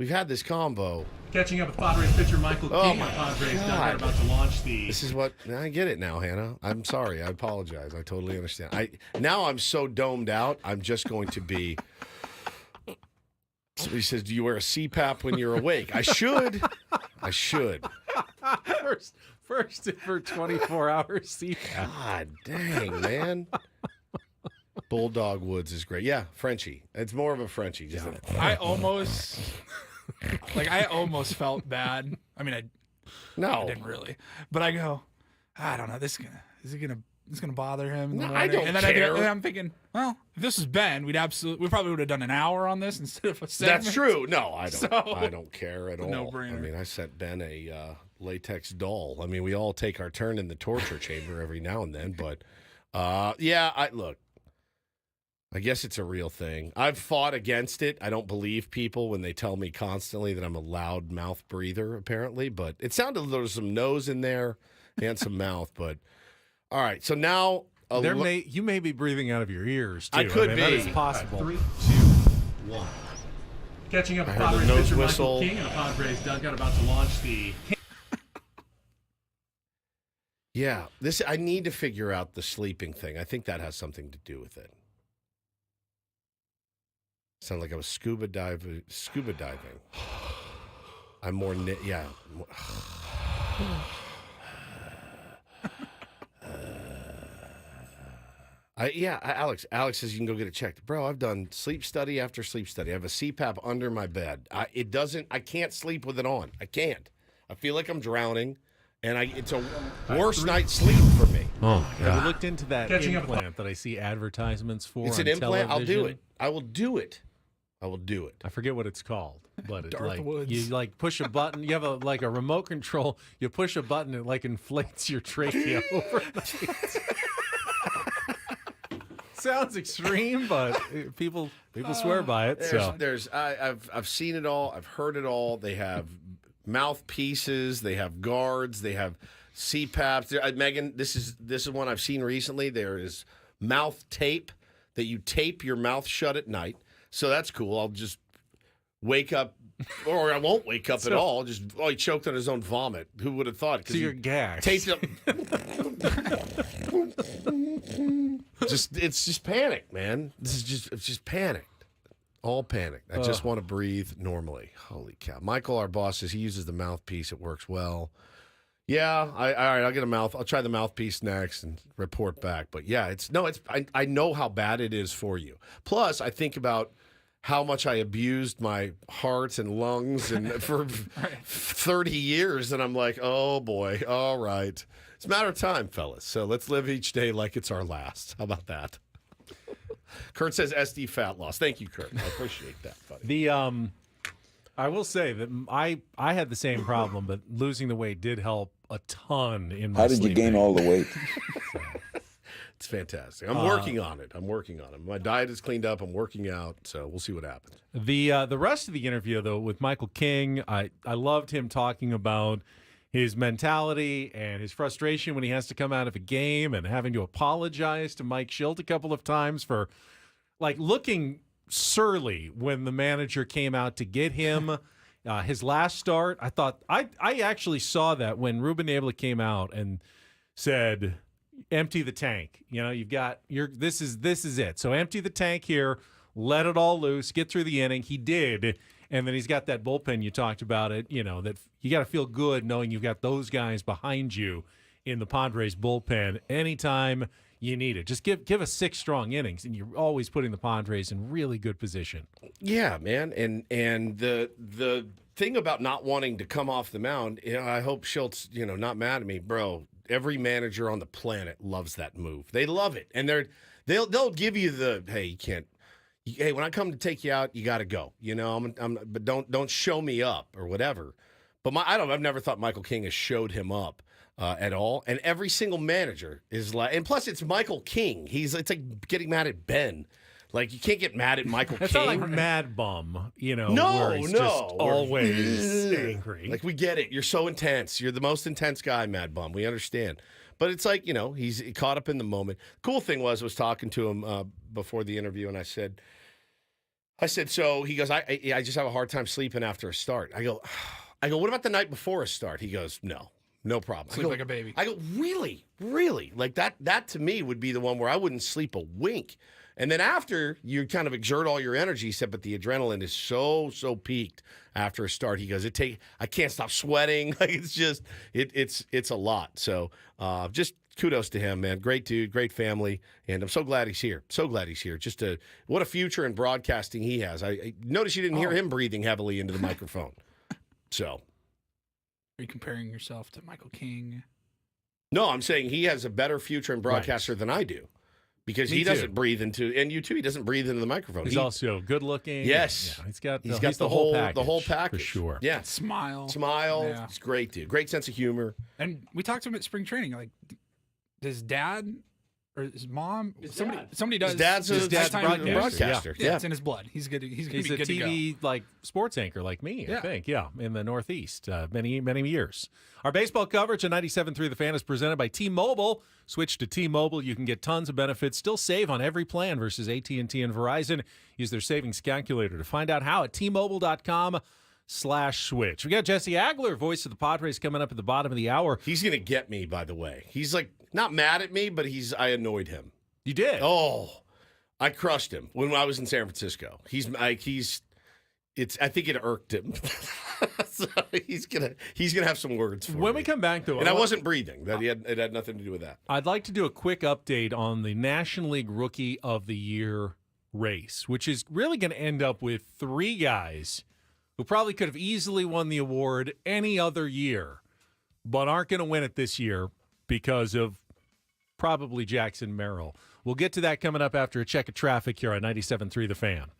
We've had this combo. Catching up with Padres pitcher Michael King. The Padres dugout about to launch the... This is what... I get it now, Hannah. I'm sorry. I apologize. I totally understand. Now I'm so domed out, I'm just going to be... Somebody says, do you wear a CPAP when you're awake? I should. First for 24 hours CPAP. God dang, man. Bulldog Woods is great. Yeah, Frenchie. It's more of a Frenchie. I almost felt bad. I mean, I didn't really. But I go, I don't know. This is gonna bother him in the morning. I don't care. I'm thinking, well, if this was Ben, we probably would have done an hour on this instead of a segment. That's true. No, I don't. So, I don't care at all. No-brainer. I mean, I sent Ben a latex doll. I mean, we all take our turn in the torture chamber every now and then. But look. I guess it's a real thing. I've fought against it. I don't believe people when they tell me constantly that I'm a loud mouth breather, apparently. But it sounded like there was some nose in there and some mouth. But all right, so now you may be breathing out of your ears too. I could be. That is possible. 3, 2, 1. Catching up with Padres pitcher Michael King. And the Padres dugout about to launch the... Yeah, I need to figure out the sleeping thing. I think that has something to do with it. Sound like I was scuba diving. I'm more yeah. Alex says you can go get it checked. Bro, I've done sleep study after sleep study. I have a CPAP under my bed. I can't sleep with it on. I can't. I feel like I'm drowning, and it's a worse night's sleep for me. Oh, God. Have you looked into that implant that I see advertisements for? It's an implant. I'll do it. I will do it. I forget what it's called, but it's Darth Woods. You push a button. You have a remote control. You push a button, it inflates your trachea overnight. Sounds extreme, but people swear by it. I've seen it all. I've heard it all. They have mouthpieces. They have guards. They have CPAPs. Megan, this is one I've seen recently. There is mouth tape that you tape your mouth shut at night. So that's cool. I'll just wake up Or I won't wake up at So- all. Just he choked on his own vomit. Who would have thought? 'Cause So you're he gagged. taped up. It's just panic, man. It's just panic. All panic. I just want to breathe normally. Holy cow. Michael, our boss, says he uses the mouthpiece. It works well. Yeah, all right, I'll try the mouthpiece next and report back. But yeah, I know how bad it is for you. Plus, I think about how much I abused my heart and lungs and for 30 years, and I'm like, oh boy, all right. It's a matter of time, fellas. So let's live each day like it's our last. How about that? Kurt says SD fat loss. Thank you, Kurt. I appreciate that, buddy. I will say that I had the same problem, but losing the weight did help a ton in my How did you gain all the weight? It's fantastic. I'm working on it. My diet is cleaned up. I'm working out, so we'll see what happens. The rest of the interview, though, with Michael King, I loved him talking about his mentality and his frustration when he has to come out of a game and having to apologize to Mike Schilt a couple of times for looking surly when the manager came out to get him. His last start, I thought I actually saw that when Ruben Abel came out and said, empty the tank. You've got this is it. So empty the tank here, let it all loose, get through the inning. He did. And then he's got that bullpen you talked about that you got to feel good knowing you've got those guys behind you in the Padres bullpen anytime you need it. Just give us 6 strong innings, and you're always putting the Padres in really good position. Yeah, man. And the thing about not wanting to come off the mound, I hope Schultz, not mad at me, bro. Every manager on the planet loves that move. They love it, and they'll give you the hey, you can't. Hey, when I come to take you out, you got to go. But don't show me up or whatever. But I've never thought Michael King has showed him up at all. And every single manager is like, and plus it's Michael King. It's like getting mad at Ben. Like you can't get mad at Michael King. It's not like Mad Bum, No, where he's just always angry. Like we get it. You're so intense. You're the most intense guy, Mad Bum. We understand. But it's like, he's caught up in the moment. Cool thing was talking to him before the interview, and I said, so he goes, I just have a hard time sleeping after a start. I go, what about the night before a start? He goes, no problem. Sleep like a baby. I go, really? Like that to me would be the one where I wouldn't sleep a wink. And then after you kind of exert all your energy, he said, but the adrenaline is so peaked after a start. He goes, I can't stop sweating. Like it's just, it's a lot. So just kudos to him, man. Great dude, great family. And I'm so glad he's here. Just what a future in broadcasting he has. I noticed you didn't hear him breathing heavily into the microphone. So. Are you comparing yourself to Michael King? No, I'm saying he has a better future in broadcaster than I do. Because he doesn't breathe into, and you too, he doesn't breathe into the microphone. He's also good looking. Yes. Yeah, he's got the whole package. For sure. Yeah. Smile. Yeah. He's great, dude. Great sense of humor. And we talked to him at spring training. Like, does dad or his mom, somebody does. His dad's broadcaster. Yeah, it's in his blood. He's good. He's a good TV sports anchor like me, I think. Yeah, in the Northeast, many years. Our baseball coverage on 97.3 The Fan is presented by T-Mobile. Switch to T-Mobile. You can get tons of benefits. Still save on every plan versus AT&T and Verizon. Use their savings calculator to find out how at T-Mobile.com/switch. We got Jesse Agler, voice of the Padres, coming up at the bottom of the hour. He's going to get me, by the way. He's like not mad at me, but I annoyed him. You did? Oh, I crushed him when I was in San Francisco. I think it irked him. So he's gonna have some words for when me. We come back though, and I wasn't breathing. It had nothing to do with that. I'd like to do a quick update on the National League Rookie of the Year race, which is really going to end up with 3 guys who probably could have easily won the award any other year, but aren't going to win it this year because of probably Jackson Merrill. We'll get to that coming up after a check of traffic here on 97.3 The Fan.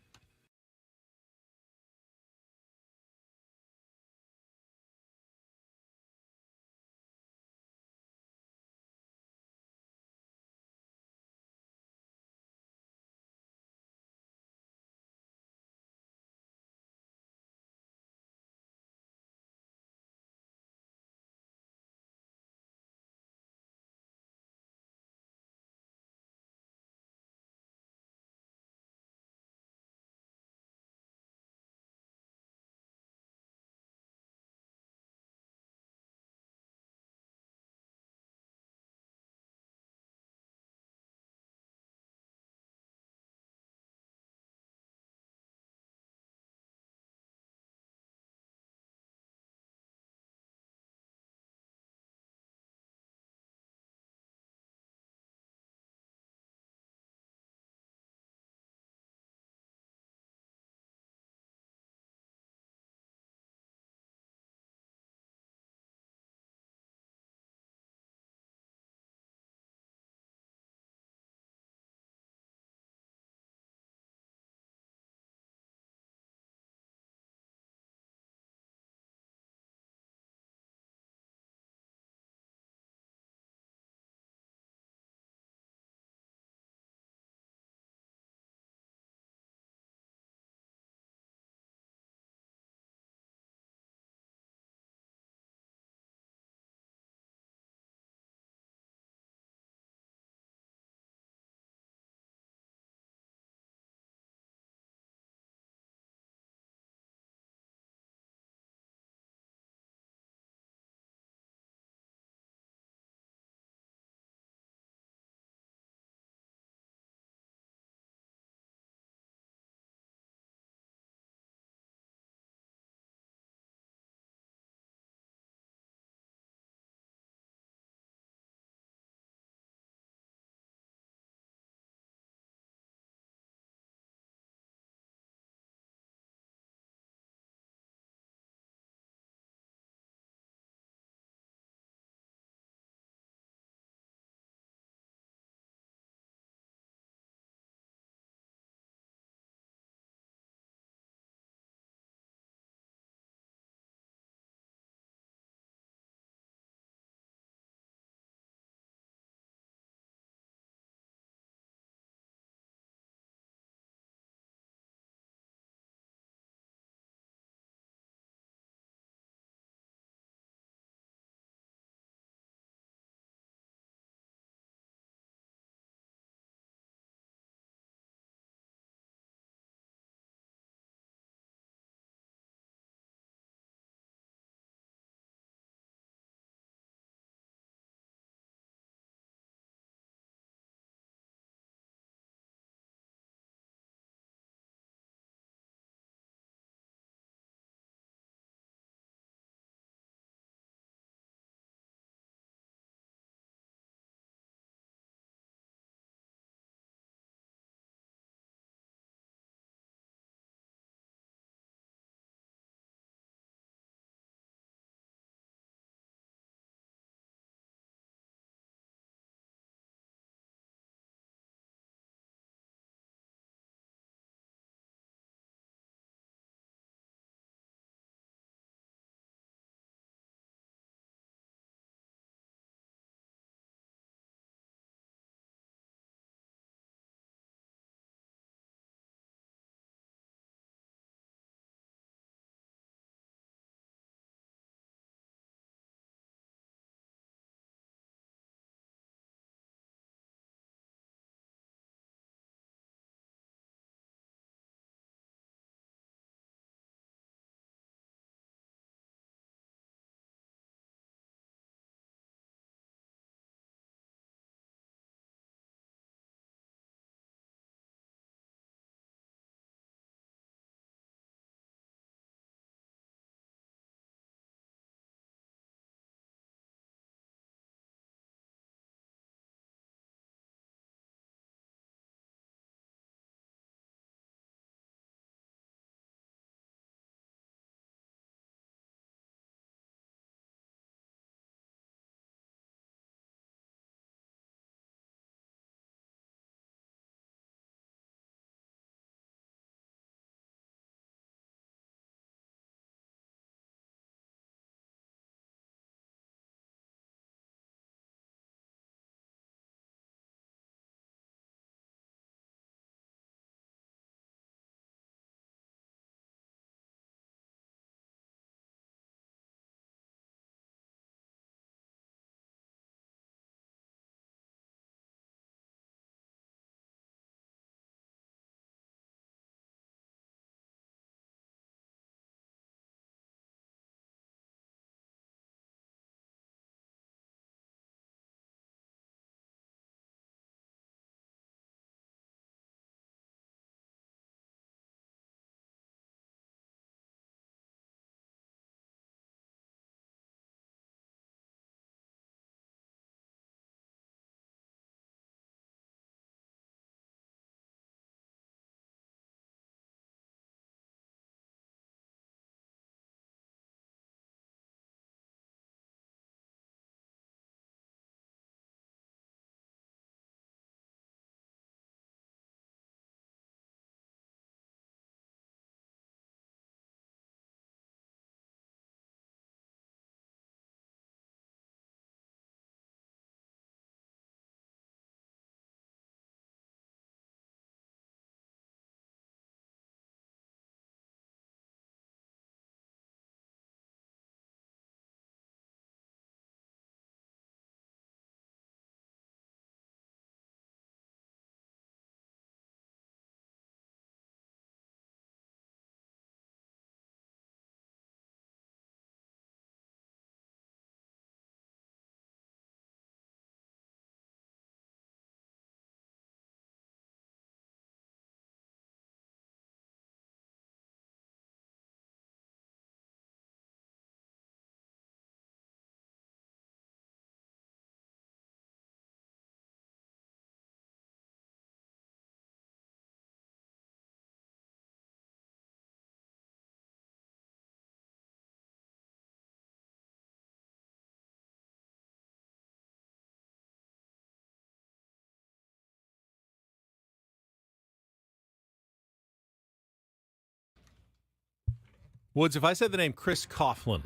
Woods, if I said the name Chris Coughlin,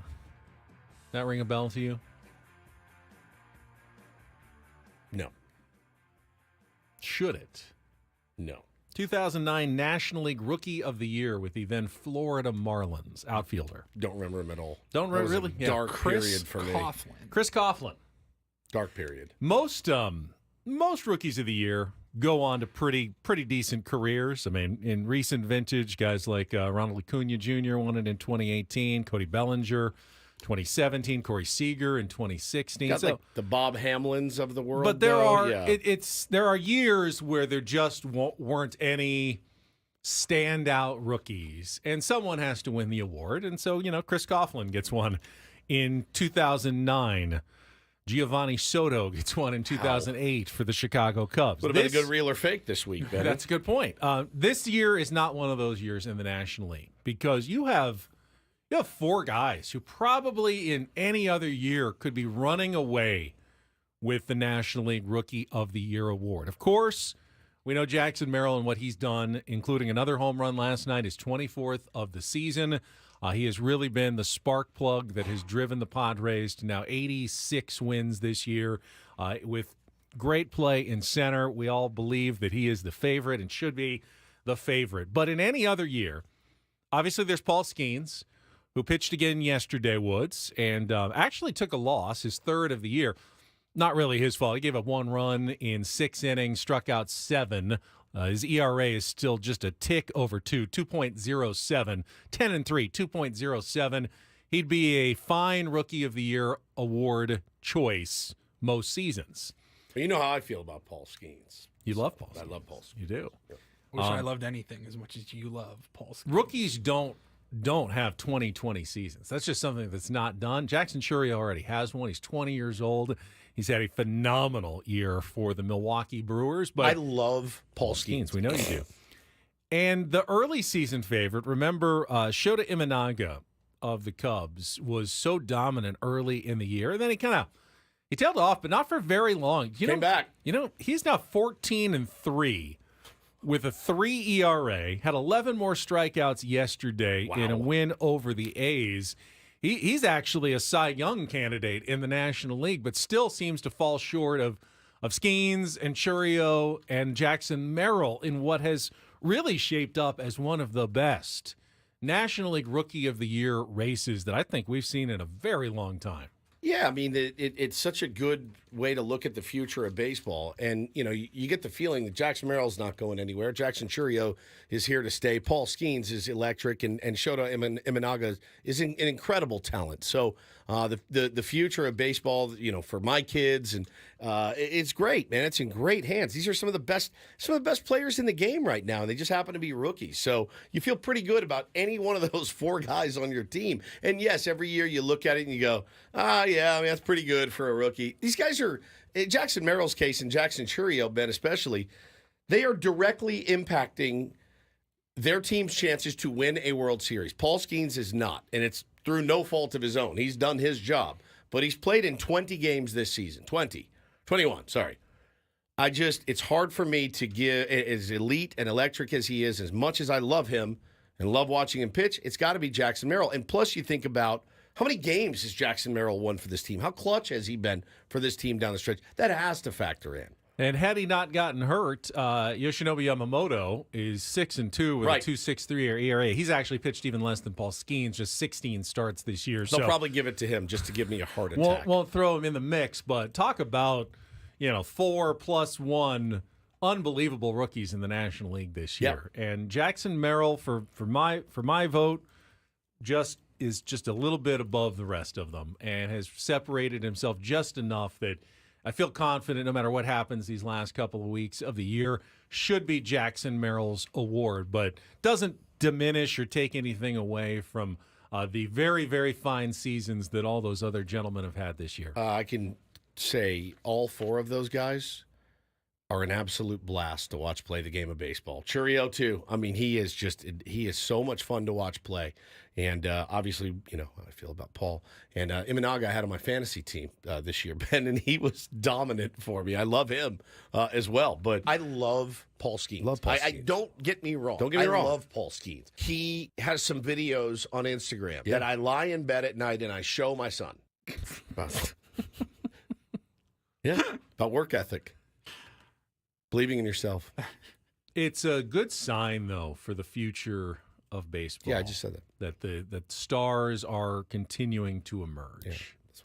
that ring a bell to you? No. Should it? No. 2009 National League Rookie of the Year with the then Florida Marlins outfielder. Don't remember him at all. Don't That was a really? Yeah. dark Chris period for me. Coughlin. Chris Coughlin. Dark period. Most rookies of the year go on to pretty decent careers. I mean, in recent vintage, guys like Ronald Acuna Jr. won it in 2018, Cody Bellinger, 2017, Corey Seager in 2016. Got like the Bob Hamlins of the world. But there though. are Yeah. there are years where there just weren't any standout rookies, and someone has to win the award. And so, Chris Coughlin gets one in 2009. Giovanni Soto gets one in 2008 for the Chicago Cubs. Would have been a good real or fake this week, Ben. That's a good point. This year is not one of those years in the National League because you have 4 guys who probably in any other year could be running away with the National League Rookie of the Year award. Of course, we know Jackson Merrill and what he's done, including another home run last night, his 24th of the season. He has really been the spark plug that has driven the Padres to now 86 wins this year with great play in center. We all believe that he is the favorite and should be the favorite. But in any other year, obviously there's Paul Skeens, who pitched again yesterday, Woods, and actually took a loss, his 3rd of the year. Not really his fault. He gave up 1 run in 6 innings, struck out 7. His ERA is still just a tick over 2, 2.07, 10-3, 2.07. He'd be a fine Rookie of the Year award choice most seasons. You know how I feel about Paul Skeens. You love Paul Skeens. I love Paul Skeens. You do. Wish I loved anything as much as you love Paul Skeens. Rookies don't have 2020 seasons. That's just something that's not done. Jackson Churio already has one. He's 20 years old. He's had a phenomenal year for the Milwaukee Brewers. But I love Paul Skeens. We know you do. And the early season favorite, remember, Shota Imanaga of the Cubs was so dominant early in the year. And then he tailed off, but not for very long. Came back. He's now 14-3 with a 3 ERA, had 11 more strikeouts yesterday in a win over the A's. He's actually a Cy Young candidate in the National League, but still seems to fall short of Skeens and Churio and Jackson Merrill in what has really shaped up as one of the best National League Rookie of the Year races that I think we've seen in a very long time. Yeah, I mean, it's such a good way to look at the future of baseball. And, you get the feeling that Jackson Merrill's not going anywhere. Jackson Churio is here to stay. Paul Skeens is electric, and Shota Imanaga is an incredible talent. So the future of baseball, for my kids, and it's great, man. It's in great hands. These are some of the best players in the game right now, and they just happen to be rookies. So you feel pretty good about any one of those 4 guys on your team. And yes, every year you look at it and you go, yeah, I mean, that's pretty good for a rookie. These guys are, in Jackson Merrill's case and Jackson Churio, Ben especially, they are directly impacting their team's chances to win a World Series. Paul Skeens is not, and it's through no fault of his own. He's done his job, but he's played in 20 games this season. 21, sorry. It's hard for me to give, as elite and electric as he is, as much as I love him and love watching him pitch, it's got to be Jackson Merrill. And plus you think about, how many games has Jackson Merrill won for this team? How clutch has he been for this team down the stretch? That has to factor in. And had he not gotten hurt, Yoshinobu Yamamoto is 6-2 with a 2.63 ERA. He's actually pitched even less than Paul Skeens, just 16 starts this year. They'll probably give it to him just to give me a heart attack. Won't throw him in the mix, but talk about 4+1 unbelievable rookies in the National League this year. Yep. And Jackson Merrill, for my vote, is just a little bit above the rest of them and has separated himself just enough that I feel confident no matter what happens these last couple of weeks of the year should be Jackson Merrill's award, but doesn't diminish or take anything away from the very, very fine seasons that all those other gentlemen have had this year. I can say all 4 of those guys are an absolute blast to watch play the game of baseball. Churio, too. I mean, he is so much fun to watch play. And obviously, you know how I feel about Paul. And Imanaga I had on my fantasy team this year, Ben, and he was dominant for me. I love him as well. But I love Paul Skeens. I don't get me wrong. I love Paul Skeens. He has some videos on Instagram that I lie in bed at night and I show my son. About work ethic. Believing in yourself. It's a good sign, though, for the future of baseball. Yeah, I just said that. That stars are continuing to emerge. Yeah,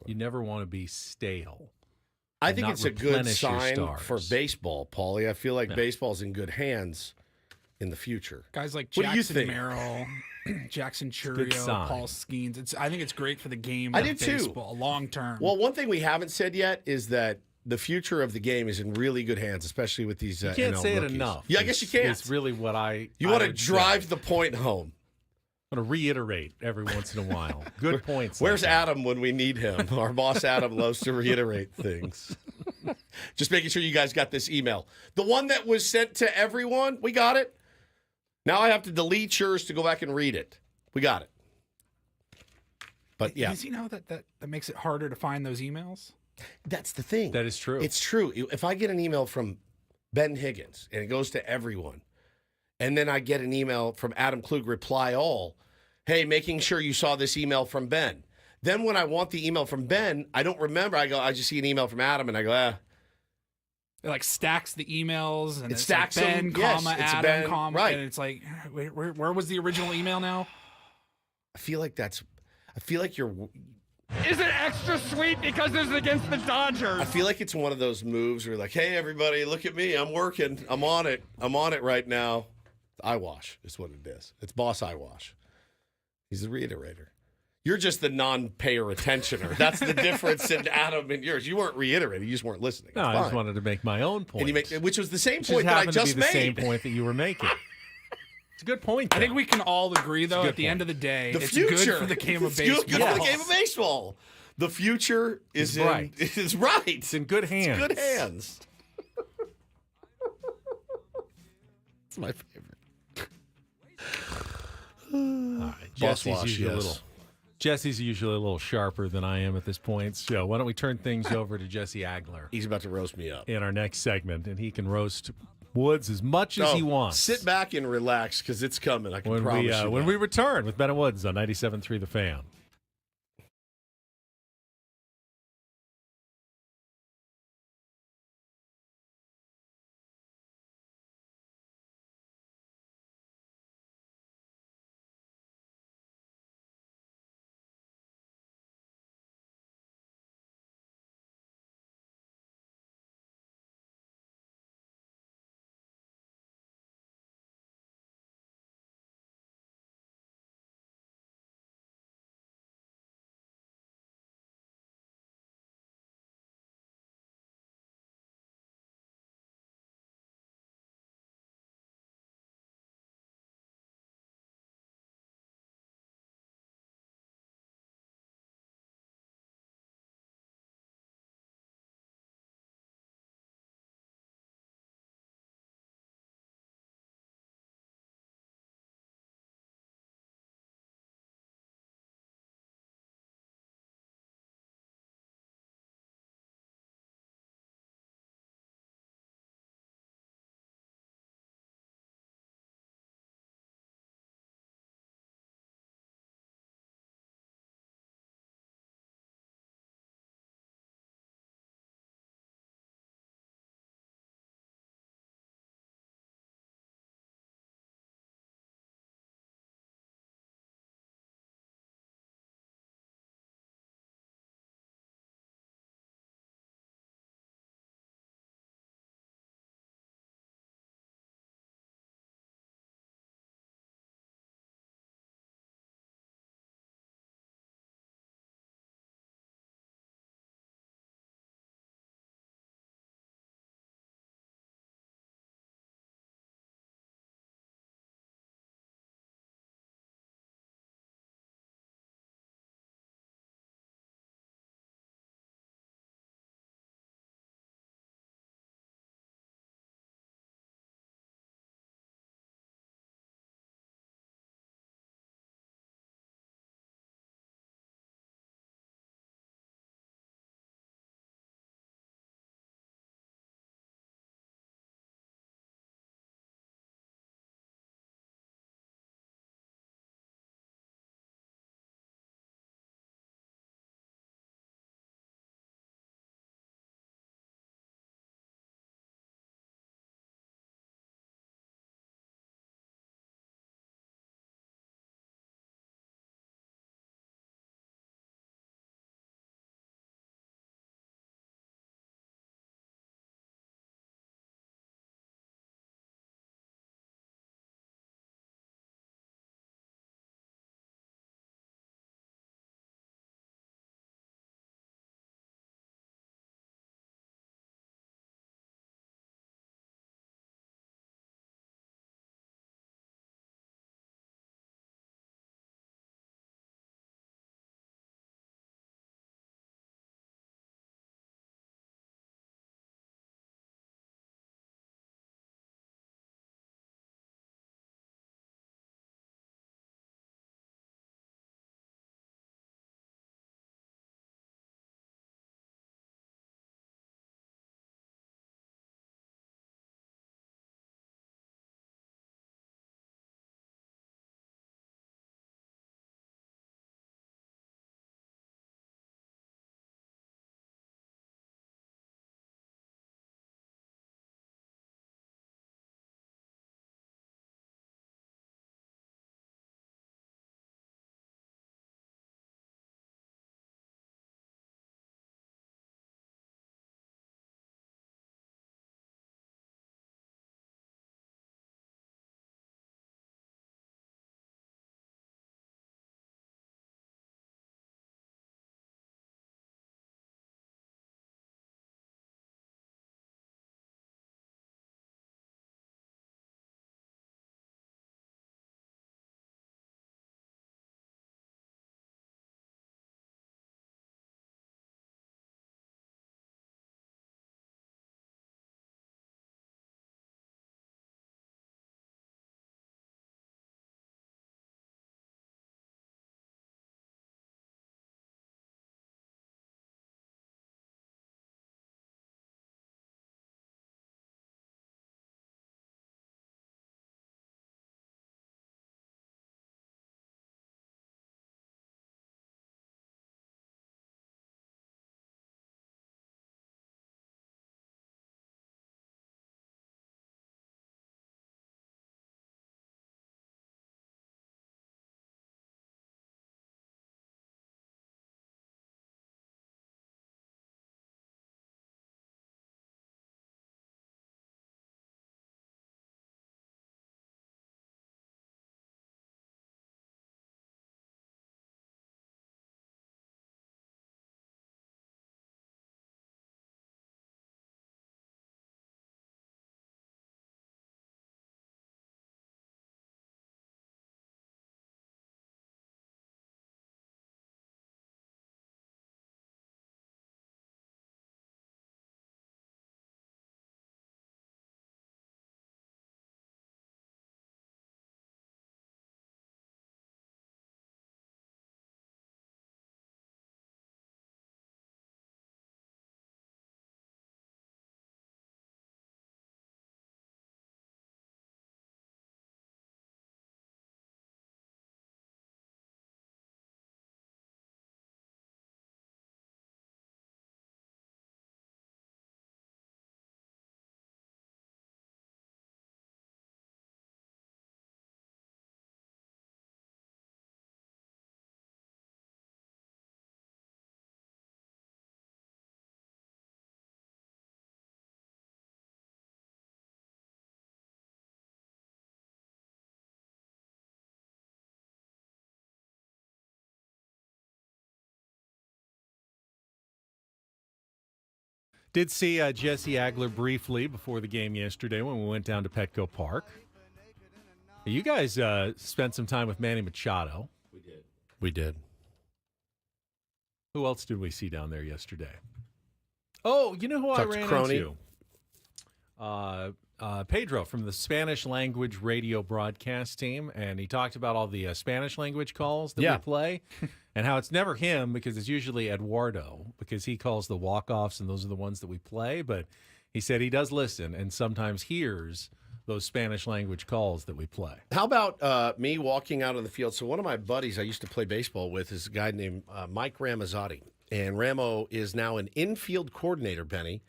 you never want to be stale. I think it's a good sign for baseball, Paulie. I feel like baseball's in good hands in the future. Guys like What do you Jackson think? Merrill, Jackson Churio, Paul Skeens. I think it's great for the game I of do too. baseball long term. Well, one thing we haven't said yet is that the future of the game is in really good hands, especially with these You can't NL say rookies. it enough. Yeah, I guess you can't. It's really what You want to would drive say. the point home. I'm going to reiterate every once in a while. Good points. Where's like that. Adam when we need him? Our boss Adam loves to reiterate things. Just making sure you guys got this email. The one that was sent to everyone, we got it. Now I have to delete yours to go back and read it. We got it. But yeah. Does he know that makes it harder to find those emails? That's the thing. That is true. It's true. If I get an email from Ben Higgins and it goes to everyone, and then I get an email from Adam Klug, reply all, hey, making sure you saw this email from Ben. Then when I want the email from Ben, I don't remember. I just see an email from Adam, and I go, It like stacks the emails, and It it's stacks like Ben, them. Yes, comma, it's Adam, Ben, comma, right. and it's like, where was the original email now? I feel like you're. Is it extra sweet because it's against the Dodgers? I feel like it's one of those moves where you're like, hey, everybody, look at me. I'm working. I'm on it. I'm on it right now. Eyewash is what it is. It's Boss Eyewash. He's the reiterator. You're just the non-payer attentioner. That's the difference in Adam and yours. You weren't reiterating. You just weren't listening. No, It's I fine. just wanted to make my own point. And which was the same Which point that I happened to just be made. the same point that you were making. It's a good point. I think we can all agree, though, good at the end of the day, The it's future good for the game of It's baseball. good for the game of baseball. The future is right. Is right. It's in good hands. It's good hands. It's my favorite. All right. Boss wash, Jesse's usually a little sharper than I am at this point. So why don't we turn things over to Jesse Agler He's about to roast me up. in our next segment, and he can roast Woods as much as he wants. Sit back and relax because it's coming. I can when promise you. when that. we return with Ben and Woods on 97.3 The Fan. Did see Jesse Agler briefly before the game yesterday when we went down to Petco Park. You guys spent some time with Manny Machado. We did. Who else did we see down there yesterday? Oh, you know who I ran into? Pedro from the Spanish language radio broadcast team, and he talked about all the Spanish language calls that we play and how it's never him because it's usually Eduardo because he calls the walk-offs and those are the ones that we play. But he said he does listen and sometimes hears those Spanish language calls that we play. How about me walking out on the field? So one of my buddies I used to play baseball with is a guy named Mike Ramazzotti. And Ramo is now an infield coordinator, Benny,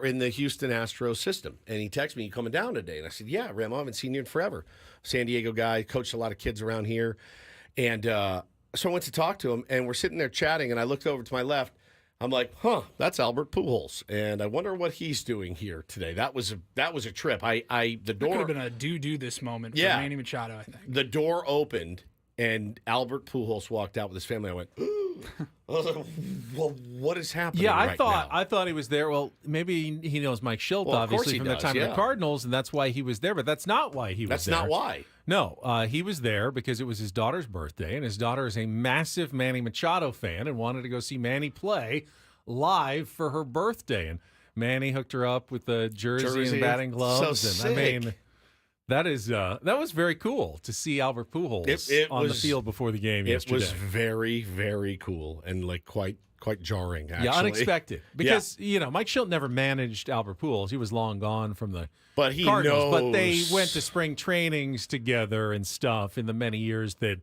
in the Houston Astros system. And he texted me, "You coming down today?" And I said, "Yeah, Ramo, I haven't seen you in forever." San Diego guy, coached a lot of kids around here. And so I went to talk to him, and we're sitting there chatting, and I looked over to my left. I'm like, that's Albert Pujols, and I wonder what he's doing here today. That was a trip. The door could have been a do this moment for Manny Machado, I think. The door opened, and Albert Pujols walked out with his family. I went, ooh. I was like, well, what is happening? Yeah, I thought he was there. Well, maybe he knows Mike Schilt, obviously, from the time of the Cardinals, and that's why he was there. But that's not why he was there. That's not why. No, he was there because it was his daughter's birthday, and his daughter is a massive Manny Machado fan and wanted to go see Manny play live for her birthday. And Manny hooked her up with the jersey and batting gloves. So and I mean, that was very cool to see Albert Pujols on the field before the game yesterday. It was very, very cool and like quite jarring, actually. Yeah, unexpected. Because, Mike Schilt never managed Albert Pujols. He was long gone from the Cardinals. Knows. But they went to spring trainings together and stuff in the many years that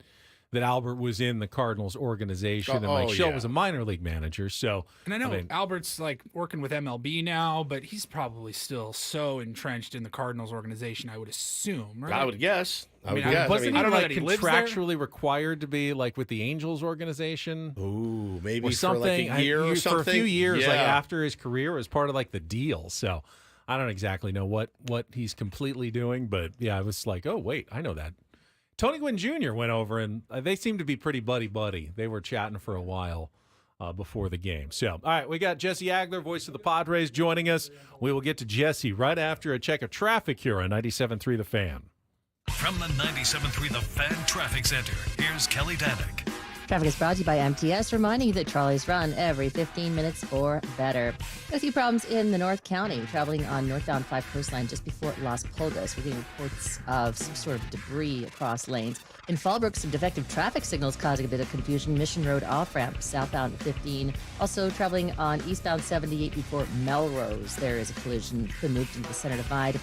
Albert was in the Cardinals organization, and Mike Schilt was a minor league manager. So, and I know Albert's like working with MLB now, but he's probably still so entrenched in the Cardinals organization, I would assume, right? I would guess. Wasn't he I don't know like that he lives there? contractually required to be like with the Angels organization? Ooh, maybe or something. For like a year or something? For a few years, like after his career, as part of like the deal. So I don't exactly know what he's completely doing, but yeah, I was like, oh wait, I know that. Tony Gwynn Jr. went over, and they seemed to be pretty buddy-buddy. They were chatting for a while before the game. So, all right, we got Jesse Agler, voice of the Padres, joining us. We will get to Jesse right after a check of traffic here on 97.3 The Fan. From the 97.3 The Fan Traffic Center, here's Kelly Danick. Traffic is brought to you by MTS, reminding you that trolleys run every 15 minutes or better. A few problems in the North County, traveling on northbound 5 coastline just before Las Pulgas. We're getting reports of some sort of debris across lanes. In Fallbrook, some defective traffic signals causing a bit of confusion. Mission Road off-ramp, southbound 15. Also traveling on eastbound 78 before Melrose. There is a collision moved into the center divide.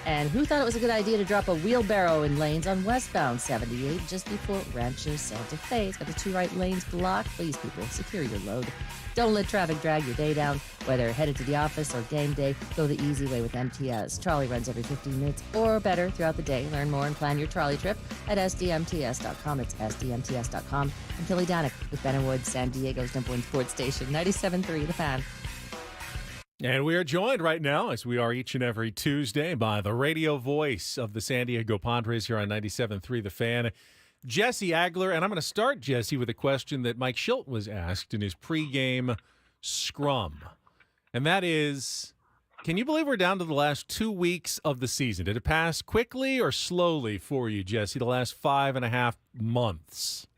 And who thought it was a good idea to drop a wheelbarrow in lanes on westbound 78 just before Rancho Santa Fe? It's got the 2 right lanes blocked. Please, people, secure your load. Don't let traffic drag your day down. Whether headed to the office or game day, go the easy way with MTS. Trolley runs every 15 minutes or better throughout the day. Learn more and plan your trolley trip at sdmts.com. It's sdmts.com. I'm Kelly Danick with Ben & Woods, San Diego's #1 sports station, 97.3 The Fan. And we are joined right now, as we are each and every Tuesday, by the radio voice of the San Diego Padres here on 97.3 The Fan, Jesse Agler. And I'm going to start, Jesse, with a question that Mike Schilt was asked in his pregame scrum. And that is, can you believe we're down to the last 2 weeks of the season? Did it pass quickly or slowly for you, Jesse, the last 5.5 months?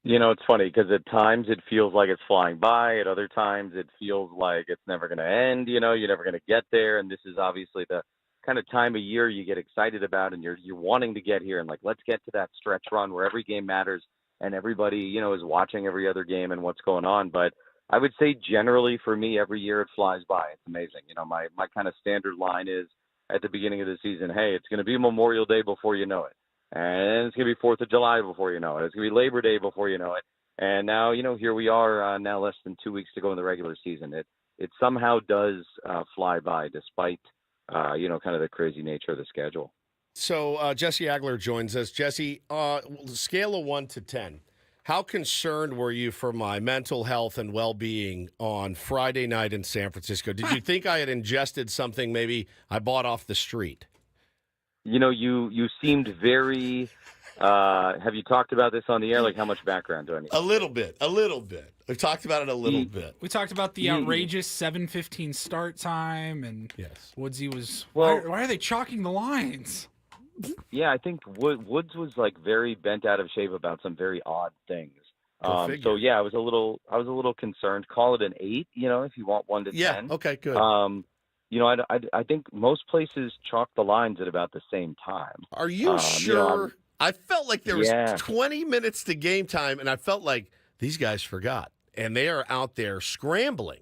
It's funny because at times it feels like it's flying by. At other times it feels like it's never going to end. You're never going to get there. And this is obviously the kind of time of year you get excited about, and you're wanting to get here and like, let's get to that stretch run where every game matters and everybody, is watching every other game and what's going on. But I would say generally for me, every year it flies by. It's amazing. My kind of standard line is at the beginning of the season, hey, it's going to be Memorial Day before you know it. And it's going to be 4th of July before you know it. It's going to be Labor Day before you know it. And now, here we are now less than 2 weeks to go in the regular season. It somehow does fly by despite, kind of the crazy nature of the schedule. So Jesse Agler joins us. Jesse, scale of 1 to 10, how concerned were you for my mental health and well-being on Friday night in San Francisco? Did you think I had ingested something maybe I bought off the street? You seemed very Have you talked about this on the air? Like, how much background do I need? A little bit. We've talked about it a little bit. We talked about the outrageous 7:15 start time, and Woodsy was. Well, why are they chalking the lines? Yeah, I think Woods was like very bent out of shape about some very odd things. So yeah, I was a little concerned. Call it an 8, if you want 1 to 10. Yeah. Okay. Good. I think most places chalk the lines at about the same time. Are you sure? I felt like there was 20 minutes to game time, and I felt like these guys forgot, and they are out there scrambling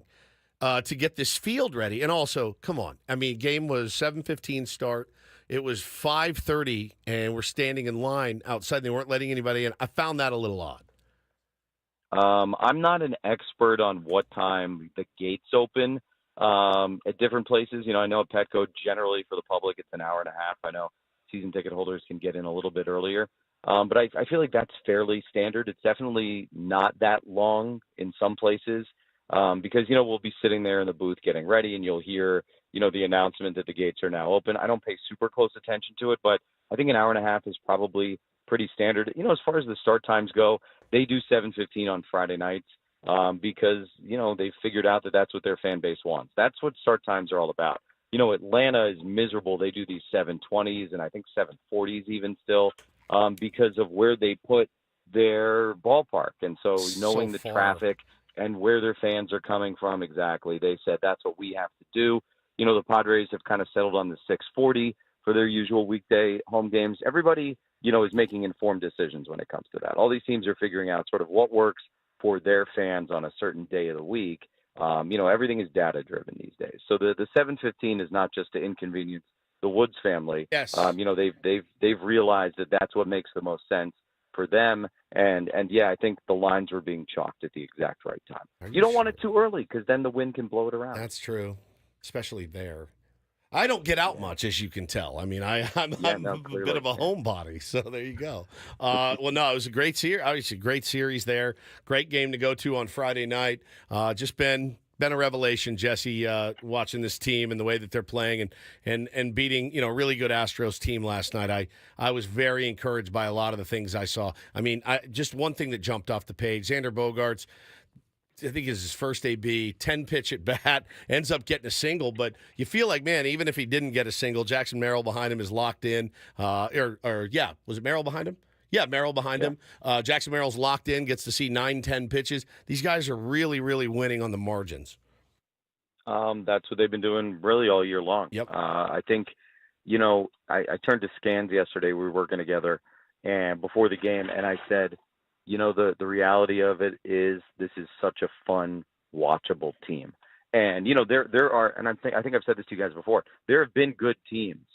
to get this field ready. And also, come on, I mean, game was 7:15 start. It was 5:30, and we're standing in line outside. They weren't letting anybody in. I found that a little odd. I'm not an expert on what time the gates open at different places. I know at Petco, generally for the public, it's an hour and a half. I know season ticket holders can get in a little bit earlier. But I feel like that's fairly standard. It's definitely not that long in some places because, we'll be sitting there in the booth getting ready, and you'll hear, the announcement that the gates are now open. I don't pay super close attention to it, but I think an hour and a half is probably pretty standard. As far as the start times go, they do 7:15 on Friday nights because, they've figured out that that's what their fan base wants. That's what start times are all about. Atlanta is miserable. They do these 7:20s and I think 7:40s even still because of where they put their ballpark. And so knowing the traffic and where their fans are coming from exactly, they said that's what we have to do. The Padres have kind of settled on the 6:40 for their usual weekday home games. Everybody, is making informed decisions when it comes to that. All these teams are figuring out sort of what works for their fans on a certain day of the week. Everything is data driven these days. So the 7:15 is not just to inconvenience the Woods family. Yes. They've realized that that's what makes the most sense for them. And yeah, I think the lines were being chalked at the exact right time. You don't want it too early because then the wind can blow it around. That's true, especially there. I don't get out much, as you can tell. I mean, I'm a bit of a homebody, so there you go. Well, no, it was a great series. Obviously, great series there. Great game to go to on Friday night. Just been a revelation, Jesse, watching this team and the way that they're playing and beating, really good Astros team last night. I was very encouraged by a lot of the things I saw. I mean, just one thing that jumped off the page, Xander Bogaerts, I think is his first AB, 10-pitch at bat, ends up getting a single. But you feel like, man, even if he didn't get a single, Jackson Merrill behind him is locked in. Was it Merrill behind him? Yeah, Merrill behind him. Jackson Merrill's locked in, gets to see 9-10 pitches. These guys are really, really winning on the margins. That's what they've been doing really all year long. Yep. I think, I turned to Scans yesterday. We were working together and before the game, and I said, the reality of it is this is such a fun, watchable team. And, there are, and I think I've said this to you guys before, there have been good teams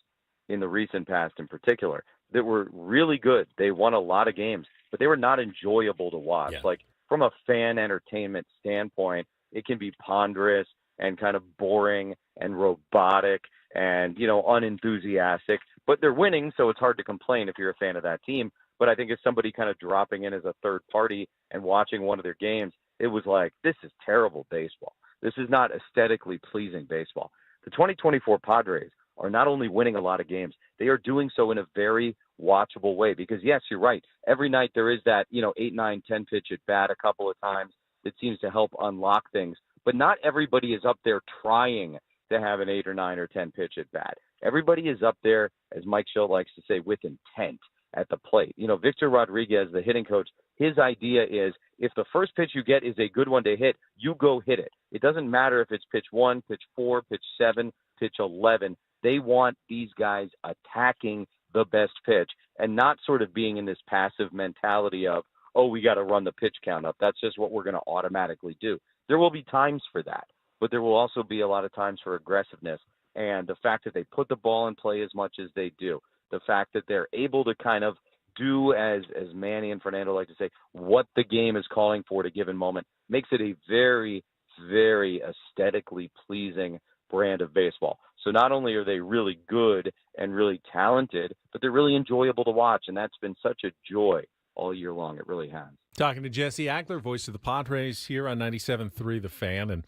in the recent past in particular that were really good. They won a lot of games, but they were not enjoyable to watch. Yeah. Like from a fan entertainment standpoint, it can be ponderous and kind of boring and robotic and, unenthusiastic, but they're winning. So it's hard to complain if you're a fan of that team. But I think as somebody kind of dropping in as a third party and watching one of their games, it was like, this is terrible baseball. This is not aesthetically pleasing baseball. The 2024 Padres are not only winning a lot of games, they are doing so in a very watchable way because, yes, you're right. Every night there is that, 8, 9, 10 pitch at bat a couple of times that seems to help unlock things. But not everybody is up there trying to have an 8 or 9 or 10 pitch at bat. Everybody is up there, as Mike Schill likes to say, with intent at the plate. Victor Rodriguez, the hitting coach, his idea is if the first pitch you get is a good one to hit, you go hit it. It doesn't matter if it's pitch 1, pitch 4, pitch 7, pitch 11. They want these guys attacking the best pitch and not sort of being in this passive mentality of, oh, we got to run the pitch count up. That's just what we're going to automatically do. There will be times for that, but there will also be a lot of times for aggressiveness. And the fact that they put the ball in play as much as they do, the fact that they're able to kind of do, as Manny and Fernando like to say, what the game is calling for at a given moment, makes it a very, very aesthetically pleasing brand of baseball. So not only are they really good and really talented, but they're really enjoyable to watch, and that's been such a joy all year long. It really has. Talking to Jesse Agler, voice of the Padres here on 97.3 The Fan. And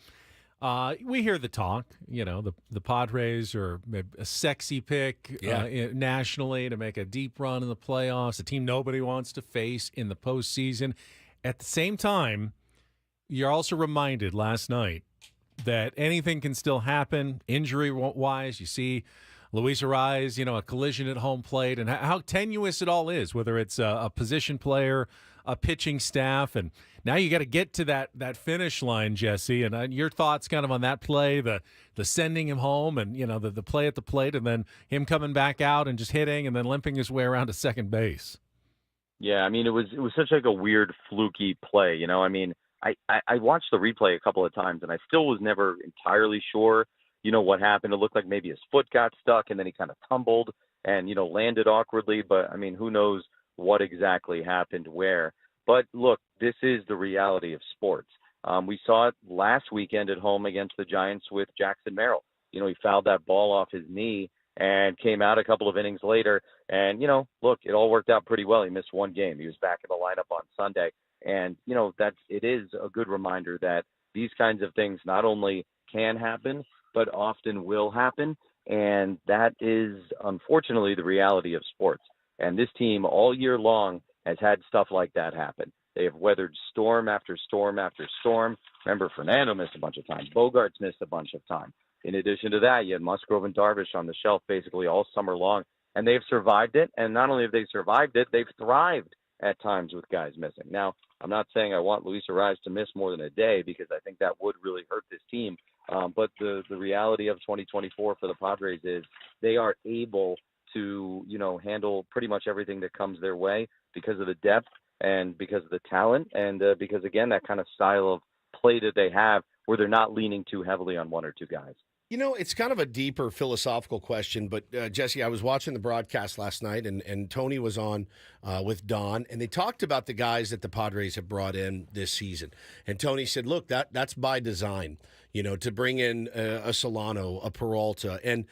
We hear the talk. The Padres are a sexy pick nationally to make a deep run in the playoffs, a team nobody wants to face in the postseason. At the same time, you're also reminded last night that anything can still happen injury-wise. You see Luis Suarez, a collision at home plate, and how tenuous it all is, whether it's a position player, a pitching staff, and now you got to get to that finish line, Jesse. And your thoughts kind of on that play, the sending him home, and the play at the plate, and then him coming back out and just hitting, and then limping his way around to second base. Yeah, I mean, it was such like a weird fluky play. I watched the replay a couple of times, and I still was never entirely sure, what happened. It looked like maybe his foot got stuck, and then he kind of tumbled and, landed awkwardly. But, I mean, who knows what exactly happened where. But, look, this is the reality of sports. We saw it last weekend at home against the Giants with Jackson Merrill. He fouled that ball off his knee and came out a couple of innings later. And, look, it all worked out pretty well. He missed one game. He was back in the lineup on Sunday. And, it is a good reminder that these kinds of things not only can happen, but often will happen. And that is, unfortunately, the reality of sports. And this team all year long has had stuff like that happen. They have weathered storm after storm after storm. Remember, Fernando missed a bunch of time. Bogarts missed a bunch of time. In addition to that, you had Musgrove and Darvish on the shelf basically all summer long. And they've survived it. And not only have they survived it, they've thrived at times with guys missing. Now, I'm not saying I want Luis Suarez to miss more than a day because I think that would really hurt this team. But the reality of 2024 for the Padres is they are able to, handle pretty much everything that comes their way because of the depth and because of the talent and because, again, that kind of style of play that they have where they're not leaning too heavily on one or two guys. It's kind of a deeper philosophical question, but Jesse, I was watching the broadcast last night, and Tony was on with Don, and they talked about the guys that the Padres have brought in this season. And Tony said, look, that's by design, to bring in a Solano, a Peralta. And,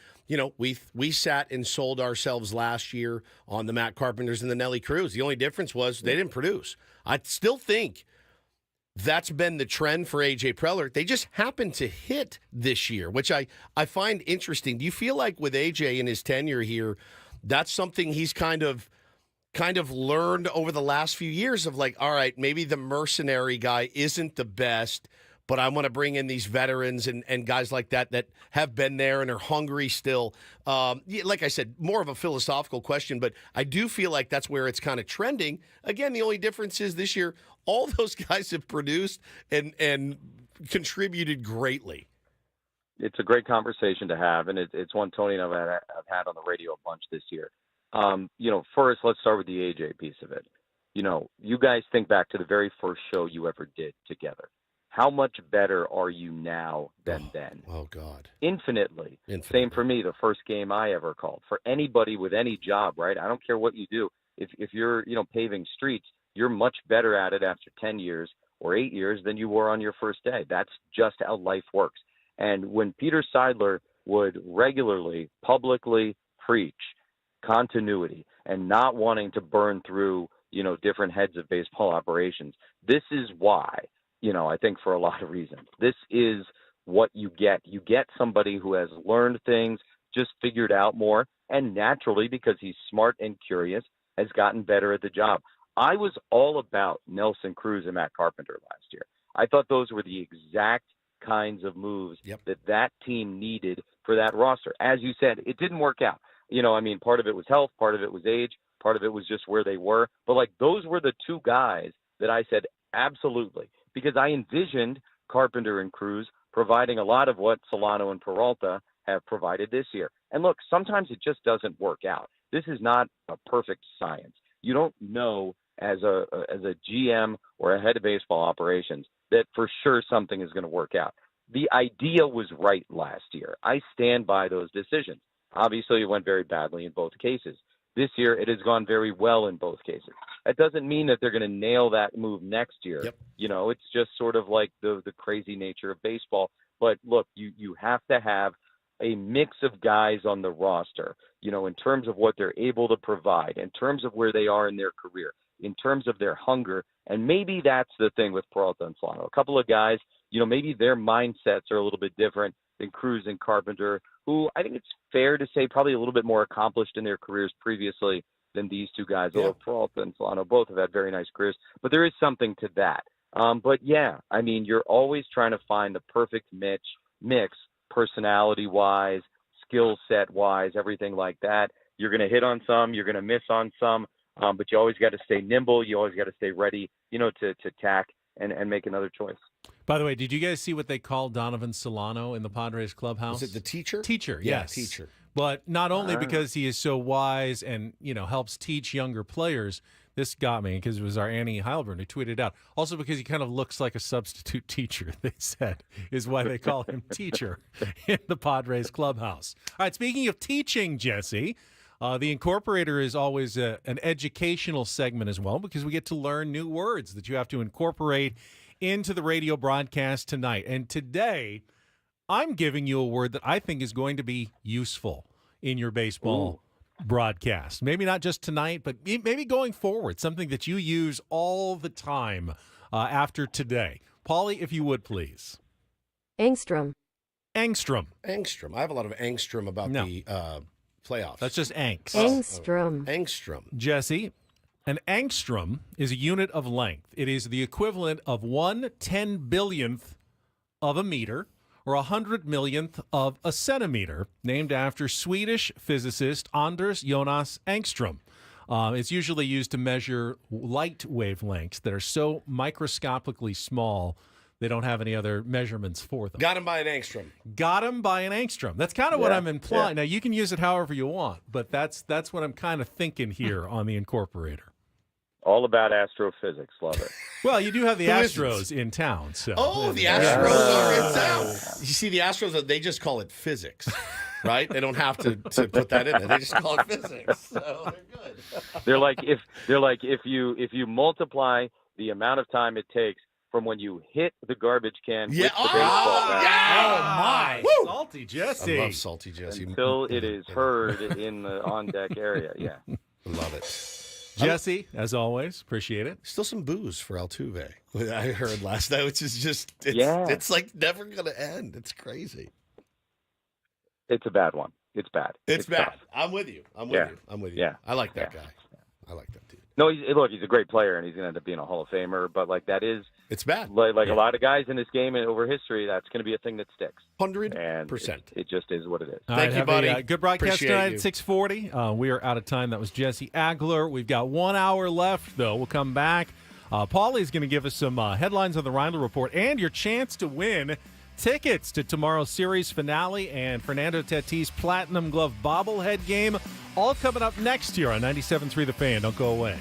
we sat and sold ourselves last year on the Matt Carpenters and the Nelly Cruz. The only difference was they didn't produce. I still think that's been the trend for A.J. Preller. They just happened to hit this year, which I find interesting. Do you feel like with A.J. in his tenure here, that's something he's kind of learned over the last few years of like, all right, maybe the mercenary guy isn't the best, but I want to bring in these veterans and guys like that have been there and are hungry still. Like I said, more of a philosophical question, but I do feel like that's where it's kind of trending. Again, the only difference is this year, all those guys have produced and contributed greatly. It's a great conversation to have, and it's one Tony and I have had on the radio a bunch this year. First, let's start with the AJ piece of it. You guys think back to the very first show you ever did together. How much better are you now than then? Oh, God. Infinitely. Same for me, the first game I ever called. For anybody with any job, right? I don't care what you do. If you're, paving streets, you're much better at it after 10 years or 8 years than you were on your first day. That's just how life works. And when Peter Seidler would regularly, publicly preach continuity and not wanting to burn through, different heads of baseball operations, this is why. I think for a lot of reasons. This is what you get. You get somebody who has learned things, just figured out more, and naturally, because he's smart and curious, has gotten better at the job. I was all about Nelson Cruz and Matt Carpenter last year. I thought those were the exact kinds of moves that team needed for that roster. As you said, it didn't work out. Part of it was health, part of it was age, part of it was just where they were. But, those were the two guys that I said absolutely. Because I envisioned Carpenter and Cruz providing a lot of what Solano and Peralta have provided this year. And look, sometimes it just doesn't work out. This is not a perfect science. You don't know as a GM or a head of baseball operations that for sure something is going to work out. The idea was right last year. I stand by those decisions. Obviously, it went very badly in both cases. This year, it has gone very well in both cases. That doesn't mean that they're going to nail that move next year. It's just sort of like the crazy nature of baseball. But look, you have to have a mix of guys on the roster, in terms of what they're able to provide, in terms of where they are in their career, in terms of their hunger. And maybe that's the thing with Peralta and Solano. A couple of guys, maybe their mindsets are a little bit different than Cruz and Carpenter, who I think it's fair to say probably a little bit more accomplished in their careers previously than these two guys, although Peralta and Solano both have had very nice careers. But there is something to that. But yeah, I mean, you're always trying to find the perfect mix personality-wise, skill set-wise, everything like that. You're going to hit on some, you're going to miss on some, but you always got to stay nimble. You always got to stay ready, to tack and make another choice. By the way, did you guys see what they called Donovan Solano in the Padres clubhouse? Was it the teacher? Teacher, Yeah, yes. teacher. But not only because he is so wise and, helps teach younger players. This got me because it was our Annie Heilbrunn who tweeted out. Also because he kind of looks like a substitute teacher, they said, is why they call him teacher in the Padres clubhouse. All right, speaking of teaching, Jesse, the Incorporator is always an educational segment as well because we get to learn new words that you have to incorporate into the radio broadcast tonight. And today, I'm giving you a word that I think is going to be useful in your baseball broadcast. Maybe not just tonight, but maybe going forward, something that you use all the time after today. Paulie, if you would, please. Angstrom. Angstrom. Angstrom. I have a lot of angstrom about the playoffs. That's just angst. Angstrom. Angstrom. Jesse, an angstrom is a unit of length. It is the equivalent of 1/10,000,000th of a meter or 100,000,000th of a centimeter, named after Swedish physicist Anders Jonas Angstrom. It's usually used to measure light wavelengths that are so microscopically small they don't have any other measurements for them. Got him by an angstrom. Got him by an angstrom. That's kind of what I'm implying. Now, you can use it however you want, but that's what I'm kind of thinking here on the Incorporator. All about astrophysics. Love it. Well, you do have the Astros in town. So. Oh, the Astros are in town. You see, the Astros, they just call it physics, right? They don't have to put that in there. They just call it physics. So they're good. They're like if you multiply the amount of time it takes from when you hit the garbage can with the baseball bat. Oh, my. Woo! Salty Jesse. I love Salty Jesse. Until it is heard in the on-deck area. Yeah. Love it. Jesse, as always, appreciate it. Still some booze for Altuve. I heard last night, which is just, it's like never going to end. It's crazy. It's a bad one. It's bad. It's bad. Tough. I'm with you. I'm with you. Yeah. I like that guy. I like that dude. No, he's a great player, and he's going to end up being a Hall of Famer. But it's bad. Like a lot of guys in this game and over history, that's going to be a thing that sticks. 100%. It just is what it is. Thank you, buddy. Good broadcast Appreciate tonight you. at 6:40. We are out of time. That was Jesse Agler. We've got 1 hour left, though. We'll come back. Paulie's going to give us some headlines on the Reindl Report and your chance to win tickets to tomorrow's series finale and Fernando Tatis Platinum Glove bobblehead game. All coming up next year on 97.3 The Fan. Don't go away.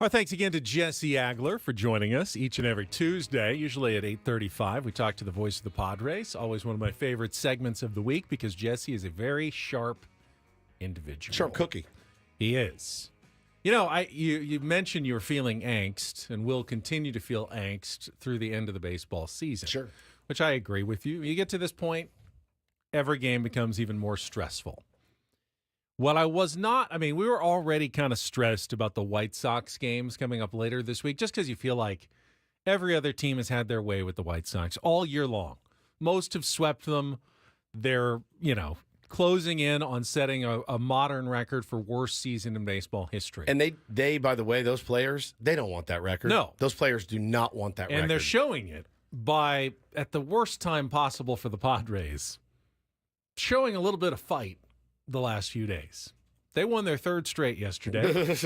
Our thanks again to Jesse Agler for joining us each and every Tuesday, usually at 8:35. We talk to the voice of the Padres, always one of my favorite segments of the week because Jesse is a very sharp individual. Sharp cookie. He is. You know, you mentioned you were feeling angst and will continue to feel angst through the end of the baseball season. Sure. Which I agree with you. You get to this point, every game becomes even more stressful. What I was not, we were already kind of stressed about the White Sox games coming up later this week, just because you feel like every other team has had their way with the White Sox all year long. Most have swept them. They're, closing in on setting a modern record for worst season in baseball history. And they, by the way, those players, they don't want that record. No. Those players do not want that record. And they're showing it by, at the worst time possible for the Padres, showing a little bit of fight the last few days. They won their third straight yesterday.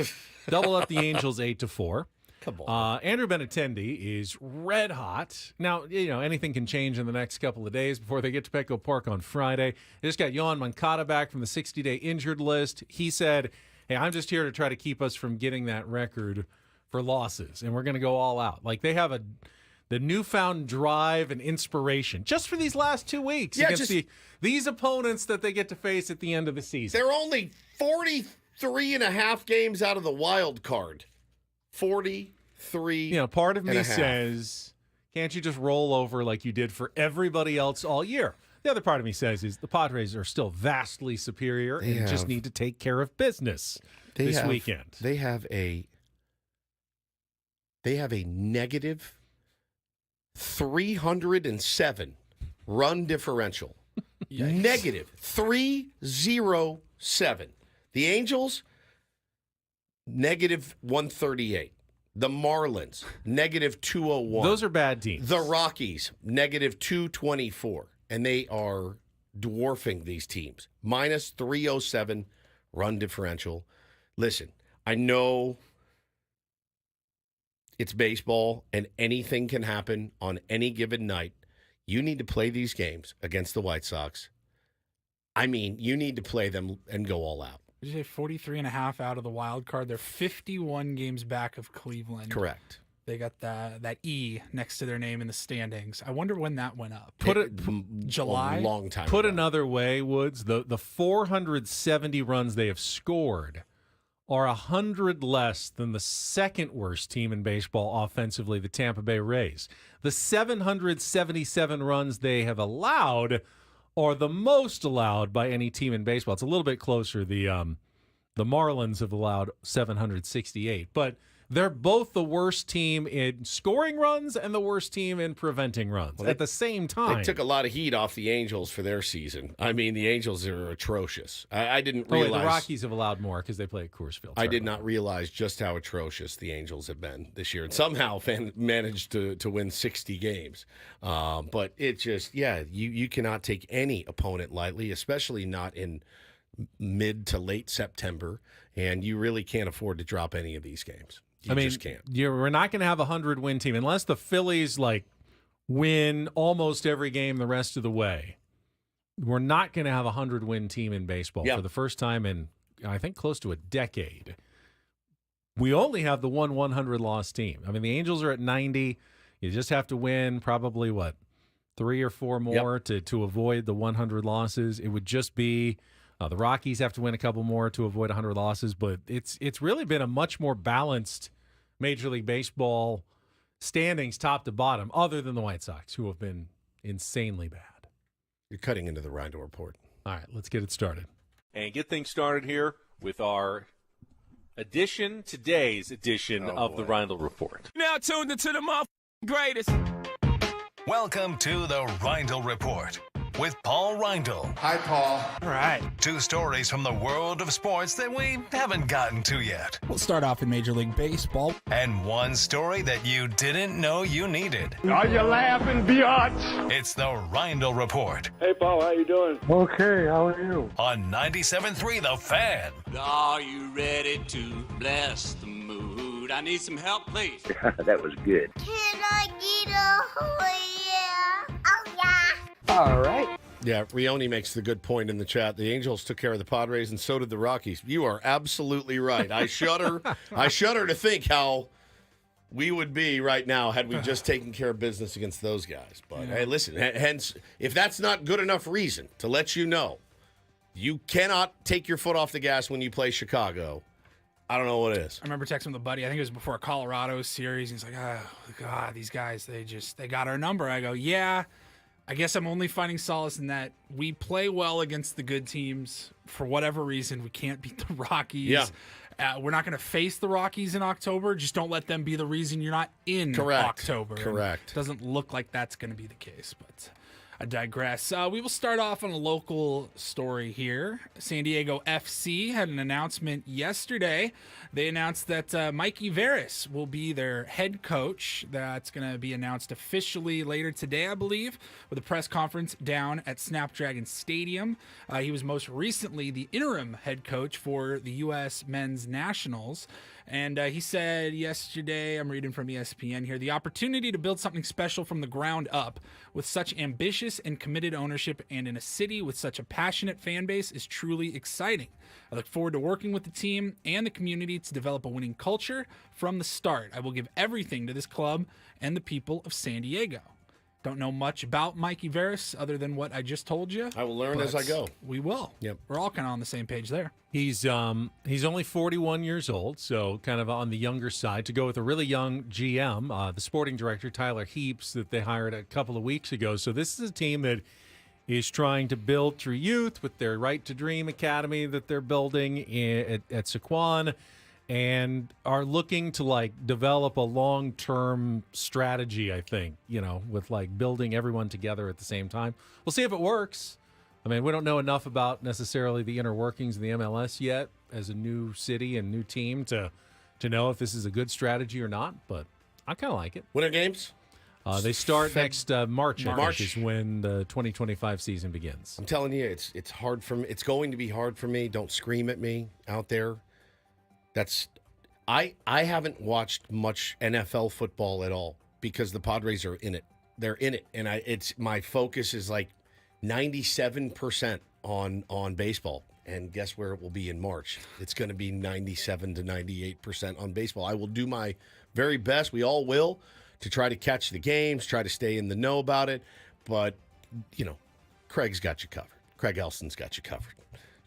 Double up the Angels 8-4. Come on. Andrew Benintendi is red hot. Now, anything can change in the next couple of days before they get to Petco Park on Friday. They just got Yohan Moncada back from the 60-day injured list. He said, hey, I'm just here to try to keep us from getting that record for losses, and we're going to go all out. Like, they have the newfound drive and inspiration just for these last 2 weeks against these opponents that they get to face at the end of the season. They're only 43 and a half games out of the wild card. 43. Part of me says, can't you just roll over like you did for everybody else all year? The other part of me says is the Padres are still vastly superior and just need to take care of business this weekend. They have a negative 307 run differential. Negative 307. The Angels, negative 138. The Marlins, negative 201. Those are bad teams. The Rockies, negative 224. And they are dwarfing these teams. Minus 307 run differential. Listen, I know it's baseball and anything can happen on any given night. You need to play these games against the White Sox. You need to play them and go all out. Did you say 43 and a half out of the wild card? They're 51 games back of Cleveland. Correct. They got that E next to their name in the standings. I wonder when that went up. July? A long time Put ago. another way, Woods, the 470 runs they have scored are 100 less than the second worst team in baseball offensively, the Tampa Bay Rays. The 777 runs they have allowed are the most allowed by any team in baseball. It's a little bit closer. The Marlins have allowed 768, but they're both the worst team in scoring runs and the worst team in preventing runs at the same time. They took a lot of heat off the Angels for their season. The Angels are atrocious. I didn't realize. The Rockies have allowed more because they play at Coors Field. I did not realize just how atrocious the Angels have been this year, and somehow managed to win 60 games. But it just, you cannot take any opponent lightly, especially not in mid to late September, and you really can't afford to drop any of these games. You just can't. We're not going to have a 100-win team unless the Phillies win almost every game the rest of the way. We're not going to have a 100-win team in baseball for the first time in, I think, close to a decade. We only have the 100-loss team. The Angels are at 90. You just have to win probably, 3 or 4 more to avoid the 100 losses. It would just be the Rockies have to win a couple more to avoid 100 losses. But it's really been a much more balanced Major League Baseball standings top to bottom, other than the White Sox, who have been insanely bad. You're cutting into the Reindl Report. All right, let's get it started. And get things started here with our today's edition of the Reindl Report. Now tuned into the greatest. Welcome to the Reindl Report with Paul Reindl. Hi, Paul. All right. 2 stories from the world of sports that we haven't gotten to yet. We'll start off in Major League Baseball. And 1 story that you didn't know you needed. Are you laughing, biatch? It's the Reindl Report. Hey, Paul, how you doing? Okay, how are you? On 97.3 The Fan. Are you ready to bless the mood? I need some help, please. That was good. Can I get a oh yeah? Oh yeah. All right. Yeah, Rioni makes the good point in the chat. The Angels took care of the Padres, and so did the Rockies. You are absolutely right. I shudder. I shudder to think how we would be right now had we just taken care of business against those guys. But hey, listen. Hence, if that's not good enough reason to let you know, you cannot take your foot off the gas when you play Chicago. I don't know what it is. I remember texting with a buddy. I think it was before a Colorado series. He's like, "Oh God, these guys, they got our number." I go, "Yeah, I guess I'm only finding solace in that we play well against the good teams. For whatever reason, we can't beat the Rockies. Yeah. We're not going to face the Rockies in October. Just don't let them be the reason you're not in October. Correct. It doesn't look like that's going to be the case, but I digress. We will start off on a local story here. San Diego FC had an announcement yesterday. They announced that Mikey Veras will be their head coach. That's going to be announced officially later today, I believe, with a press conference down at Snapdragon Stadium. He was most recently the interim head coach for the U.S. men's nationals. And he said yesterday, I'm reading from ESPN here, the opportunity to build something special from the ground up with such ambitious and committed ownership and in a city with such a passionate fan base is truly exciting. I look forward to working with the team and the community to develop a winning culture from the start. I will give everything to this club and the people of San Diego. Don't know much about Mikey Veras other than what I just told you. I will learn as I go. We will. Yep. We're all kind of on the same page there. He's only 41 years old, so kind of on the younger side. To go with a really young GM, the sporting director, Tyler Heaps, that they hired a couple of weeks ago. So this is a team that is trying to build through youth with their Right to Dream Academy that they're building at Sequan, and are looking to develop a long-term strategy, I think, with building everyone together at the same time. We'll see if it works. I mean, we don't know enough about necessarily the inner workings of the MLS yet as a new city and new team to know if this is a good strategy or not, but I kind of like it. Winter games? They start next March. I think, is when the 2025 season begins. I'm telling you, it's hard for me. It's going to be hard for me. Don't scream at me out there. I haven't watched much NFL football at all because the Padres are in it. They're in it, and my focus is 97% on baseball. And guess where it will be in March? It's going to be 97 to 98% on baseball. I will do my very best. We all will to try to catch the games, try to stay in the know about it. But Craig's got you covered. Craig Elston's got you covered.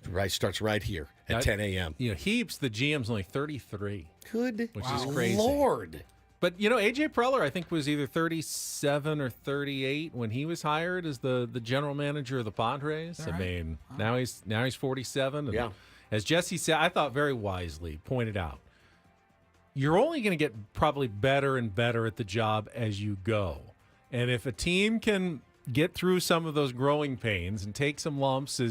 Right, starts right here at 10 a.m. Heaps, the GM's only 33. Good, which is crazy. Lord. But AJ Preller, I think, was either 37 or 38 when he was hired as the general manager of the Padres. I mean, now he's 47. And as Jesse said, I thought very wisely pointed out, you're only going to get probably better and better at the job as you go. And if a team can get through some of those growing pains and take some lumps,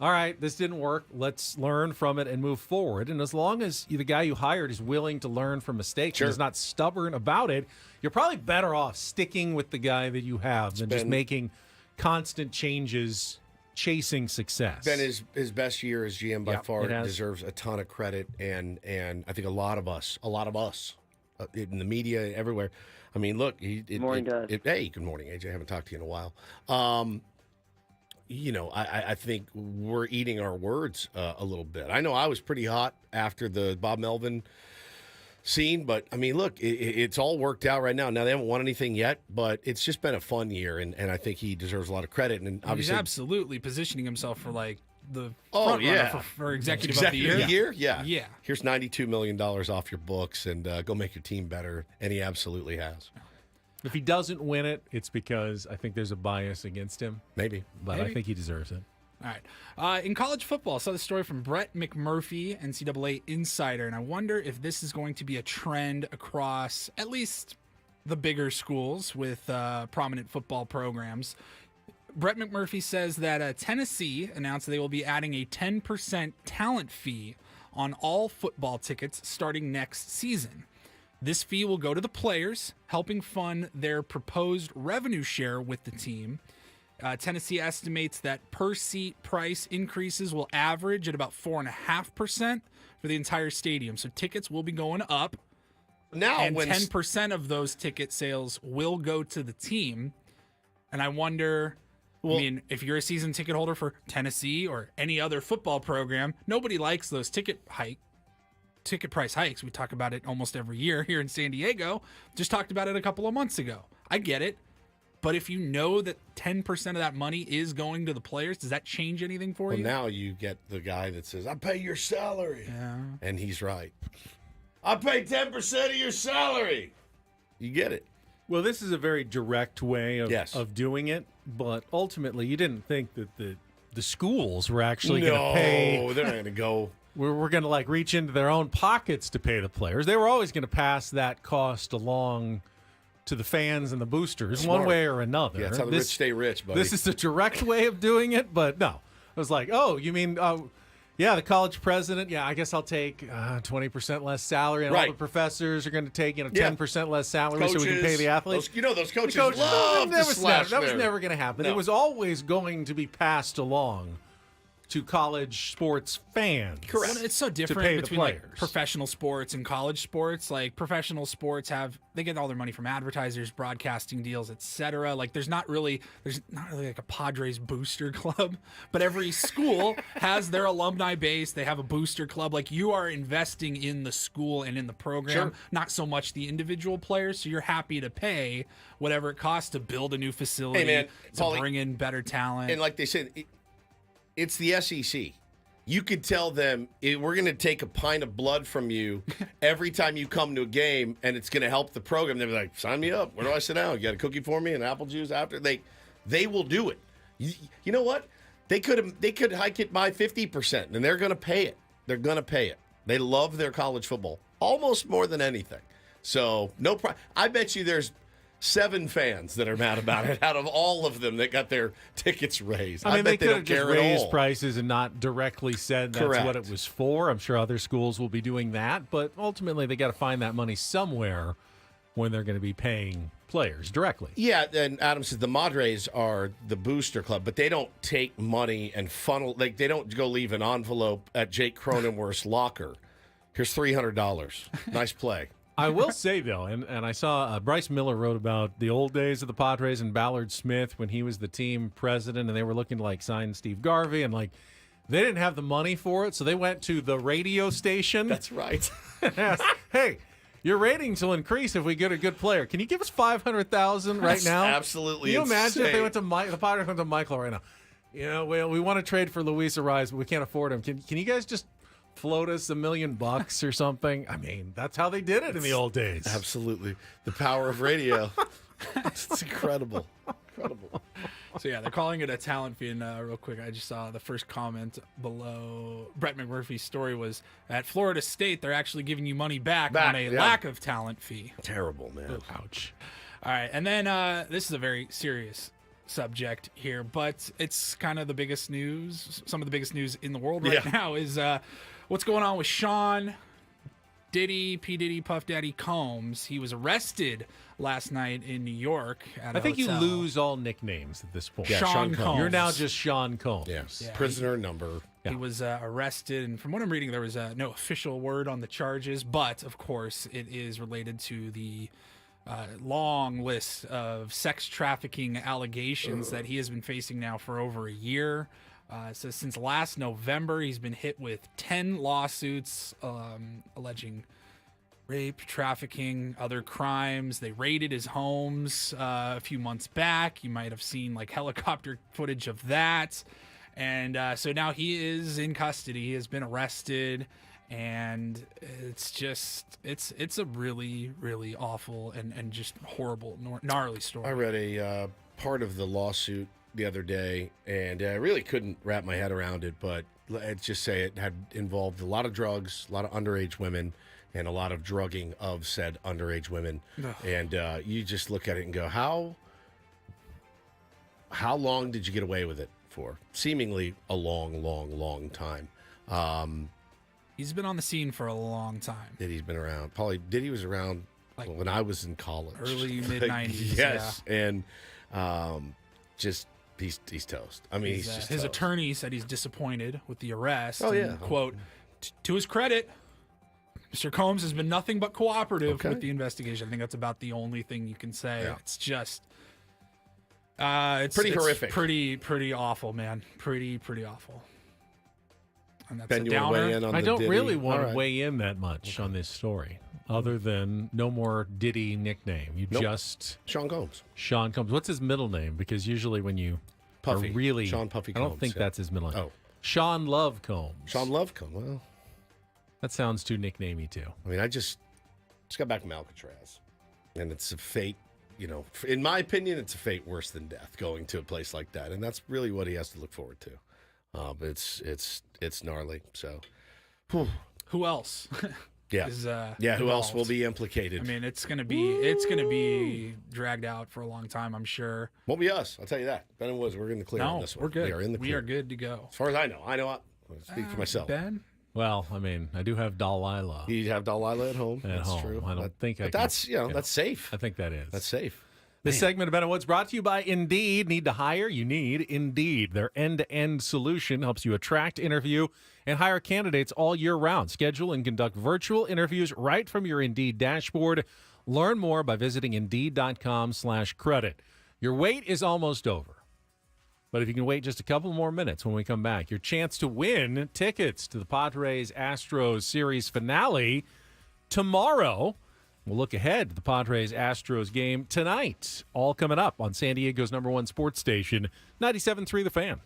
all right, this didn't work. Let's learn from it and move forward. And as long as the guy you hired is willing to learn from mistakes and is not stubborn about it, you're probably better off sticking with the guy that you have than just making constant changes, chasing success. Been his best year as GM by far. Deserves a ton of credit, and I think a lot of us in the media everywhere. I mean, look, good morning, guys. Hey, good morning, AJ. I haven't talked to you in a while. I think we're eating our words a little bit. I know I was pretty hot after the Bob Melvin scene, but I mean, look, it's all worked out right now. Now they haven't won anything yet, but it's just been a fun year, and I think he deserves a lot of credit. And obviously, he's absolutely positioning himself for the front runner for executive of the year. Yeah. Here's $92 million off your books, and go make your team better. And he absolutely has. If he doesn't win it, it's because I think there's a bias against him. Maybe. But I think he deserves it. All right. In college football, I saw the story from Brett McMurphy, NCAA insider, and I wonder if this is going to be a trend across at least the bigger schools with prominent football programs. Brett McMurphy says that Tennessee announced they will be adding a 10% talent fee on all football tickets starting next season. This fee will go to the players, helping fund their proposed revenue share with the team. Tennessee estimates that per-seat price increases will average at about 4.5% for the entire stadium. So tickets will be going up. Now, and 10% of those ticket sales will go to the team. And I wonder, I mean, if you're a season ticket holder for Tennessee or any other football program, nobody likes those ticket price hikes. We talk about it almost every year here in San Diego. Just talked about it a couple of months ago. I get it. But if you know that 10% of that money is going to the players, does that change anything for you? Well, now you get the guy that says, I pay your salary. Yeah. And he's right. I pay 10% of your salary. You get it. Well, this is a very direct way of doing it, but ultimately you didn't think that the schools were actually going to pay. No, they're not going to go. We're going to like reach into their own pockets to pay the players. They were always going to pass that cost along to the fans and the boosters Smart. one way or another. Yeah, that's how the rich stay rich, buddy. This is the direct way of doing it, but no. I was like, oh, you mean, yeah, the college president, yeah, I guess I'll take 20% less salary, and all the professors are going to take 10% less salary so we can pay the athletes. Those coaches love to slash that was never going to happen. No. It was always going to be passed along to college sports fans. Correct. Well, it's so different to pay between the like players. professional sports and college sports. Like professional sports they get all their money from advertisers, broadcasting deals, etc. Like there's not really like a Padres booster club, but every school has their alumni base. They have a booster club. Like you are investing in the school and in the program, not so much the individual players. So you're happy to pay whatever it costs to build a new facility, to Paulie, bring in better talent. And like they said, it's the SEC. You could tell them, we're going to take a pint of blood from you every time you come to a game, and it's going to help the program. They'll be like, sign me up. Where do I sit down? You got a cookie for me and apple juice after? They will do it. You know what? They could hike it by 50%, and they're going to pay it. They're going to pay it. They love their college football almost more than anything. So I bet you there's 7 fans that are mad about it out of all of them that got their tickets raised. I mean, bet they could have just at raised all. prices and not directly said that's Correct. what it was for. I'm sure other schools will be doing that, but ultimately they got to find that money somewhere when they're going to be paying players directly. Yeah, and Adam says the Padres are the booster club, but they don't take money and funnel. Like they don't go leave an envelope at Jake Cronenworth's locker. Here's $300. Nice play. I will say, though, and I saw Bryce Miller wrote about the old days of the Padres and Ballard Smith when he was the team president, and they were looking to, like, sign Steve Garvey, and, like, they didn't have the money for it, so they went to the radio station. That's right. And asked, hey, your ratings will increase if we get a good player. Can you give us $500,000 right now? Absolutely. Can you imagine if insane. they went to the Padres went to Michael right now? You know, we want to trade for Luis Suarez, but we can't afford him. Can you guys just float us $1 million or something? I mean, that's how they did it in the old days. Absolutely. The power of radio. It's incredible. Incredible. So, yeah, they're calling it a talent fee. And real quick, I just saw the first comment below Brett McMurphy's story was, at Florida State, they're actually giving you money back on a lack of talent fee. Terrible, man. Ouch. All right, and then this is a very serious subject here, but it's kind of the biggest news. Some of the biggest news in the world right now is what's going on with Sean P. Diddy, Puff Daddy Combs. He was arrested last night in New York at a I think hotel. you lose all nicknames at this point. Yeah, Sean Combs. You're now just Sean Combs. Yes. Yeah, Prisoner number. He was arrested, and from what I'm reading, there was no official word on the charges, but of course, it is related to the long list of sex trafficking allegations that he has been facing now for over a year. So since last November, he's been hit with 10 lawsuits alleging rape, trafficking, other crimes. They raided his homes a few months back. You might have seen like helicopter footage of that. And so now he is in custody. He has been arrested. And it's just, it's a really, really awful and just horrible, gnarly story. I read a part of the lawsuit the other day, and I really couldn't wrap my head around it, but let's just say it had involved a lot of drugs, a lot of underage women, and a lot of drugging of said underage women. Ugh. And you just look at it and go, how long did you get away with it for? Seemingly a long time. He's been on the scene for a long time. Diddy's been around. Diddy was around like when I was in college. Early, mid-90s. Yes. Yeah. And just, he's toast. I mean, he's just his toast. attorney said he's disappointed with the arrest. Oh, yeah. And, quote, to his credit, Mr. Combs has been nothing but cooperative Okay. with the investigation. I think that's about the only thing you can say. Yeah. It's just, It's Pretty horrific. Pretty awful, man. Pretty awful. And that's Ben, a you want to downer. weigh in on I the don't Diddy? really want All to right. weigh in that much on this story, other than no more Diddy nickname. You Nope. just Sean Combs. Sean Combs. What's his middle name? Because usually when you Puffy. are really Sean Puffy I don't Combs, think yeah. that's his middle name. Oh. Sean Love Combs. Sean Love Combs. Well, That sounds too nicknamey too. I mean, I just got back from Alcatraz, and it's a fate. You know, in my opinion, it's a fate worse than death going to a place like that, and that's really what he has to look forward to. But it's gnarly. So, Who else? yeah, is, who else involved? will be implicated? I mean, it's gonna be dragged out for a long time, I'm sure. Won't be us. I'll tell you that. Ben and Woods, we're in the clear on No, this one. we're good. We are in the clear. We are good to go. As far as I know. I'll speak for myself. Ben, Well, I mean, I do have Delilah You have Delilah at home. at That's home. true. I don't think I But can- that's that's safe. I think that is. That's safe. This segment of Ben and Woods brought to you by Indeed. Need to hire? You need Indeed. Their end-to-end solution helps you attract, interview, and hire candidates all year round. Schedule and conduct virtual interviews right from your Indeed dashboard. Learn more by visiting Indeed.com/credit. Your wait is almost over. But if you can wait just a couple more minutes when we come back, your chance to win tickets to the Padres Astros series finale tomorrow. We'll look ahead to the Padres-Astros game tonight. All coming up on San Diego's #1 sports station, 97.3 The Fan.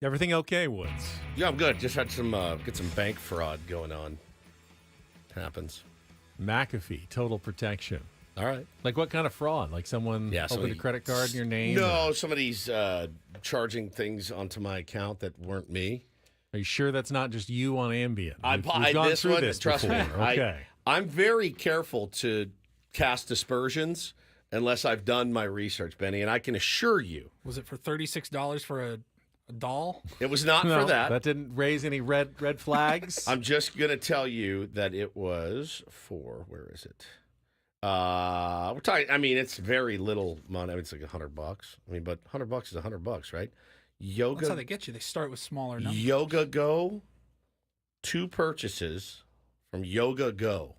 Everything okay, Woods? Yeah, I'm good. Just had some get some bank fraud going on. Happens. McAfee, Total Protection. All right. Like what kind of fraud? Like someone opened a credit card in your name? No, somebody's charging things onto my account that weren't me. Are you sure that's not just you on Ambien? We've gone this through one, this trust me. before. Okay. I'm very careful to cast aspersions unless I've done my research, Benny, and I can assure you. Was it for $36 for a doll? It was not No, for that. That didn't raise any red flags. I'm just going to tell you that it was for, where is it? We're talking, I mean, it's very little money. I mean, it's like $100. I mean, but $100 is $100, right? Yoga. That's how they get you. They start with smaller numbers. Yoga Go, 2 purchases from Yoga Go.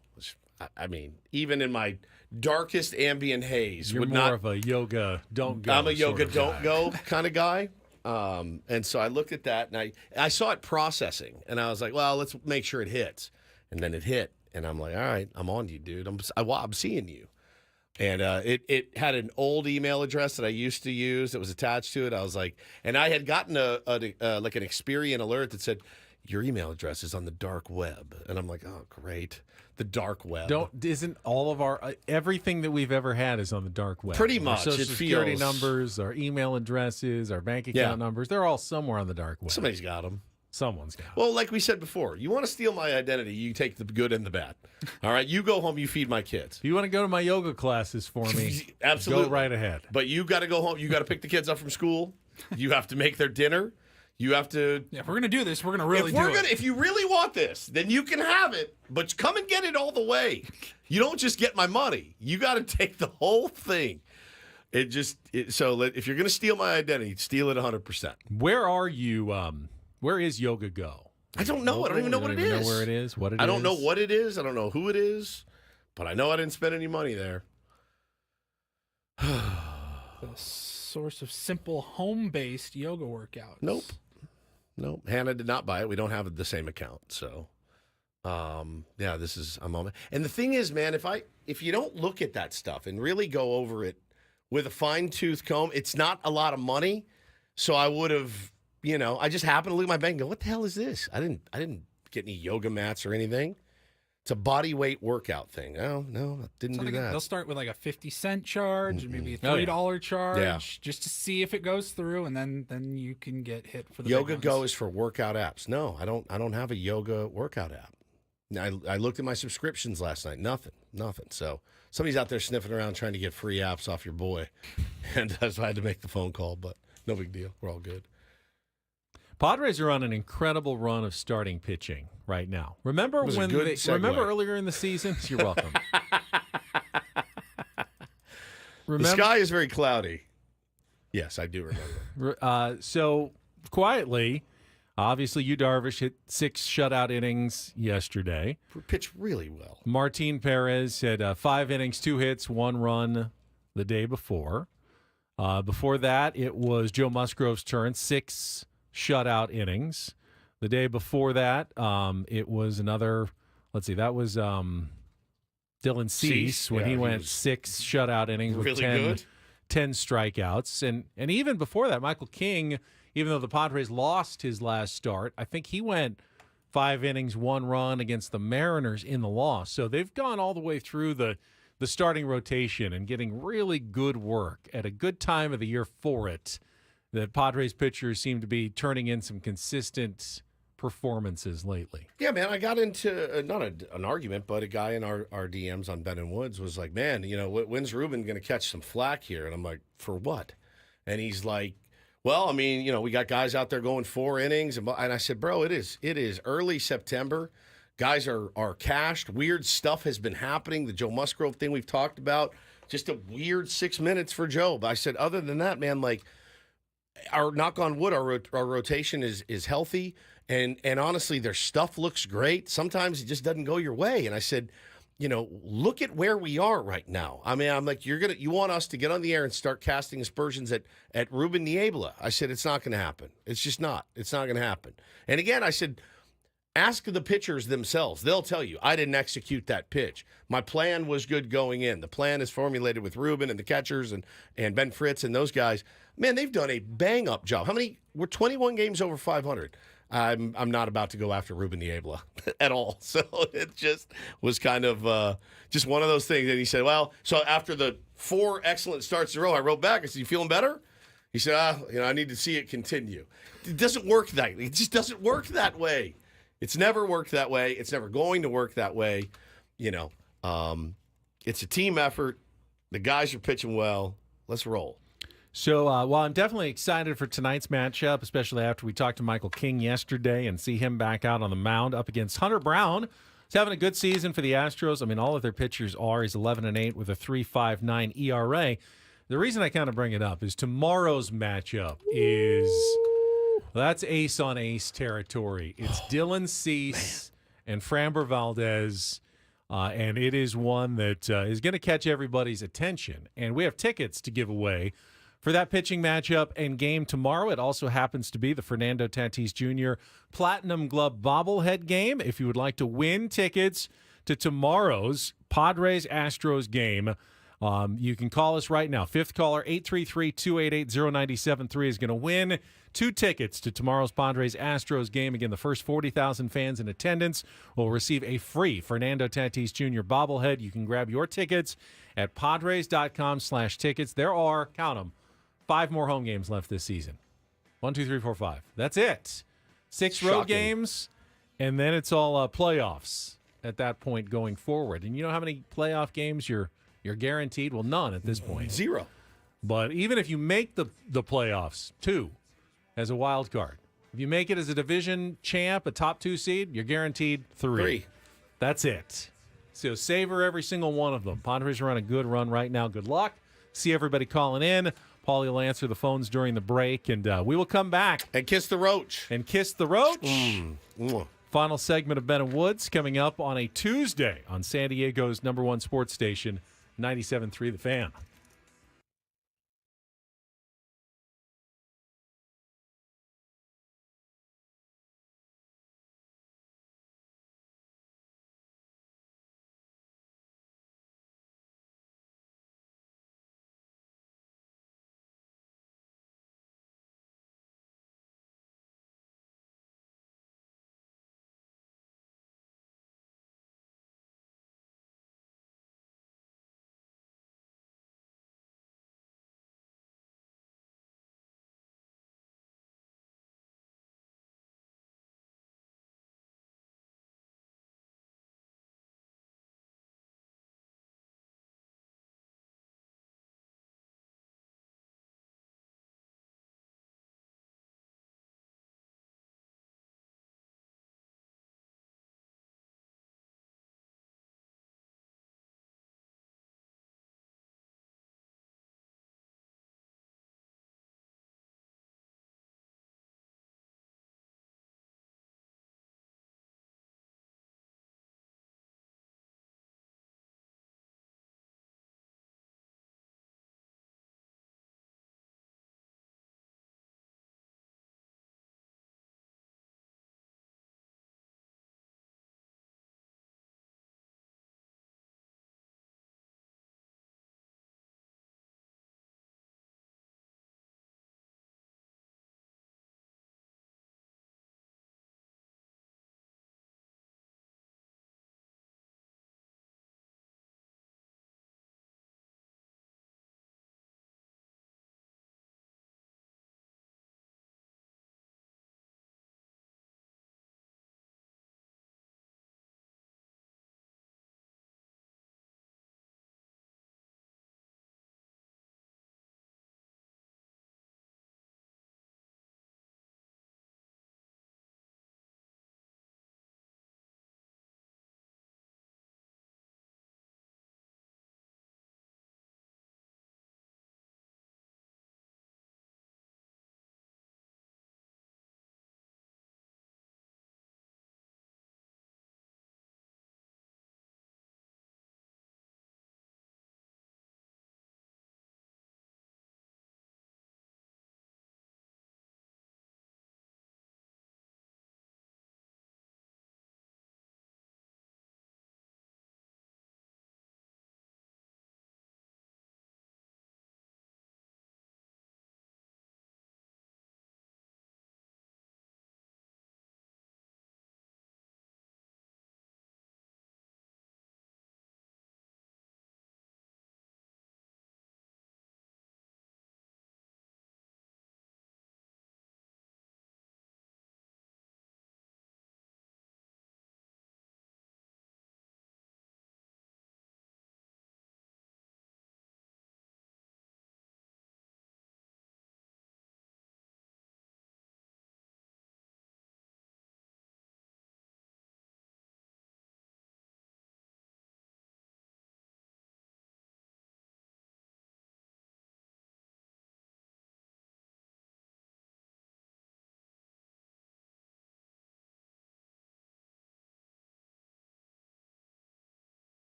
I mean, even in my darkest ambient haze, You're would more not. of a yoga don't go. I'm a yoga sort of don't guy. go kind of guy. And so I looked at that and I saw it processing and I was like, well, let's make sure it hits. And then it hit. And I'm like, all right, I'm on you, dude. I'm seeing you. And it had an old email address that I used to use that was attached to it. I was like, and I had gotten like an Experian alert that said, your email address is on the dark web. And I'm like, oh, great. The dark web. Isn't all of our everything that we've ever had is on the dark web? Pretty Our much. Social It Security feels- numbers, our email addresses, our bank account numbers, they're all somewhere on the dark web. Somebody's got them. Someone's got them. Well, like we said before, you want to steal my identity, you take the good and the bad. All right, you go home, you feed my kids. If you want to go to my yoga classes for me, Absolutely. go right ahead. But you got to go home. You got to pick the kids up from school. You have to make their dinner. You have to. Yeah, if we're gonna do this, we're gonna really do it. If you really want this, then you can have it. But come and get it all the way. You don't just get my money. You got to take the whole thing. So if you're gonna steal my identity, steal it 100%. Where are you? Where is Yoga Go? I don't know. I don't even know what it is. Know where it is? What it is? I don't know what it is. I don't know who it is. But I know I didn't spend any money there. The source of simple home-based yoga workouts. Nope. Hannah did not buy it. We don't have the same account. So, yeah, I'm on it. And the thing is, man, if you don't look at that stuff and really go over it with a fine-tooth comb, it's not a lot of money. So I would have, I just happened to look at my bank and go, what the hell is this? I didn't get any yoga mats or anything. It's a body weight workout thing. No, I didn't do that. They'll start with like a 50-cent charge, maybe a $3 charge, just to see if it goes through, and then you can get hit for the Yoga big Go ones. is for workout apps. No, I don't have a yoga workout app. I looked at my subscriptions last night. Nothing. So somebody's out there sniffing around trying to get free apps off your boy, and that's why I had to make the phone call. But no big deal. We're all good. Padres are on an incredible run of starting pitching right now. Remember earlier in the season? You're welcome. The sky is very cloudy. Yes, I do remember. So quietly, obviously, Yu Darvish hit 6 shutout innings yesterday. Pitched really well. Martin Perez had 5 innings, 2 hits, 1 run the day before. Before that, it was Joe Musgrove's turn, 6 shutout innings. The day before that, it was another, that was Dylan Cease when he went 6 shutout innings with really 10 strikeouts. And even before that, Michael King, even though the Padres lost his last start, I think he went 5 innings, 1 run against the Mariners in the loss. So they've gone all the way through the starting rotation and getting really good work at a good time of the year for it. The Padres pitchers seem to be turning in some consistent performances lately. Yeah, man, I got into not an argument, but a guy in our DMs on Ben and Woods was like, man, when's Ruben going to catch some flack here? And I'm like, for what? And he's like, well, I mean, we got guys out there going 4 innings. And I said, bro, it is early September. Guys are cashed. Weird stuff has been happening. The Joe Musgrove thing we've talked about, just a weird 6 minutes for Joe. But I said, other than that, man, our knock on wood, our rotation is healthy, and honestly, their stuff looks great. Sometimes it just doesn't go your way. And I said, look at where we are right now. I mean, I'm like, you want us to get on the air and start casting aspersions at Ruben Niebla. I said, it's not going to happen. It's just not. It's not going to happen. And again, I said, ask the pitchers themselves. They'll tell you, I didn't execute that pitch. My plan was good going in. The plan is formulated with Ruben and the catchers and Ben Fritz and those guys. Man, they've done a bang-up job. How many? We're 21 games over 500. I'm not about to go after Ruben Niebla at all. So it just was kind of just one of those things. And he said, well, so after the 4 excellent starts in a row, I wrote back. I said, you feeling better? He said, I need to see it continue. It doesn't work that way. It just doesn't work that way. It's never worked that way. It's never going to work that way. It's a team effort. The guys are pitching well. Let's roll. So while I'm definitely excited for tonight's matchup, especially after we talked to Michael King yesterday and see him back out on the mound up against Hunter Brown, he's having a good season for the Astros. I mean, all of their pitchers are. He's 11-8 with a 3.59 ERA. The reason I kind of bring it up is tomorrow's matchup is that's ace on ace territory. It's Dylan Cease and Framber Valdez. And it is one that is going to catch everybody's attention. And we have tickets to give away for that pitching matchup and game tomorrow. It also happens to be the Fernando Tatis Jr. Platinum Glove bobblehead game. If you would like to win tickets to tomorrow's Padres-Astros game, you can call us right now. Fifth caller, 833-288-0973 is going to win 2 tickets to tomorrow's Padres-Astros game. Again, the first 40,000 fans in attendance will receive a free Fernando Tatis Jr. bobblehead. You can grab your tickets at Padres.com/tickets. There are, count them, 5 more home games left this season. 1, 2, 3, 4, 5. That's it. 6 road games, and then it's all playoffs at that point going forward. And you know how many playoff games you're guaranteed? Well, none at this point. 0. But even if you make the playoffs, 2 as a wild card. If you make it as a division champ, a top 2 seed, you're guaranteed 3. That's it. So savor every single one of them. Padres are on a good run right now. Good luck. See everybody calling in. Paulie will answer the phones during the break, and we will come back. And kiss the roach. Final segment of Ben and Woods coming up on a Tuesday on San Diego's #1 sports station, 97.3 The Fan.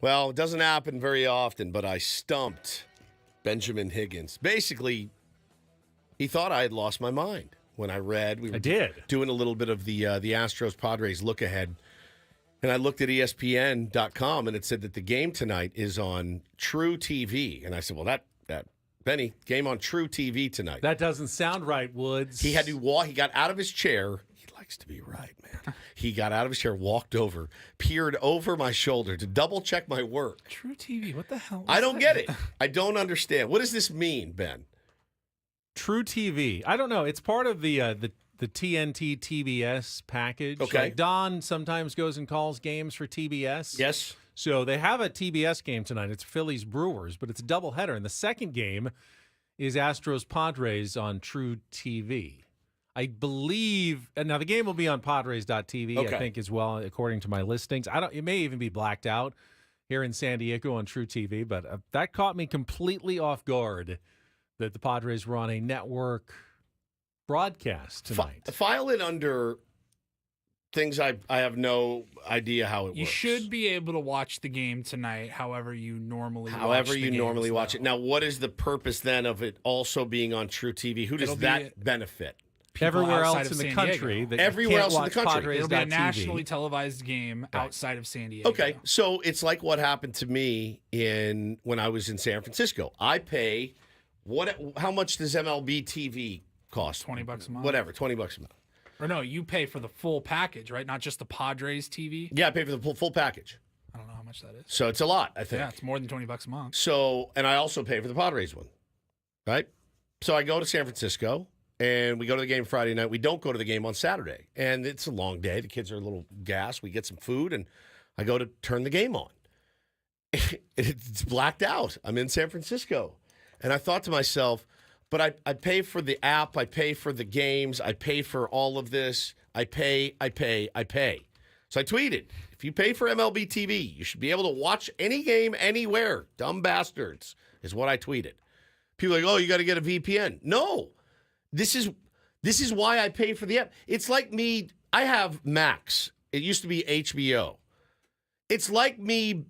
Well, it doesn't happen very often, but I stumped Benjamin Higgins. Basically, he thought I had lost my mind when I read. We were doing a little bit of the Astros Padres look ahead, and I looked at ESPN.com, and it said that the game tonight is on True TV. And I said, well, that Benny, game on True TV tonight. That doesn't sound right, Woods. He had to walk. He got out of his chair. He likes to be right, man. He got out of his chair, walked over, peered over my shoulder to double check my work. True TV, what the hell? I don't get it. I don't understand. What does this mean, Ben? True TV. I don't know. It's part of the TNT TBS package. Okay. Like Don sometimes goes and calls games for TBS. Yes. So they have a TBS game tonight. It's Phillies Brewers, but it's a doubleheader. And the second game is Astros Padres on True TV. I believe, and now the game will be on Padres.tv, Okay. I think, as well, according to my listings. It may even be blacked out here in San Diego on True TV, but that caught me completely off guard that the Padres were on a network broadcast tonight. File it under things I have no idea how it works. You should be able to watch the game tonight however you normally watch it. Now, what is the purpose then of it also being on True TV? Who does that benefit? Everywhere else in the country. Everywhere else in the country. It'll be a nationally televised game outside of San Diego. Okay, so it's like what happened to me when I was in San Francisco. I pay how much does MLB TV cost? $20 a month. Whatever, $20 a month. Or no, you pay for the full package, right? Not just the Padres TV. Yeah, I pay for the full package. I don't know how much that is. So it's a lot, I think. Yeah, it's more than $20 a month. So, and I also pay for the Padres one, right? So I go to San Francisco, and we go to the game Friday night. We don't go to the game on Saturday, and it's a long day. The kids are a little gassed. We get some food, and I go to turn the game on. It's blacked out. I'm in San Francisco, and I thought to myself, but I pay for the app, I pay for the games, I pay for all of this. I pay. So I tweeted, if you pay for MLB TV, you should be able to watch any game anywhere. Dumb bastards is what I tweeted. People are like, oh, you got to get a VPN. No, this is why I pay for the app. It's like me, I have Max. It used to be HBO. It's like me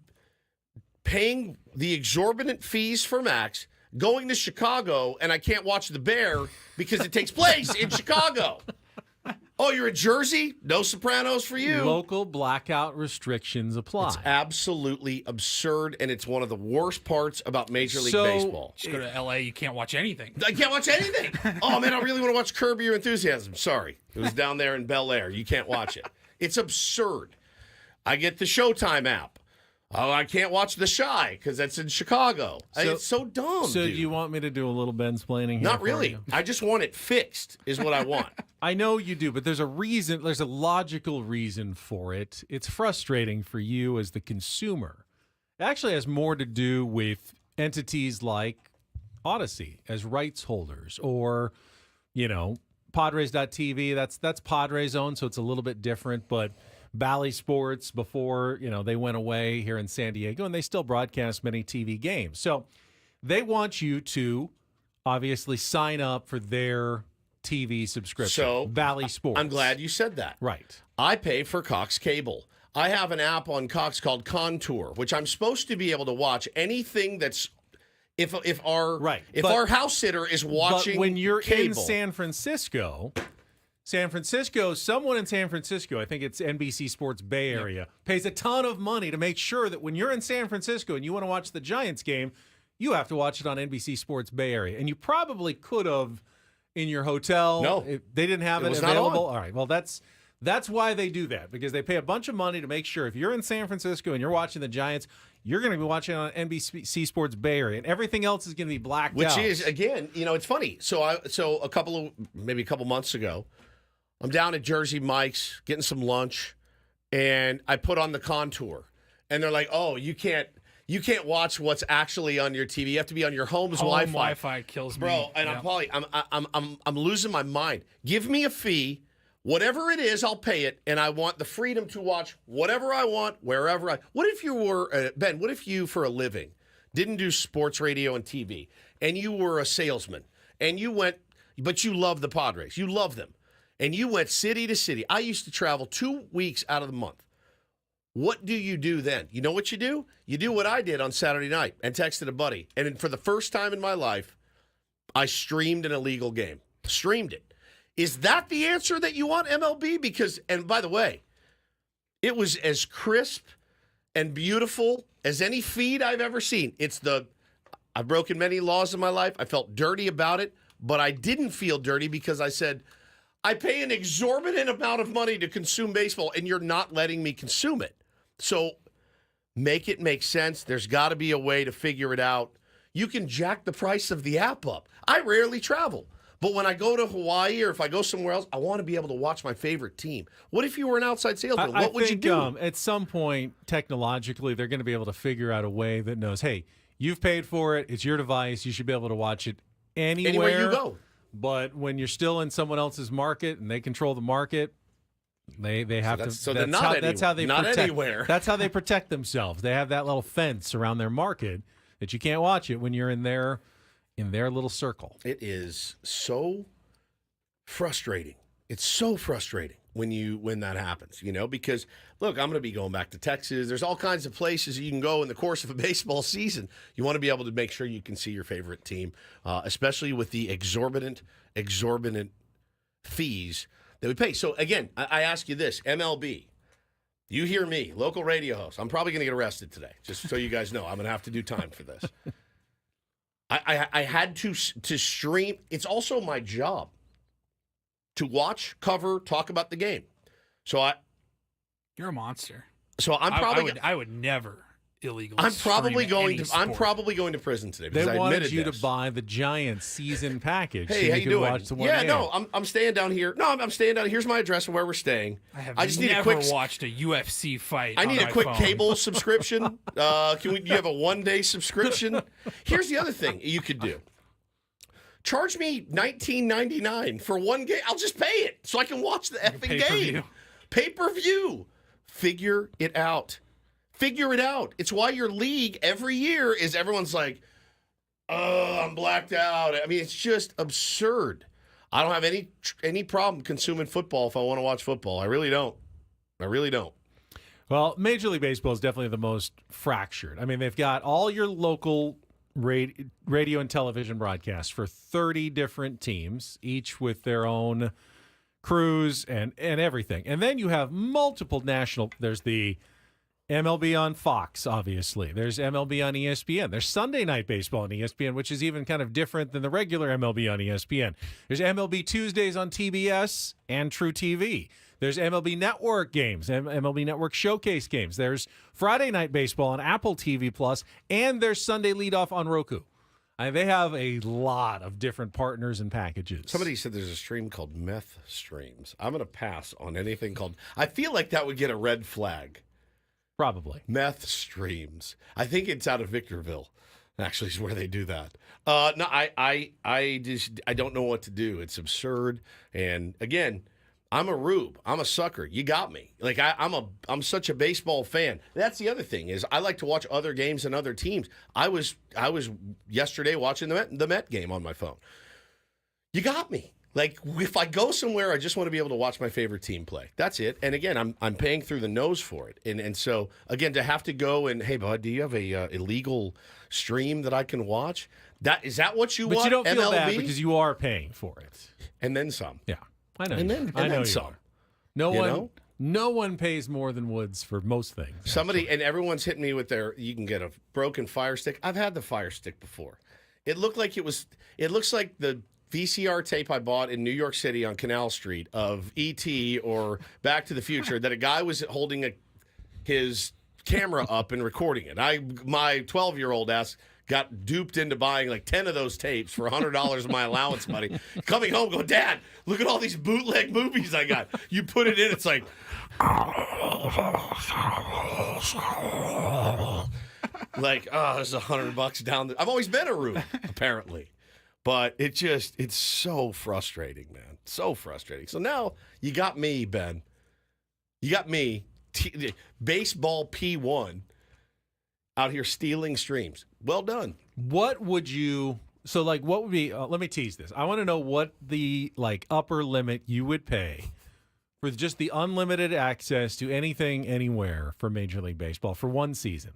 paying the exorbitant fees for Max, going to Chicago, and I can't watch The Bear because it takes place in Chicago. Oh, you're in Jersey? No Sopranos for you. Local blackout restrictions apply. It's absolutely absurd, and it's one of the worst parts about Major League Baseball. Just go to L.A., you can't watch anything. I can't watch anything. Oh, man, I really want to watch Curb Your Enthusiasm. Sorry. It was down there in Bel Air. You can't watch it. It's absurd. I get the Showtime app. Oh, I can't watch The Chi because that's in Chicago. It's so dumb. So dude. do you want me to do a little Bensplaining here? Not for really. you? I just want it fixed is what I want. I know you do, but there's a reason. There's a logical reason for it. It's frustrating for you as the consumer. It actually has more to do with entities like Odyssey as rights holders, or Padres.tv. That's Padres owned, so it's a little bit different, but Bally Sports before, they went away here in San Diego, and they still broadcast many TV games. So they want you to obviously sign up for their TV subscription. So Bally Sports. I'm glad you said that. Right. I pay for Cox Cable. I have an app on Cox called Contour, which I'm supposed to be able to watch anything that's if our house sitter is watching. But when you're cable, in San Francisco, someone in San Francisco, I think it's NBC Sports Bay Area, pays a ton of money to make sure that when you're in San Francisco and you want to watch the Giants game, you have to watch it on NBC Sports Bay Area. And you probably could have in your hotel. No. They didn't have it was not available. on. All right. Well, that's why they do that, because they pay a bunch of money to make sure if you're in San Francisco and you're watching the Giants, you're going to be watching on NBC Sports Bay Area, and everything else is going to be blacked out. Which is, again, it's funny. So a couple months ago, I'm down at Jersey Mike's getting some lunch, and I put on the Contour, and they're like, "Oh, you can't watch what's actually on your TV. You have to be on your home's Wi-Fi." Wi-Fi kills me, bro. And I'm losing my mind. Give me a fee, whatever it is, I'll pay it, and I want the freedom to watch whatever I want, wherever I. What if you were Ben? What if you, for a living, didn't do sports radio and TV, and you were a salesman, and you went, but you love the Padres, you love them. And you went city to city. I used to travel 2 weeks out of the month. What do you do then? You know what you do? You do what I did on Saturday night and texted a buddy. And for the first time in my life, I streamed an illegal game. Streamed it. Is that the answer that you want, MLB? Because, and by the way, it was as crisp and beautiful as any feed I've ever seen. I've broken many laws in my life. I felt dirty about it, but I didn't feel dirty because I said, I pay an exorbitant amount of money to consume baseball, and you're not letting me consume it. So make it make sense. There's got to be a way to figure it out. You can jack the price of the app up. I rarely travel. But when I go to Hawaii or if I go somewhere else, I want to be able to watch my favorite team. What if you were an outside salesman? What would you do? At some point, technologically, they're going to be able to figure out a way that knows, hey, you've paid for it. It's your device. You should be able to watch it anywhere you go. But when you're still in someone else's market and they control the market, they have to. So that's how they protect. anywhere. That's how they protect themselves. They have that little fence around their market that you can't watch it when you're in their little circle. It is so frustrating. It's so frustrating when that happens, because look, I'm going to be going back to Texas. There's all kinds of places you can go in the course of a baseball season. You want to be able to make sure you can see your favorite team, especially with the exorbitant fees that we pay. So again, I ask you this, MLB, you hear me, local radio host. I'm probably going to get arrested today, just so you guys know. I'm going to have to do time for this. I had to stream. It's also my job to watch, cover, talk about the game. So You're a monster. So I would never illegally. I'm probably going to prison today because They I wanted admitted you this. to buy the Giants season package. Hey, so how you you could doing? Watch the one Yeah, game. no, I'm staying down here. No, I'm staying down. Here's my address of where we're staying. I just never need a quick watched a UFC fight. I need on a my quick phone. cable subscription. Do you have a 1-day subscription? Here's the other thing you could do. Charge me $19.99 for one game. I'll just pay it so I can watch the effing game. Pay-per-view. Figure it out. Figure it out. It's why your league every year is everyone's like, oh, I'm blacked out. I mean, it's just absurd. I don't have any problem consuming football if I want to watch football. I really don't. Well, Major League Baseball is definitely the most fractured. I mean, they've got all your local radio and television broadcasts for 30 different teams, each with their own crews and everything. And then you have multiple national. There's the MLB on Fox, obviously. There's MLB on ESPN. There's Sunday Night Baseball on ESPN, which is even kind of different than the regular MLB on ESPN. There's MLB Tuesdays on TBS and True TV. There's MLB Network games, MLB Network Showcase games. There's Friday Night Baseball on Apple TV Plus, and there's Sunday Leadoff on Roku. They have a lot of different partners and packages. Somebody said there's a stream called Meth Streams. I'm going to pass on anything called. I feel like that would get a red flag. Probably. Meth Streams. I think it's out of Victorville. Actually, is where they do that. No, I don't know what to do. It's absurd. And again, I'm a rube. I'm a sucker. You got me. Like I'm such a baseball fan. That's the other thing is I like to watch other games and other teams. I was yesterday watching the Met game on my phone. You got me. Like if I go somewhere, I just want to be able to watch my favorite team play. That's it. And again, I'm paying through the nose for it. And so again, to have to go and hey, bud, do you have a illegal stream that I can watch? Is that what you want? But you don't feel MLB? bad because you are paying for it, and then some. Yeah. I know. And then you some. are. No one pays more than Woods for most things. And everyone's hitting me with you can get a broken Fire Stick. I've had the Fire Stick before. It looks like the VCR tape I bought in New York City on Canal Street of E.T. or Back to the Future that a guy was holding his camera up and recording it. My 12-year-old ass got duped into buying like 10 of those tapes for $100 of my allowance money. Coming home, go, Dad, look at all these bootleg movies I got. You put it in, it's like, like, oh, there's $100 down there. I've always been a rube, apparently. But it's so frustrating, man. So frustrating. So now you got me, Ben. You got me, baseball P1, out here stealing streams. Well done. What would be, let me tease this. I want to know what the upper limit you would pay for just the unlimited access to anything, anywhere for Major League Baseball for one season.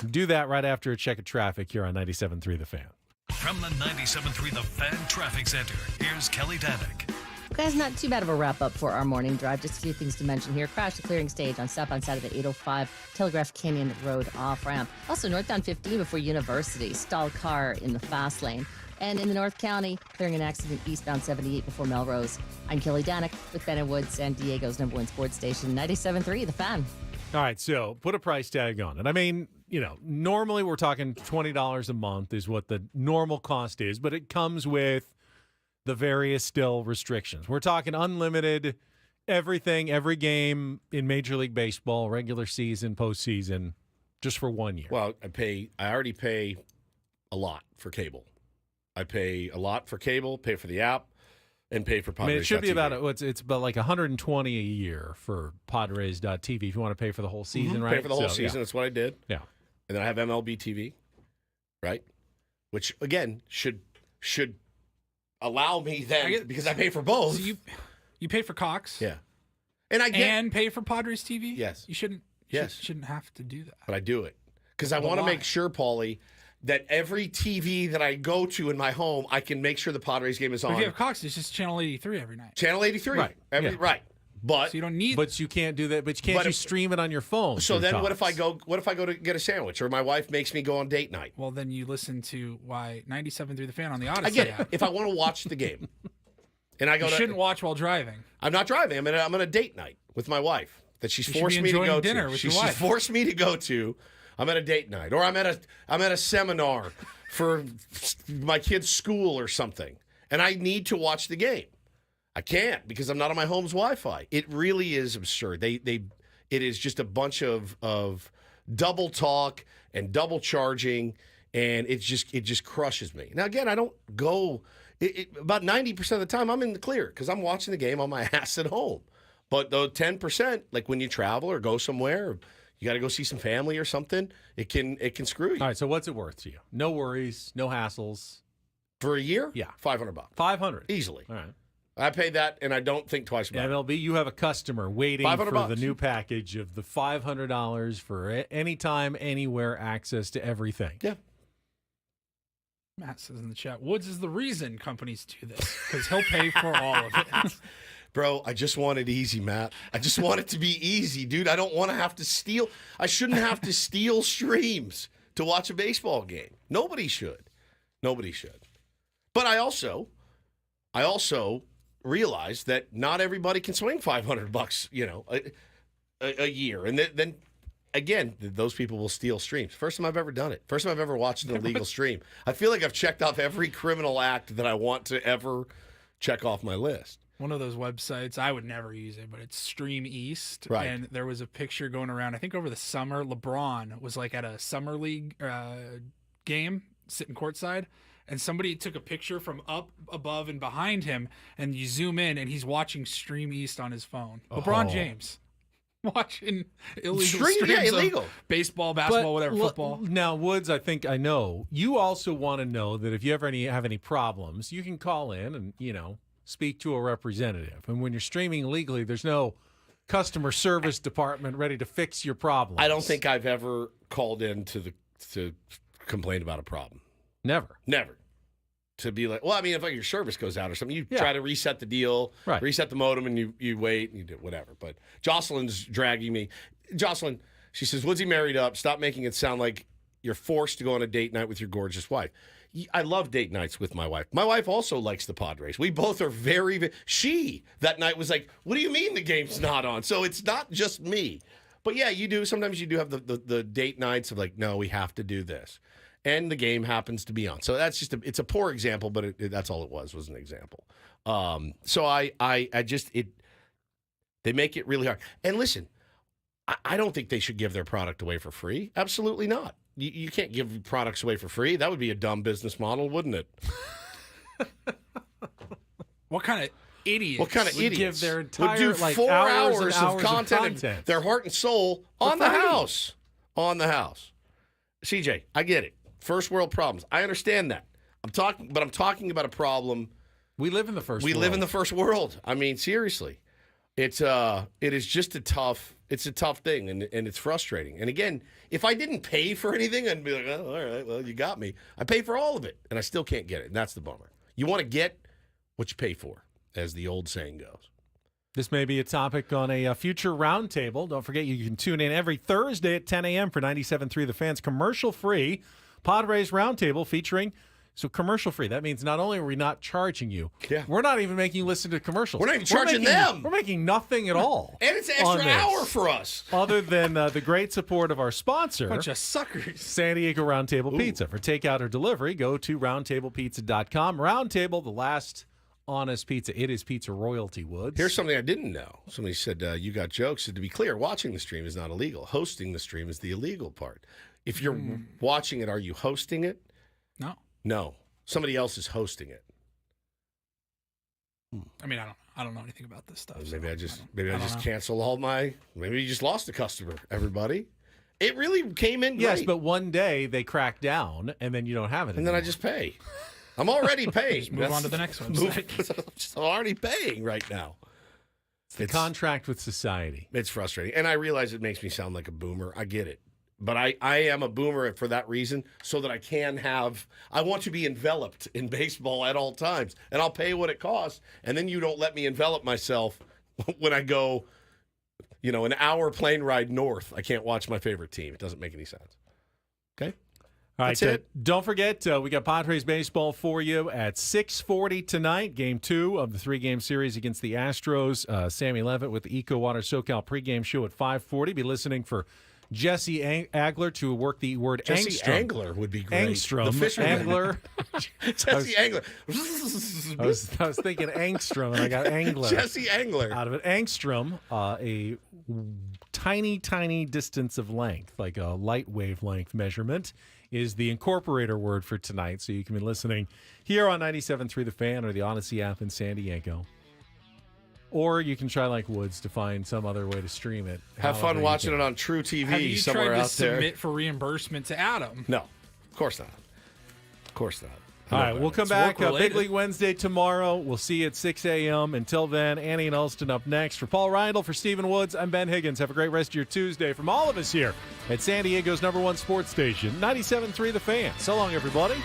Do that right after a check of traffic here on 97.3 The Fan. From the 97.3 The Fan Traffic Center, here's Kelly Danick. Guys, not too bad of a wrap-up for our morning drive. Just a few things to mention here. Crash the clearing stage on southbound side of the 805 Telegraph Canyon Road off-ramp. Also, northbound 15 before University. Stalled car in the fast lane. And in the North County, clearing an accident eastbound 78 before Melrose. I'm Kelly Danick with Ben and Wood, San Diego's #1 sports station, 97.3 The Fan. All right, so put a price tag on it. I mean, normally we're talking $20 a month is what the normal cost is, but it comes with the various still restrictions. We're talking unlimited, everything, every game in Major League Baseball, regular season, postseason, just for 1 year. Well, I already pay a lot for cable. I pay a lot for cable, pay for the app, and pay for Padres. I mean, it should be about it's about like $120 a year for Padres.tv if you want to pay for the whole season, right? Pay for the whole season. That's what I did. Yeah. And then I have MLB TV, right? Which again should allow me then because I pay for both. So you pay for Cox, yeah, and pay for Padres TV. Yes, you shouldn't. Shouldn't have to do that. But I do it because I want to make sure, Paulie, that every TV that I go to in my home, I can make sure the Padres game is on. If you have Cox, it's just channel 83 every night. Channel 83, right? Right. But so you don't need. But you can't do that. But you can't stream it on your phone. So then, Cox. What if I go to get a sandwich, or my wife makes me go on date night? Well, then you listen to 97.3 The Fan on the Odyssey. I get it. app. If I want to watch the game, and I go, you shouldn't watch while driving. I'm not driving. I'm on a date night with my wife that she's forced me to go dinner to. With your wife. She's forced me to go to. I'm at a date night, or I'm at a seminar for my kid's school or something, and I need to watch the game. I can't because I'm not on my home's Wi-Fi. It really is absurd. It is just a bunch of double talk and double charging, and it just crushes me. Now again, I don't go. About 90% of the time, I'm in the clear because I'm watching the game on my ass at home. But the 10%, like when you travel or go somewhere, or you got to go see some family or something, it can screw you. All right, so what's it worth to you? No worries, no hassles. For a year? Yeah. $500. $500. Easily. All right. I pay that, and I don't think twice about it. MLB, you have a customer waiting for $500. the new package of the $500 for anytime, anywhere access to everything. Yeah. Matt says in the chat, Woods is the reason companies do this because he'll pay for all of it. Bro, I just want it easy, Matt. I just want it to be easy, dude. I don't want to have to steal. I shouldn't have to steal streams to watch a baseball game. Nobody should. But I also realize that not everybody can swing $500, a year. And then again, those people will steal streams. First time I've ever done it. First time I've ever watched an illegal stream. I feel like I've checked off every criminal act that I want to ever check off my list. One of those websites, I would never use it, but it's Stream East. Right. And there was a picture going around, I think over the summer, LeBron was like at a summer league game, sitting courtside, and somebody took a picture from up above and behind him, and you zoom in, and he's watching Stream East on his phone. LeBron James. Watching illegal streams illegal. Of baseball, basketball, whatever, football. Now, Woods, I think I know. You also want to know that if you ever have any problems, you can call in and, speak to a representative. And when you're streaming illegally, there's no customer service department ready to fix your problem. I don't think I've ever called in to complain about a problem. Never. To be like, well, I mean, if your service goes out or something, you try to reset the deal, reset the modem, and you wait and you do whatever. But Jocelyn's dragging me. Jocelyn, she says, Woodsy married up. Stop making it sound like you're forced to go on a date night with your gorgeous wife. I love date nights with my wife. My wife also likes the Padres. We both are she, that night, was like, what do you mean the game's not on? So it's not just me. But yeah, you do. Sometimes you do have the date nights of like, no, we have to do this. And the game happens to be on. So that's just it's a poor example, but that's all it was an example. So they make it really hard. And listen, I don't think they should give their product away for free. Absolutely not. You can't give products away for free. That would be a dumb business model, wouldn't it? What kind of idiots? What kind of would idiots give their entire, would do 4 hours of content and their heart and soul on the house? On the house. CJ, I get it. First world problems. I understand that. I'm talking about a problem. We live in the first world. We live in the first world. I mean, seriously. It is just a tough thing, and it's frustrating. And again, if I didn't pay for anything, I'd be like, oh, all right, well, you got me. I pay for all of it, and I still can't get it, and that's the bummer. You want to get what you pay for, as the old saying goes. This may be a topic on a future roundtable. Don't forget, you can tune in every Thursday at 10 a.m. for 97.3 The Fans, commercial-free Padres Roundtable featuring. So commercial-free. That means not only are we not charging you, we're not even making you listen to commercials. We're not even charging them. We're making nothing at all. And it's an extra hour for us. Other than the great support of our sponsor. Bunch of suckers. San Diego Roundtable Pizza. For takeout or delivery, go to roundtablepizza.com. Roundtable, the last honest pizza. It is pizza royalty, Woods. Here's something I didn't know. Somebody said, you got jokes. So to be clear, watching the stream is not illegal. Hosting the stream is the illegal part. If you're watching it, are you hosting it? No. No. Somebody else is hosting it. I mean, I don't know anything about this stuff. Maybe I just cancel all my. Maybe you just lost a customer. Everybody, it really came in great. Yes, but one day they crack down, and then you don't have it. And then I just pay. I'm already paying. Just move on to the next one. I'm just already paying right now. It's the contract with society. It's frustrating, and I realize it makes me sound like a boomer. I get it. But I am a boomer for that reason, so that I want to be enveloped in baseball at all times. And I'll pay what it costs. And then you don't let me envelop myself when I go, an hour plane ride north. I can't watch my favorite team. It doesn't make any sense. Okay? All right, That's it. Don't forget, we got Padres baseball for you at 6:40 tonight. Game 2 of the 3-game series against the Astros. Sammy Levitt with the Eco Water SoCal pregame show at 5:40. Be listening for Jesse Agler to work the word Jesse angstrom. Angler would be great. Angstrom. The fisherman. Angler. Jesse Angler. I was thinking angstrom, and I got angler. Jesse Angler. Out of it. Angstrom, a tiny, tiny distance of length, like a light wavelength measurement, is the incorporator word for tonight. So you can be listening here on 97.3 The Fan or the Odyssey app in San Diego. Or you can try like Woods to find some other way to stream it. Have fun watching it on True TV Have you somewhere tried to out there. submit for reimbursement to Adam? No, of course not. Of course not. All right, we'll come It's back. work-related. Big League Wednesday tomorrow. We'll see you at 6 a.m. Until then, Annie and Elston up next. For Paul Reindl, for Stephen Woods, I'm Ben Higgins. Have a great rest of your Tuesday from all of us here at San Diego's #1 sports station, 97.3 The Fan. So long, everybody.